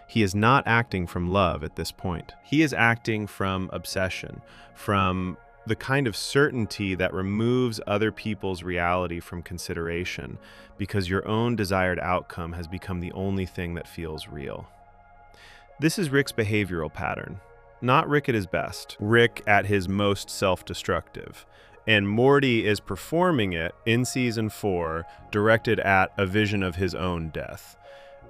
He is not acting from love at this point. He is acting from obsession, from the kind of certainty that removes other people's reality from consideration because your own desired outcome has become the only thing that feels real. This is Rick's behavioral pattern. Not Rick at his best, Rick at his most self-destructive. And Morty is performing it in Season 4, directed at a vision of his own death.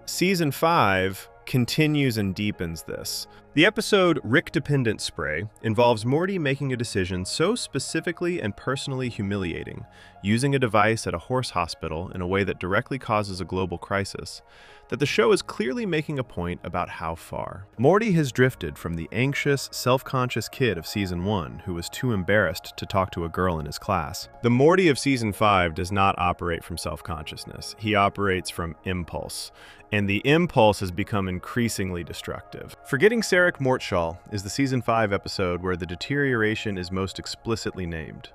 Season 5 continues and deepens this. The episode Rick Dependent Spray involves Morty making a decision so specifically and personally humiliating, using a device at a horse hospital in a way that directly causes a global crisis, that the show is clearly making a point about how far. Morty has drifted from the anxious, self-conscious kid of Season 1 who was too embarrassed to talk to a girl in his class. The Morty of Season 5 does not operate from self-consciousness. He operates from impulse, and the impulse has become increasingly destructive. Forgetting Sarek Mortshall is the Season 5 episode where the deterioration is most explicitly named.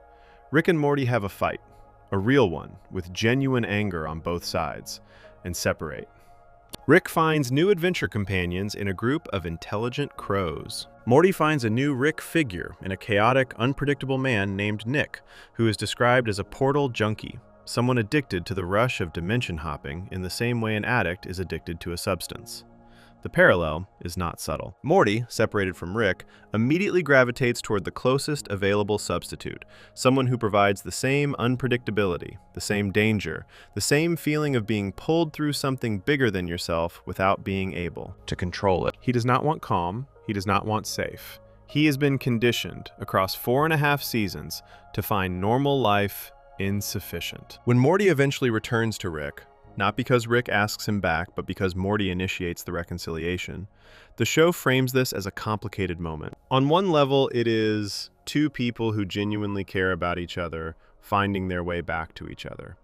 Rick and Morty have a fight, a real one, with genuine anger on both sides, and separate. Rick finds new adventure companions in a group of intelligent crows. Morty finds a new Rick figure in a chaotic, unpredictable man named Nick, who is described as a portal junkie, someone addicted to the rush of dimension hopping in the same way an addict is addicted to a substance. The parallel is not subtle. Morty, separated from Rick, immediately gravitates toward the closest available substitute, someone who provides the same unpredictability, the same danger, the same feeling of being pulled through something bigger than yourself without being able to control it. He does not want calm. He does not want safe. He has been conditioned across 4.5 seasons to find normal life insufficient. When Morty eventually returns to Rick, not because Rick asks him back, but because Morty initiates the reconciliation. The show frames this as a complicated moment. On one level, it is two people who genuinely care about each other finding their way back to each other.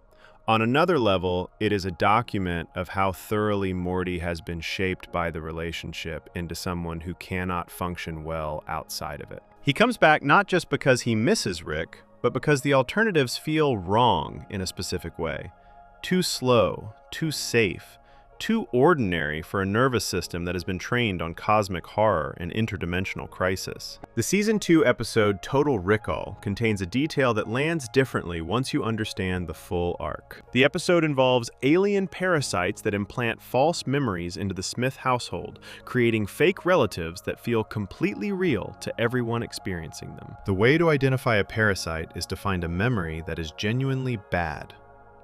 On another level, it is a document of how thoroughly Morty has been shaped by the relationship into someone who cannot function well outside of it. He comes back not just because he misses Rick, but because the alternatives feel wrong in a specific way. Too slow, too safe, too ordinary for a nervous system that has been trained on cosmic horror and interdimensional crisis. The Season 2 episode Total Recall contains a detail that lands differently once you understand the full arc. The episode involves alien parasites that implant false memories into the Smith household, creating fake relatives that feel completely real to everyone experiencing them. The way to identify a parasite is to find a memory that is genuinely bad.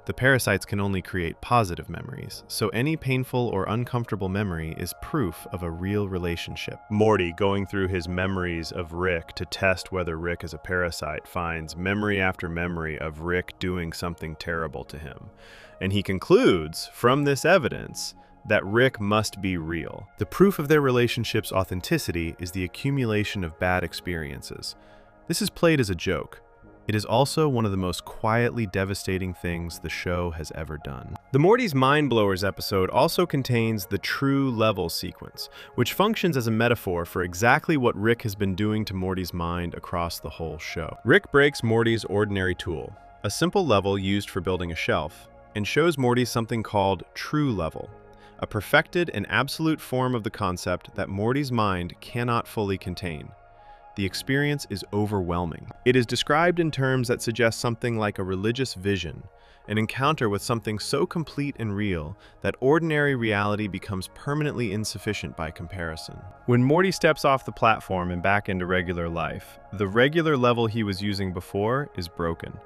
The parasites can only create positive memories, so any painful or uncomfortable memory is proof of a real relationship. Morty, going through his memories of Rick to test whether Rick is a parasite, finds memory after memory of Rick doing something terrible to him. And he concludes, from this evidence, that Rick must be real. The proof of their relationship's authenticity is the accumulation of bad experiences. This is played as a joke. It is also one of the most quietly devastating things the show has ever done. The Morty's Mind Blowers episode also contains the True Level sequence, which functions as a metaphor for exactly what Rick has been doing to Morty's mind across the whole show. Rick breaks Morty's ordinary tool, a simple level used for building a shelf, and shows Morty something called True Level, a perfected and absolute form of the concept that Morty's mind cannot fully contain. The experience is overwhelming. It is described in terms that suggest something like a religious vision, an encounter with something so complete and real that ordinary reality becomes permanently insufficient by comparison. When Morty steps off the platform and back into regular life, the regular level he was using before is broken.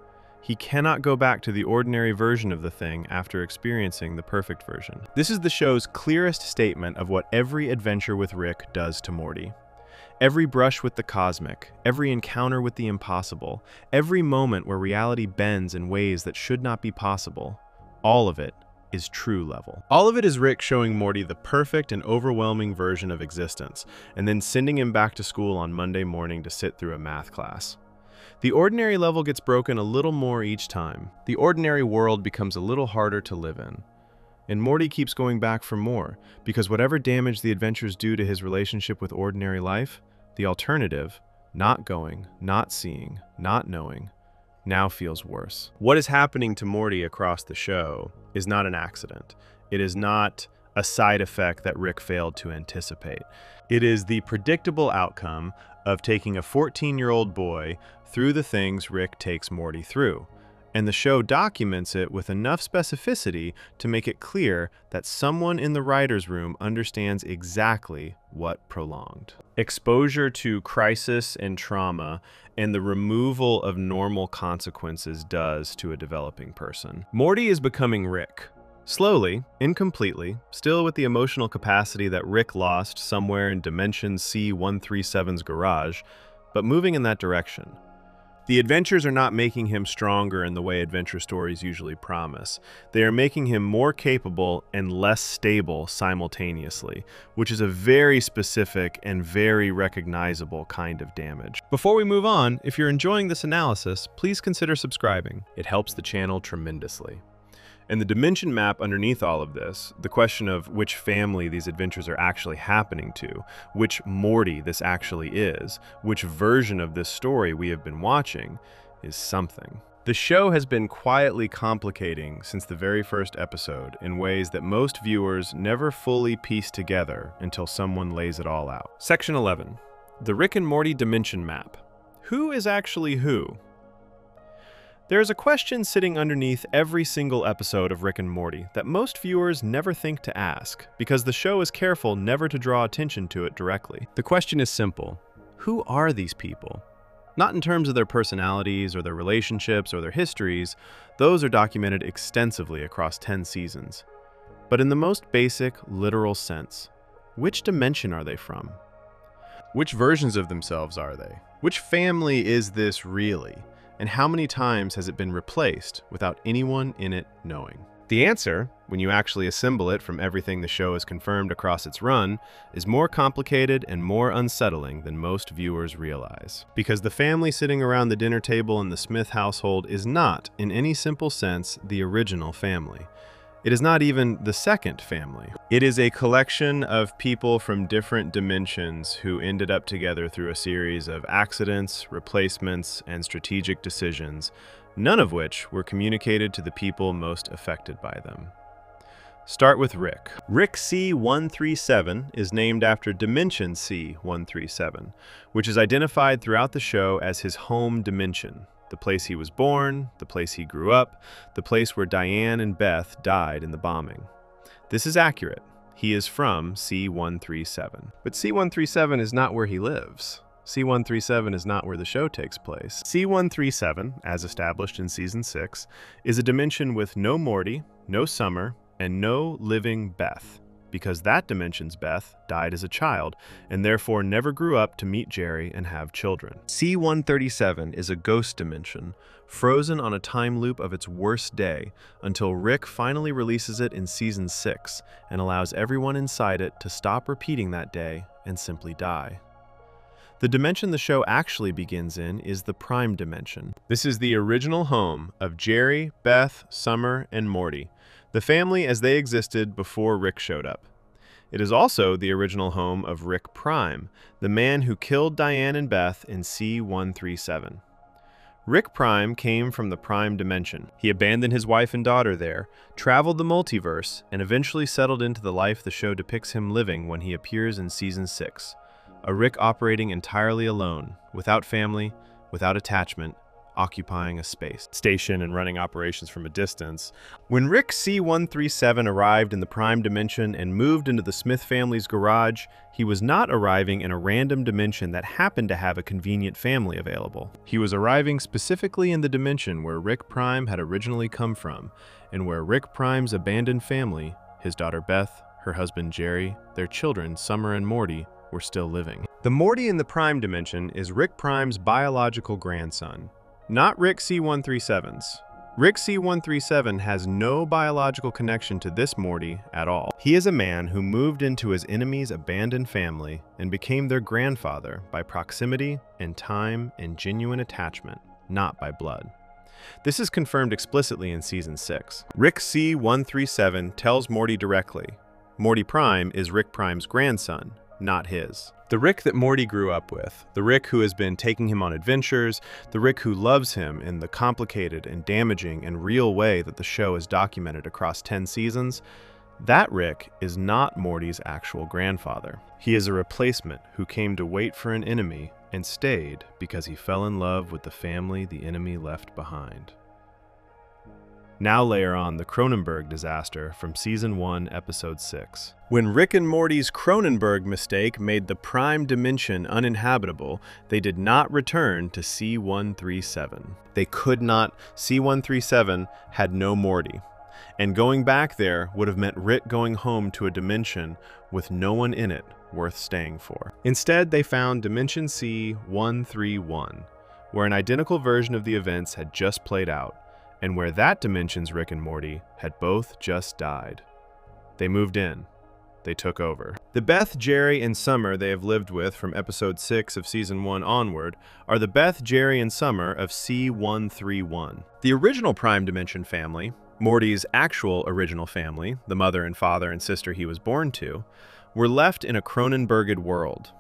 He cannot go back to the ordinary version of the thing after experiencing the perfect version. This is the show's clearest statement of what every adventure with Rick does to Morty. Every brush with the cosmic, every encounter with the impossible, every moment where reality bends in ways that should not be possible, all of it is True Level. All of it is Rick showing Morty the perfect and overwhelming version of existence, and then sending him back to school on Monday morning to sit through a math class. The ordinary level gets broken a little more each time. The ordinary world becomes a little harder to live in. And Morty keeps going back for more, because whatever damage the adventures do to his relationship with ordinary life, the alternative, not going, not seeing, not knowing, now feels worse. What is happening to Morty across the show is not an accident. It is not a side effect that Rick failed to anticipate. It is the predictable outcome of taking a 14-year-old boy through the things Rick takes Morty through. And the show documents it with enough specificity to make it clear that someone in the writer's room understands exactly what prolonged exposure to crisis and trauma and the removal of normal consequences does to a developing person. Morty is becoming Rick. Slowly, incompletely, still with the emotional capacity that Rick lost somewhere in Dimension C-137's garage, but moving in that direction. The adventures are not making him stronger in the way adventure stories usually promise. They are making him more capable and less stable simultaneously, which is a very specific and very recognizable kind of damage. Before we move on, if you're enjoying this analysis, please consider subscribing. It helps the channel tremendously. And the dimension map underneath all of this, the question of which family these adventures are actually happening to, which Morty this actually is, which version of this story we have been watching, is something. The show has been quietly complicating since the very first episode in ways that most viewers never fully piece together until someone lays it all out. Section 11. The Rick and Morty Dimension Map. Who is actually who? There is a question sitting underneath every single episode of Rick and Morty that most viewers never think to ask, because the show is careful never to draw attention to it directly. The question is simple. Who are these people? Not in terms of their personalities or their relationships or their histories, those are documented extensively across 10 seasons. But in the most basic, literal sense, which dimension are they from? Which versions of themselves are they? Which family is this really? And how many times has it been replaced without anyone in it knowing? The answer, when you actually assemble it from everything the show has confirmed across its run, is more complicated and more unsettling than most viewers realize. Because the family sitting around the dinner table in the Smith household is not, in any simple sense, the original family. It is not even the second family. It is a collection of people from different dimensions who ended up together through a series of accidents, replacements, and strategic decisions, none of which were communicated to the people most affected by them. Start with Rick. Rick C-137 is named after Dimension C-137, which is identified throughout the show as his home dimension. The place he was born, the place he grew up, the place where Diane and Beth died in the bombing. This is accurate. He is from C-137. But C-137 is not where he lives. C-137 is not where the show takes place. C-137, as established in Season 6, is a dimension with no Morty, no Summer, and no living Beth, because that dimension's Beth died as a child and therefore never grew up to meet Jerry and have children. C-137 is a ghost dimension, frozen on a time loop of its worst day until Rick finally releases it in Season 6 and allows everyone inside it to stop repeating that day and simply die. The dimension the show actually begins in is the Prime Dimension. This is the original home of Jerry, Beth, Summer, and Morty, the family as they existed before Rick showed up. It is also the original home of Rick Prime, the man who killed Diane and Beth in C-137. Rick Prime came from the Prime Dimension. He abandoned his wife and daughter there, traveled the multiverse, and eventually settled into the life the show depicts him living when he appears in Season 6. A Rick operating entirely alone, without family, without attachment, occupying a space station and running operations from a distance. When Rick C-137 arrived in the Prime Dimension and moved into the Smith family's garage, he was not arriving in a random dimension that happened to have a convenient family available. He was arriving specifically in the dimension where Rick Prime had originally come from, and where Rick Prime's abandoned family, his daughter Beth, her husband Jerry, their children Summer and Morty, were still living. The Morty in the Prime Dimension is Rick Prime's biological grandson, not Rick C-137's. Rick C-137 has no biological connection to this Morty at all. He is a man who moved into his enemy's abandoned family and became their grandfather by proximity and time and genuine attachment, not by blood. This is confirmed explicitly in Season 6. Rick C-137 tells Morty directly, Morty Prime is Rick Prime's grandson, not his. The Rick that Morty grew up with, the Rick who has been taking him on adventures, the Rick who loves him in the complicated and damaging and real way that the show has documented across 10 seasons, that Rick is not Morty's actual grandfather. He is a replacement who came to wait for an enemy and stayed because he fell in love with the family the enemy left behind. Now layer on the Croninberg disaster from Season 1, Episode 6. When Rick and Morty's Croninberg mistake made the Prime Dimension uninhabitable, they did not return to C-137. They could not. C-137 had no Morty. And going back there would have meant Rick going home to a dimension with no one in it worth staying for. Instead, they found Dimension C-131, where an identical version of the events had just played out, and where that dimension's Rick and Morty had both just died. They moved in. They took over. The Beth, Jerry, and Summer they have lived with from Episode 6 of Season 1 onward are the Beth, Jerry, and Summer of C-131. The original Prime Dimension family, Morty's actual original family, the mother and father and sister he was born to, were left in a Croninberged world.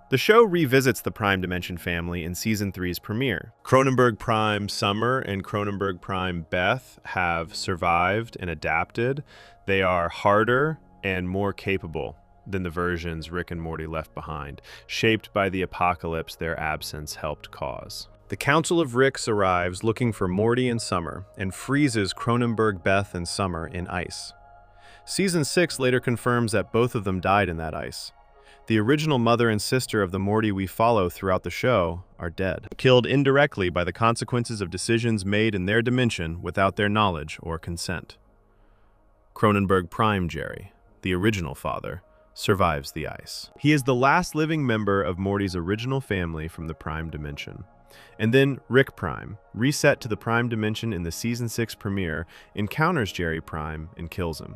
The show revisits the Prime Dimension family in Season 3's premiere. Croninberg Prime Summer and Croninberg Prime Beth have survived and adapted. They are harder and more capable than the versions Rick and Morty left behind, shaped by the apocalypse their absence helped cause. The Council of Ricks arrives looking for Morty and Summer and freezes Croninberg Beth and Summer in ice. Season 6 later confirms that both of them died in that ice. The original mother and sister of the Morty we follow throughout the show are dead, killed indirectly by the consequences of decisions made in their dimension without their knowledge or consent. Croninberg Prime Jerry, the original father, survives the ice. He is the last living member of Morty's original family from the Prime Dimension. And then Rick Prime, reset to the Prime dimension in the Season 6 premiere, encounters Jerry Prime and kills him.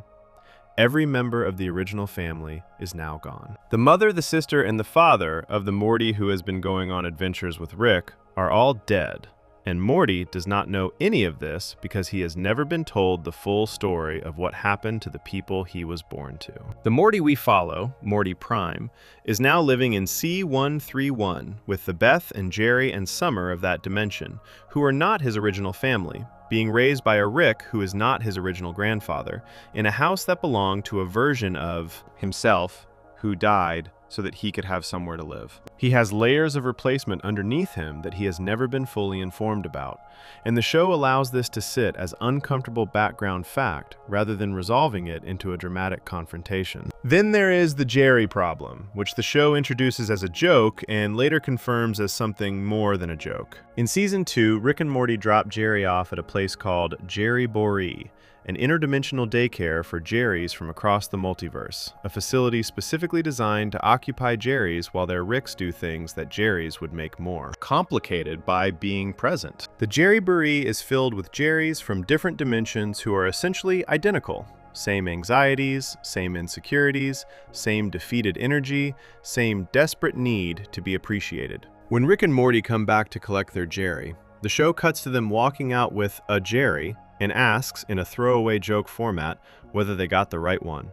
Every member of the original family is now gone. The mother, the sister, and the father of the Morty who has been going on adventures with Rick are all dead. And Morty does not know any of this because he has never been told the full story of what happened to the people he was born to. The Morty we follow, Morty Prime, is now living in C131 with the Beth and Jerry and Summer of that dimension, who are not his original family, being raised by a Rick who is not his original grandfather, in a house that belonged to a version of himself who died so that he could have somewhere to live. He has layers of replacement underneath him that he has never been fully informed about, and the show allows this to sit as uncomfortable background fact rather than resolving it into a dramatic confrontation. Then there is the Jerry problem, which the show introduces as a joke and later confirms as something more than a joke. In Season 2, Rick and Morty drop Jerry off at a place called Jerry Boree, an interdimensional daycare for Jerrys from across the multiverse, a facility specifically designed to occupy Jerrys while their Ricks do things that Jerrys would make more complicated by being present. The Jerry Boree is filled with Jerrys from different dimensions who are essentially identical. Same anxieties, same insecurities, same defeated energy, same desperate need to be appreciated. When Rick and Morty come back to collect their Jerry, the show cuts to them walking out with a Jerry and asks, in a throwaway joke format, whether they got the right one.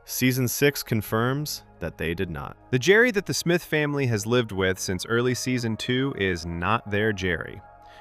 Season 6 confirms that they did not. The Jerry that the Smith family has lived with since early Season 2 is not their Jerry.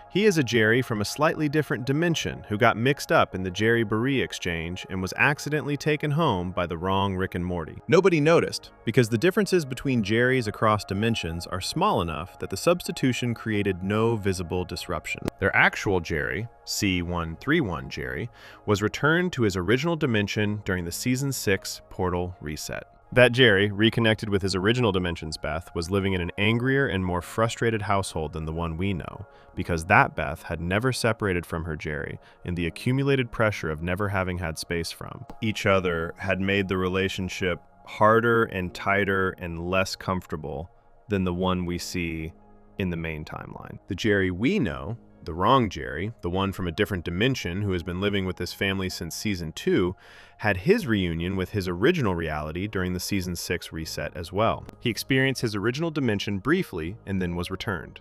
He is a Jerry from a slightly different dimension who got mixed up in the Jerry Boree exchange and was accidentally taken home by the wrong Rick and Morty. Nobody noticed, because the differences between Jerrys across dimensions are small enough that the substitution created no visible disruption. Their actual Jerry, C131 Jerry, was returned to his original dimension during the Season 6 portal reset. That Jerry, reconnected with his original dimension's Beth, was living in an angrier and more frustrated household than the one we know, because that Beth had never separated from her Jerry, and the accumulated pressure of never having had space from each other had made the relationship harder and tighter and less comfortable than the one we see in the main timeline. The Jerry we know, the wrong Jerry, the one from a different dimension who has been living with this family since Season 2, had his reunion with his original reality during the Season 6 reset as well. He experienced his original dimension briefly and then was returned.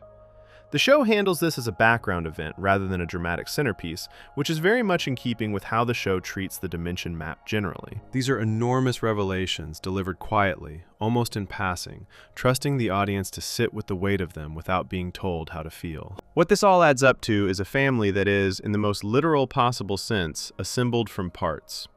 The show handles this as a background event rather than a dramatic centerpiece, which is very much in keeping with how the show treats the dimension map generally. These are enormous revelations delivered quietly, almost in passing, trusting the audience to sit with the weight of them without being told how to feel. What this all adds up to is a family that is, in the most literal possible sense, assembled from parts.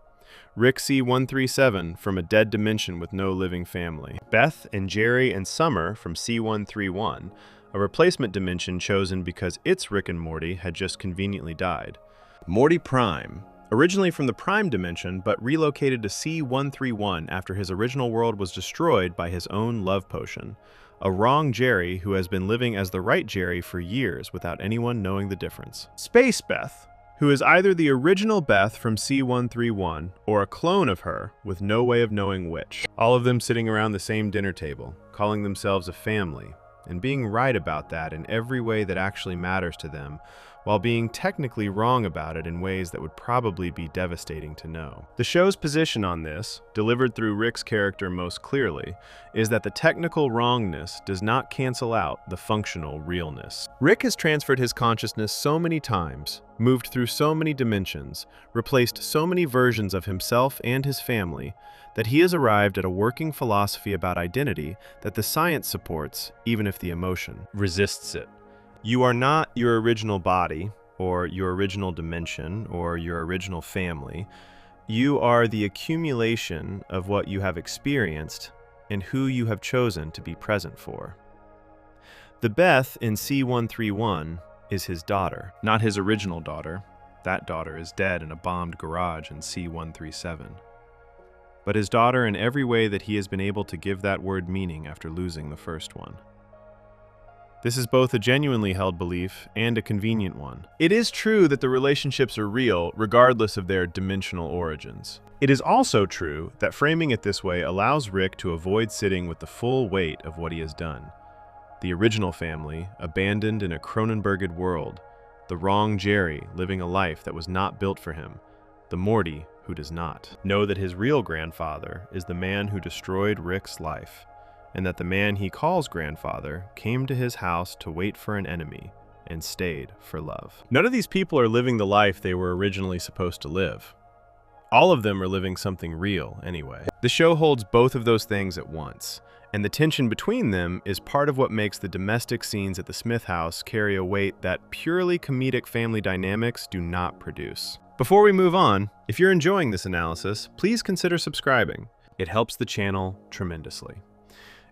Rick C137 from a dead dimension with no living family. Beth and Jerry and Summer from C131, a replacement dimension chosen because its Rick and Morty had just conveniently died. Morty Prime, originally from the Prime dimension but relocated to C131 after his original world was destroyed by his own love potion. A wrong Jerry who has been living as the right Jerry for years without anyone knowing the difference. Space Beth, who is either the original Beth from C131 or a clone of her with no way of knowing which. All of them sitting around the same dinner table, calling themselves a family, and being right about that in every way that actually matters to them, while being technically wrong about it in ways that would probably be devastating to know. The show's position on this, delivered through Rick's character most clearly, is that the technical wrongness does not cancel out the functional realness. Rick has transferred his consciousness so many times, moved through so many dimensions, replaced so many versions of himself and his family, that he has arrived at a working philosophy about identity that the science supports, even if the emotion resists it. You are not your original body, or your original dimension, or your original family. You are the accumulation of what you have experienced and who you have chosen to be present for. The Beth in C131 is his daughter, not his original daughter. That daughter is dead in a bombed garage in C137. But his daughter in every way that he has been able to give that word meaning after losing the first one. This is both a genuinely held belief and a convenient one. It is true that the relationships are real, regardless of their dimensional origins. It is also true that framing it this way allows Rick to avoid sitting with the full weight of what he has done. the original family abandoned in a Croninberged world, the wrong Jerry living a life that was not built for him, the Morty who does not. Know that his real grandfather is the man who destroyed Rick's life, and that the man he calls grandfather came to his house to wait for an enemy and stayed for love. None of these people are living the life they were originally supposed to live. All of them are living something real anyway. The show holds both of those things at once, and the tension between them is part of what makes the domestic scenes at the Smith house carry a weight that purely comedic family dynamics do not produce. Before we move on, if you're enjoying this analysis, please consider subscribing. It helps the channel tremendously.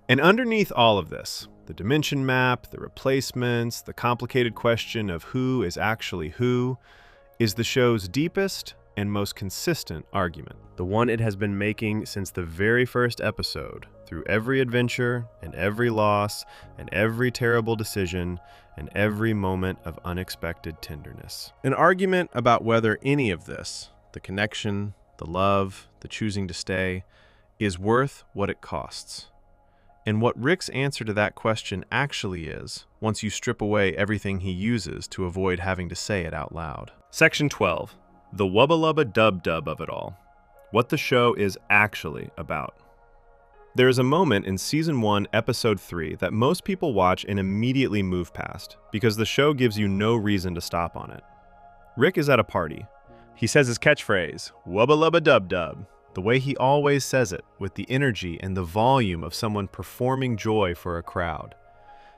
And underneath all of this, the dimension map, the replacements, the complicated question of who is actually who, is the show's deepest and most consistent argument. The one it has been making since the very first episode, through every adventure and every loss and every terrible decision and every moment of unexpected tenderness. An argument about whether any of this, the connection, the love, the choosing to stay, is worth what it costs. And what Rick's answer to that question actually is, once you strip away everything he uses to avoid having to say it out loud. Section 12. The wubba-lubba-dub-dub of it all. What the show is actually about. There is a moment in Season 1, Episode 3 that most people watch and immediately move past, because the show gives you no reason to stop on it. Rick is at a party. He says his catchphrase, wubba-lubba-dub-dub, the way he always says it, with the energy and the volume of someone performing joy for a crowd.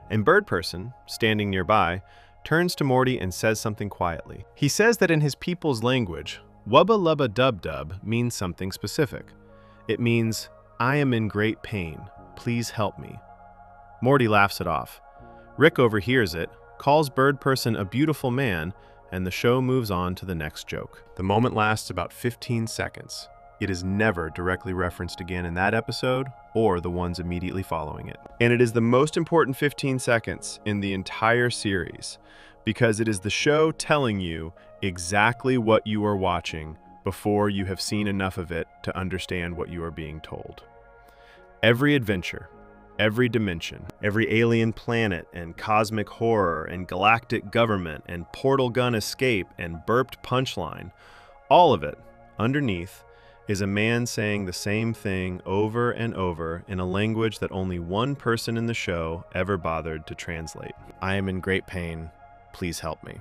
And Bird Person, standing nearby, turns to Morty and says something quietly. He says that in his people's language, wubba-lubba-dub-dub means something specific. It means, I am in great pain, please help me. Morty laughs it off. Rick overhears it, calls Bird Person a beautiful man, and the show moves on to the next joke. The moment lasts about 15 seconds. It is never directly referenced again in that episode or the ones immediately following it. And it is the most important 15 seconds in the entire series because it is the show telling you exactly what you are watching before you have seen enough of it to understand what you are being told. Every adventure, every dimension, every alien planet and cosmic horror and galactic government and portal gun escape and burped punchline, all of it, underneath, is a man saying the same thing over and over in a language that only one person in the show ever bothered to translate. I am in great pain. Please help me.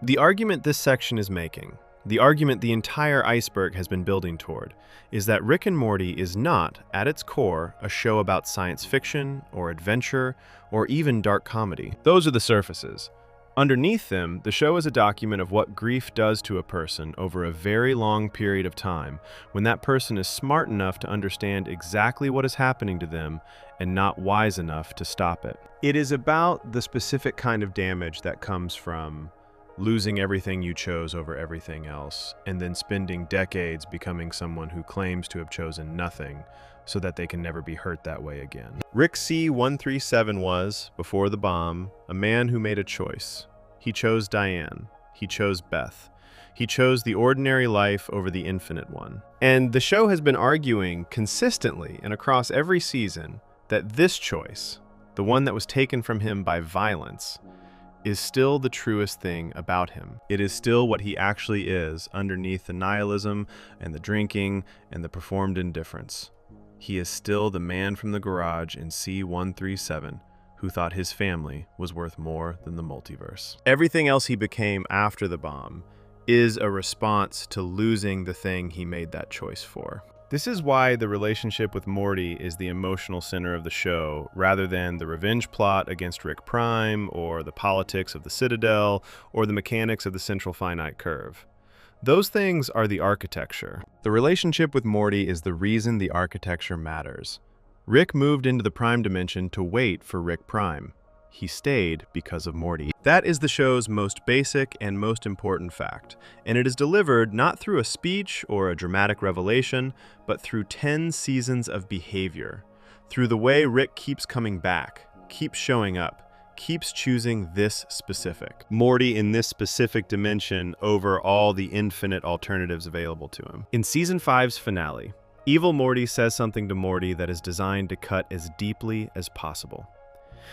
The argument this section is making, the argument the entire iceberg has been building toward, is that Rick and Morty is not, at its core, a show about science fiction or adventure or even dark comedy. Those are the surfaces. Underneath them, the show is a document of what grief does to a person over a very long period of time when that person is smart enough to understand exactly what is happening to them and not wise enough to stop it. It is about the specific kind of damage that comes from losing everything you chose over everything else and then spending decades becoming someone who claims to have chosen nothing so that they can never be hurt that way again. Rick C-137 was, before the bomb, a man who made a choice. He chose Diane. He chose Beth. He chose the ordinary life over the infinite one. And the show has been arguing consistently and across every season that this choice, the one that was taken from him by violence, is still the truest thing about him. It is still what he actually is underneath the nihilism and the drinking and the performed indifference. He is still the man from the garage in C-137 who thought his family was worth more than the multiverse. Everything else he became after the bomb is a response to losing the thing he made that choice for. This is why the relationship with Morty is the emotional center of the show, rather than the revenge plot against Rick Prime, or the politics of the Citadel, or the mechanics of the central finite curve. Those things are the architecture. The relationship with Morty is the reason the architecture matters. Rick moved into the Prime dimension to wait for Rick Prime. He stayed because of Morty. That is the show's most basic and most important fact, and it is delivered not through a speech or a dramatic revelation, but through 10 seasons of behavior, through the way Rick keeps coming back, keeps showing up, keeps choosing this specific, Morty in this specific dimension over all the infinite alternatives available to him. In Season 5's finale, Evil Morty says something to Morty that is designed to cut as deeply as possible.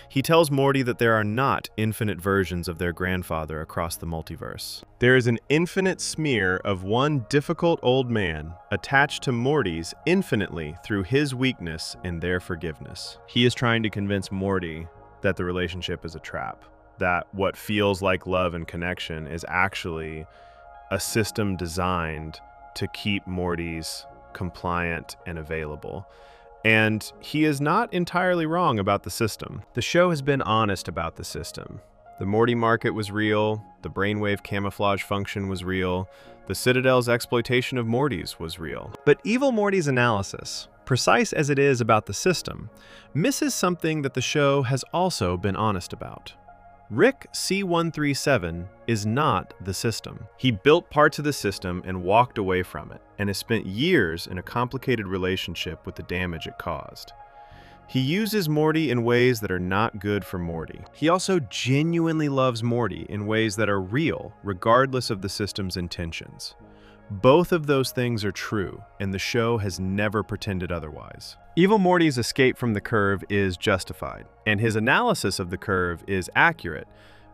He tells Morty that there are not infinite versions of their grandfather across the multiverse. There is an infinite smear of one difficult old man attached to Morty's infinitely through his weakness and their forgiveness. He is trying to convince Morty that the relationship is a trap, that what feels like love and connection is actually a system designed to keep Morty's compliant and available. And he is not entirely wrong about the system. The show has been honest about the system. The Morty market was real, the brainwave camouflage function was real, the Citadel's exploitation of Morty's was real. But Evil Morty's analysis, precise as it is about the system, misses something that the show has also been honest about. Rick C-137 is not the system. He built parts of the system and walked away from it, and has spent years in a complicated relationship with the damage it caused. He uses Morty in ways that are not good for Morty. He also genuinely loves Morty in ways that are real, regardless of the system's intentions. Both of those things are true, and the show has never pretended otherwise. Evil Morty's escape from the curve is justified, and his analysis of the curve is accurate,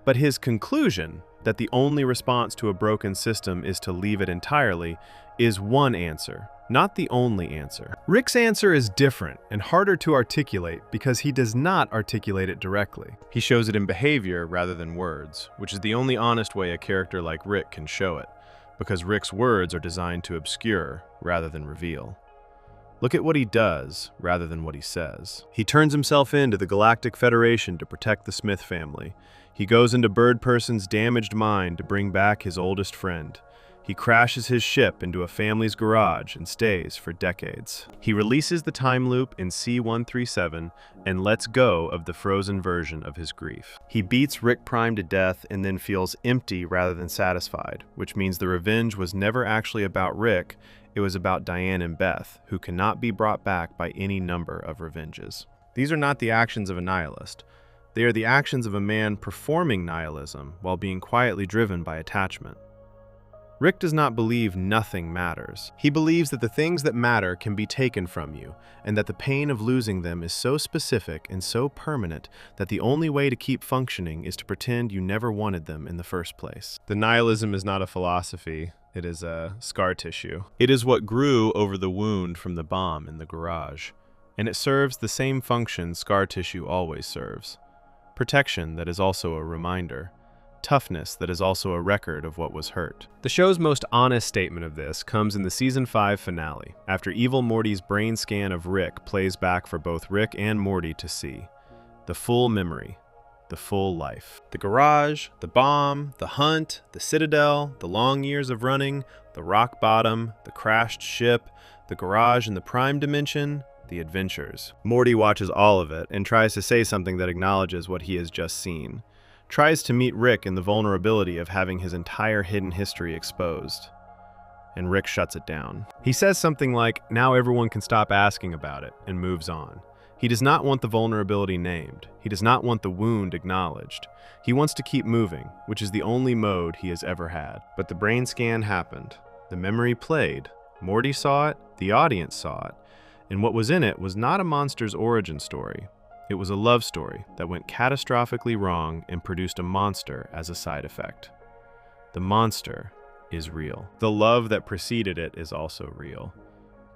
but his conclusion that the only response to a broken system is to leave it entirely is one answer, not the only answer. Rick's answer is different and harder to articulate because he does not articulate it directly. He shows it in behavior rather than words, which is the only honest way a character like Rick can show it, because Rick's words are designed to obscure rather than reveal. Look at what he does rather than what he says. He turns himself into the Galactic Federation to protect the Smith family. He goes into Bird Person's damaged mind to bring back his oldest friend. He crashes his ship into a family's garage and stays for decades. He releases the time loop in C-137 and lets go of the frozen version of his grief. He beats Rick Prime to death and then feels empty rather than satisfied, which means the revenge was never actually about Rick, it was about Diane and Beth, who cannot be brought back by any number of revenges. These are not the actions of a nihilist. They are the actions of a man performing nihilism while being quietly driven by attachment. Rick does not believe nothing matters. He believes that the things that matter can be taken from you, and that the pain of losing them is so specific and so permanent that the only way to keep functioning is to pretend you never wanted them in the first place. The nihilism is not a philosophy, it is a scar tissue. It is what grew over the wound from the bomb in the garage, and it serves the same function scar tissue always serves. Protection that is also a reminder. Toughness that is also a record of what was hurt. The show's most honest statement of this comes in the Season 5 finale, after Evil Morty's brain scan of Rick plays back for both Rick and Morty to see. The full memory, the full life. The garage, the bomb, the hunt, the Citadel, the long years of running, the rock bottom, the crashed ship, the garage in the prime dimension, the adventures. Morty watches all of it and tries to say something that acknowledges what he has just seen. Tries to meet Rick in the vulnerability of having his entire hidden history exposed. And Rick shuts it down. He says something like, now everyone can stop asking about it, and moves on. He does not want the vulnerability named. He does not want the wound acknowledged. He wants to keep moving, which is the only mode he has ever had. But the brain scan happened. The memory played. Morty saw it, the audience saw it, and what was in it was not a monster's origin story. It was a love story that went catastrophically wrong and produced a monster as a side effect. The monster is real. The love that preceded it is also real.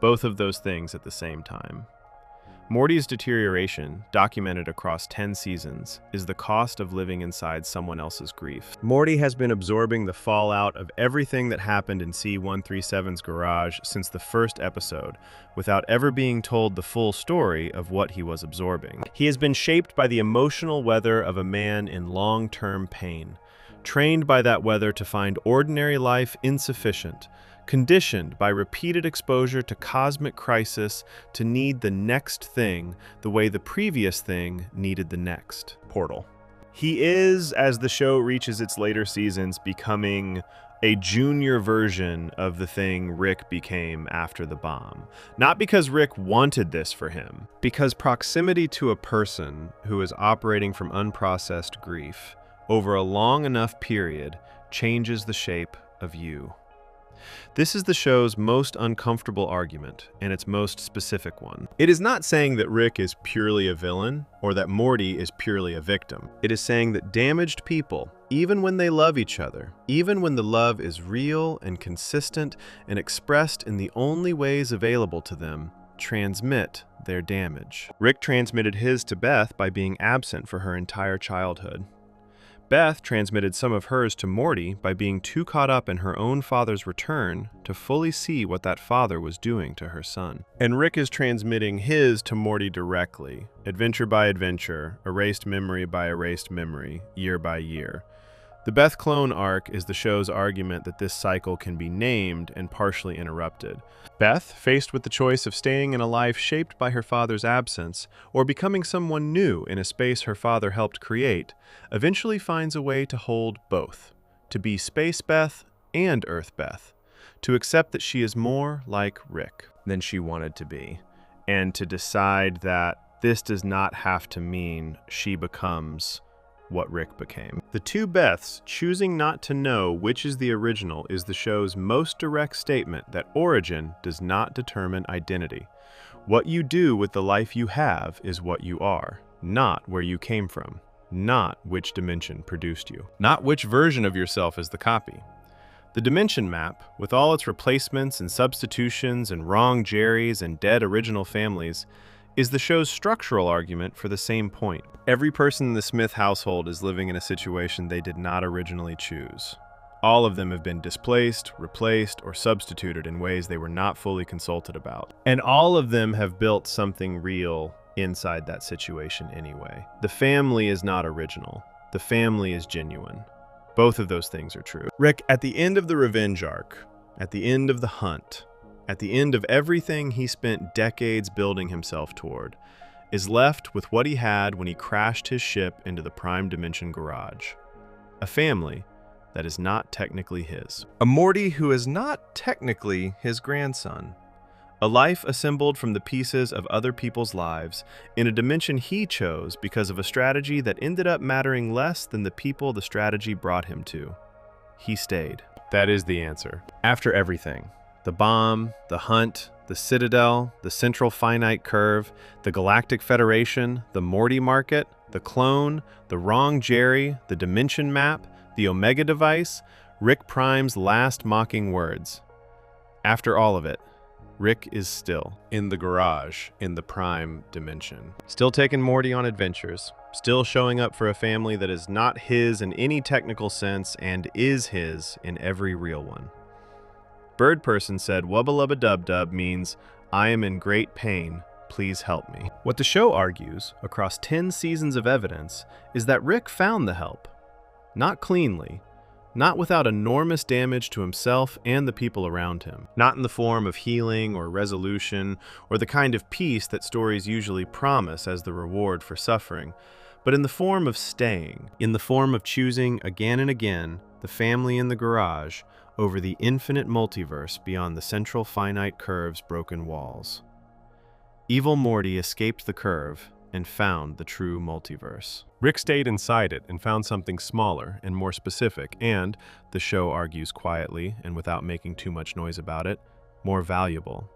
Both of those things at the same time. Morty's deterioration, documented across 10 seasons, is the cost of living inside someone else's grief. Morty has been absorbing the fallout of everything that happened in C-137's garage since the first episode, without ever being told the full story of what he was absorbing. He has been shaped by the emotional weather of a man in long-term pain, trained by that weather to find ordinary life insufficient, conditioned by repeated exposure to cosmic crisis to need the next thing the way the previous thing needed the next. Portal. He is, as the show reaches its later seasons, becoming a junior version of the thing Rick became after the bomb. Not because Rick wanted this for him, because proximity to a person who is operating from unprocessed grief over a long enough period changes the shape of you. This is the show's most uncomfortable argument, and its most specific one. It is not saying that Rick is purely a villain or that Morty is purely a victim. It is saying that damaged people, even when they love each other, even when the love is real and consistent and expressed in the only ways available to them, transmit their damage. Rick transmitted his to Beth by being absent for her entire childhood. Beth transmitted some of hers to Morty by being too caught up in her own father's return to fully see what that father was doing to her son. And Rick is transmitting his to Morty directly, adventure by adventure, erased memory by erased memory, year by year. The Beth clone arc is the show's argument that this cycle can be named and partially interrupted. Beth, faced with the choice of staying in a life shaped by her father's absence or becoming someone new in a space her father helped create, eventually finds a way to hold both, to be Space Beth and Earth Beth, to accept that she is more like Rick than she wanted to be, and to decide that this does not have to mean she becomes what Rick became. The two Beths choosing not to know which is the original is the show's most direct statement that origin does not determine identity. What you do with the life you have is what you are, not where you came from, not which dimension produced you, not which version of yourself is the copy. The dimension map, with all its replacements and substitutions and wrong Jerrys and dead original families, is the show's structural argument for the same point. Every person in the Smith household is living in a situation they did not originally choose. All of them have been displaced, replaced, or substituted in ways they were not fully consulted about. And all of them have built something real inside that situation anyway. The family is not original. The family is genuine. Both of those things are true. Rick, at the end of the revenge arc, at the end of the hunt, at the end of everything he spent decades building himself toward, is left with what he had when he crashed his ship into the Prime Dimension garage. A family that is not technically his. A Morty who is not technically his grandson. A life assembled from the pieces of other people's lives in a dimension he chose because of a strategy that ended up mattering less than the people the strategy brought him to. He stayed. That is the answer. After everything, the bomb, the hunt, the Citadel, the Central Finite Curve, the Galactic Federation, the Morty Market, the clone, the wrong Jerry, the dimension map, the Omega device, Rick Prime's last mocking words. After all of it, Rick is still in the garage in the Prime Dimension. Still taking Morty on adventures, still showing up for a family that is not his in any technical sense and is his in every real one. Bird Person said Wubba Lubba Dub Dub means, I am in great pain, please help me. What the show argues, across 10 seasons of evidence, is that Rick found the help. Not cleanly, not without enormous damage to himself and the people around him. Not in the form of healing or resolution or the kind of peace that stories usually promise as the reward for suffering, but in the form of staying, in the form of choosing again and again the family in the garage over the infinite multiverse beyond the Central Finite Curve's broken walls. Evil Morty escaped the curve and found the true multiverse. Rick stayed inside it and found something smaller and more specific and, the show argues quietly and without making too much noise about it, more valuable.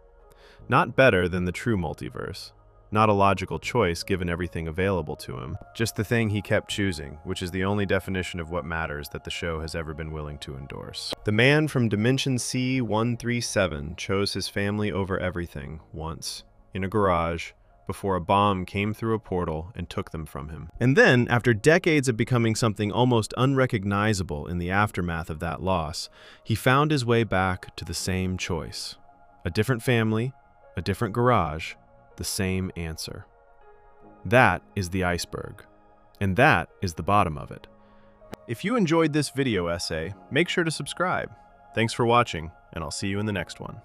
Not better than the true multiverse. Not a logical choice given everything available to him. Just the thing he kept choosing, which is the only definition of what matters that the show has ever been willing to endorse. The man from Dimension C-137 chose his family over everything once, in a garage, before a bomb came through a portal and took them from him. And then, after decades of becoming something almost unrecognizable in the aftermath of that loss, he found his way back to the same choice. A different family, a different garage, the same answer. That is the iceberg, and that is the bottom of it. If you enjoyed this video essay, make sure to subscribe. Thanks for watching, and I'll see you in the next one.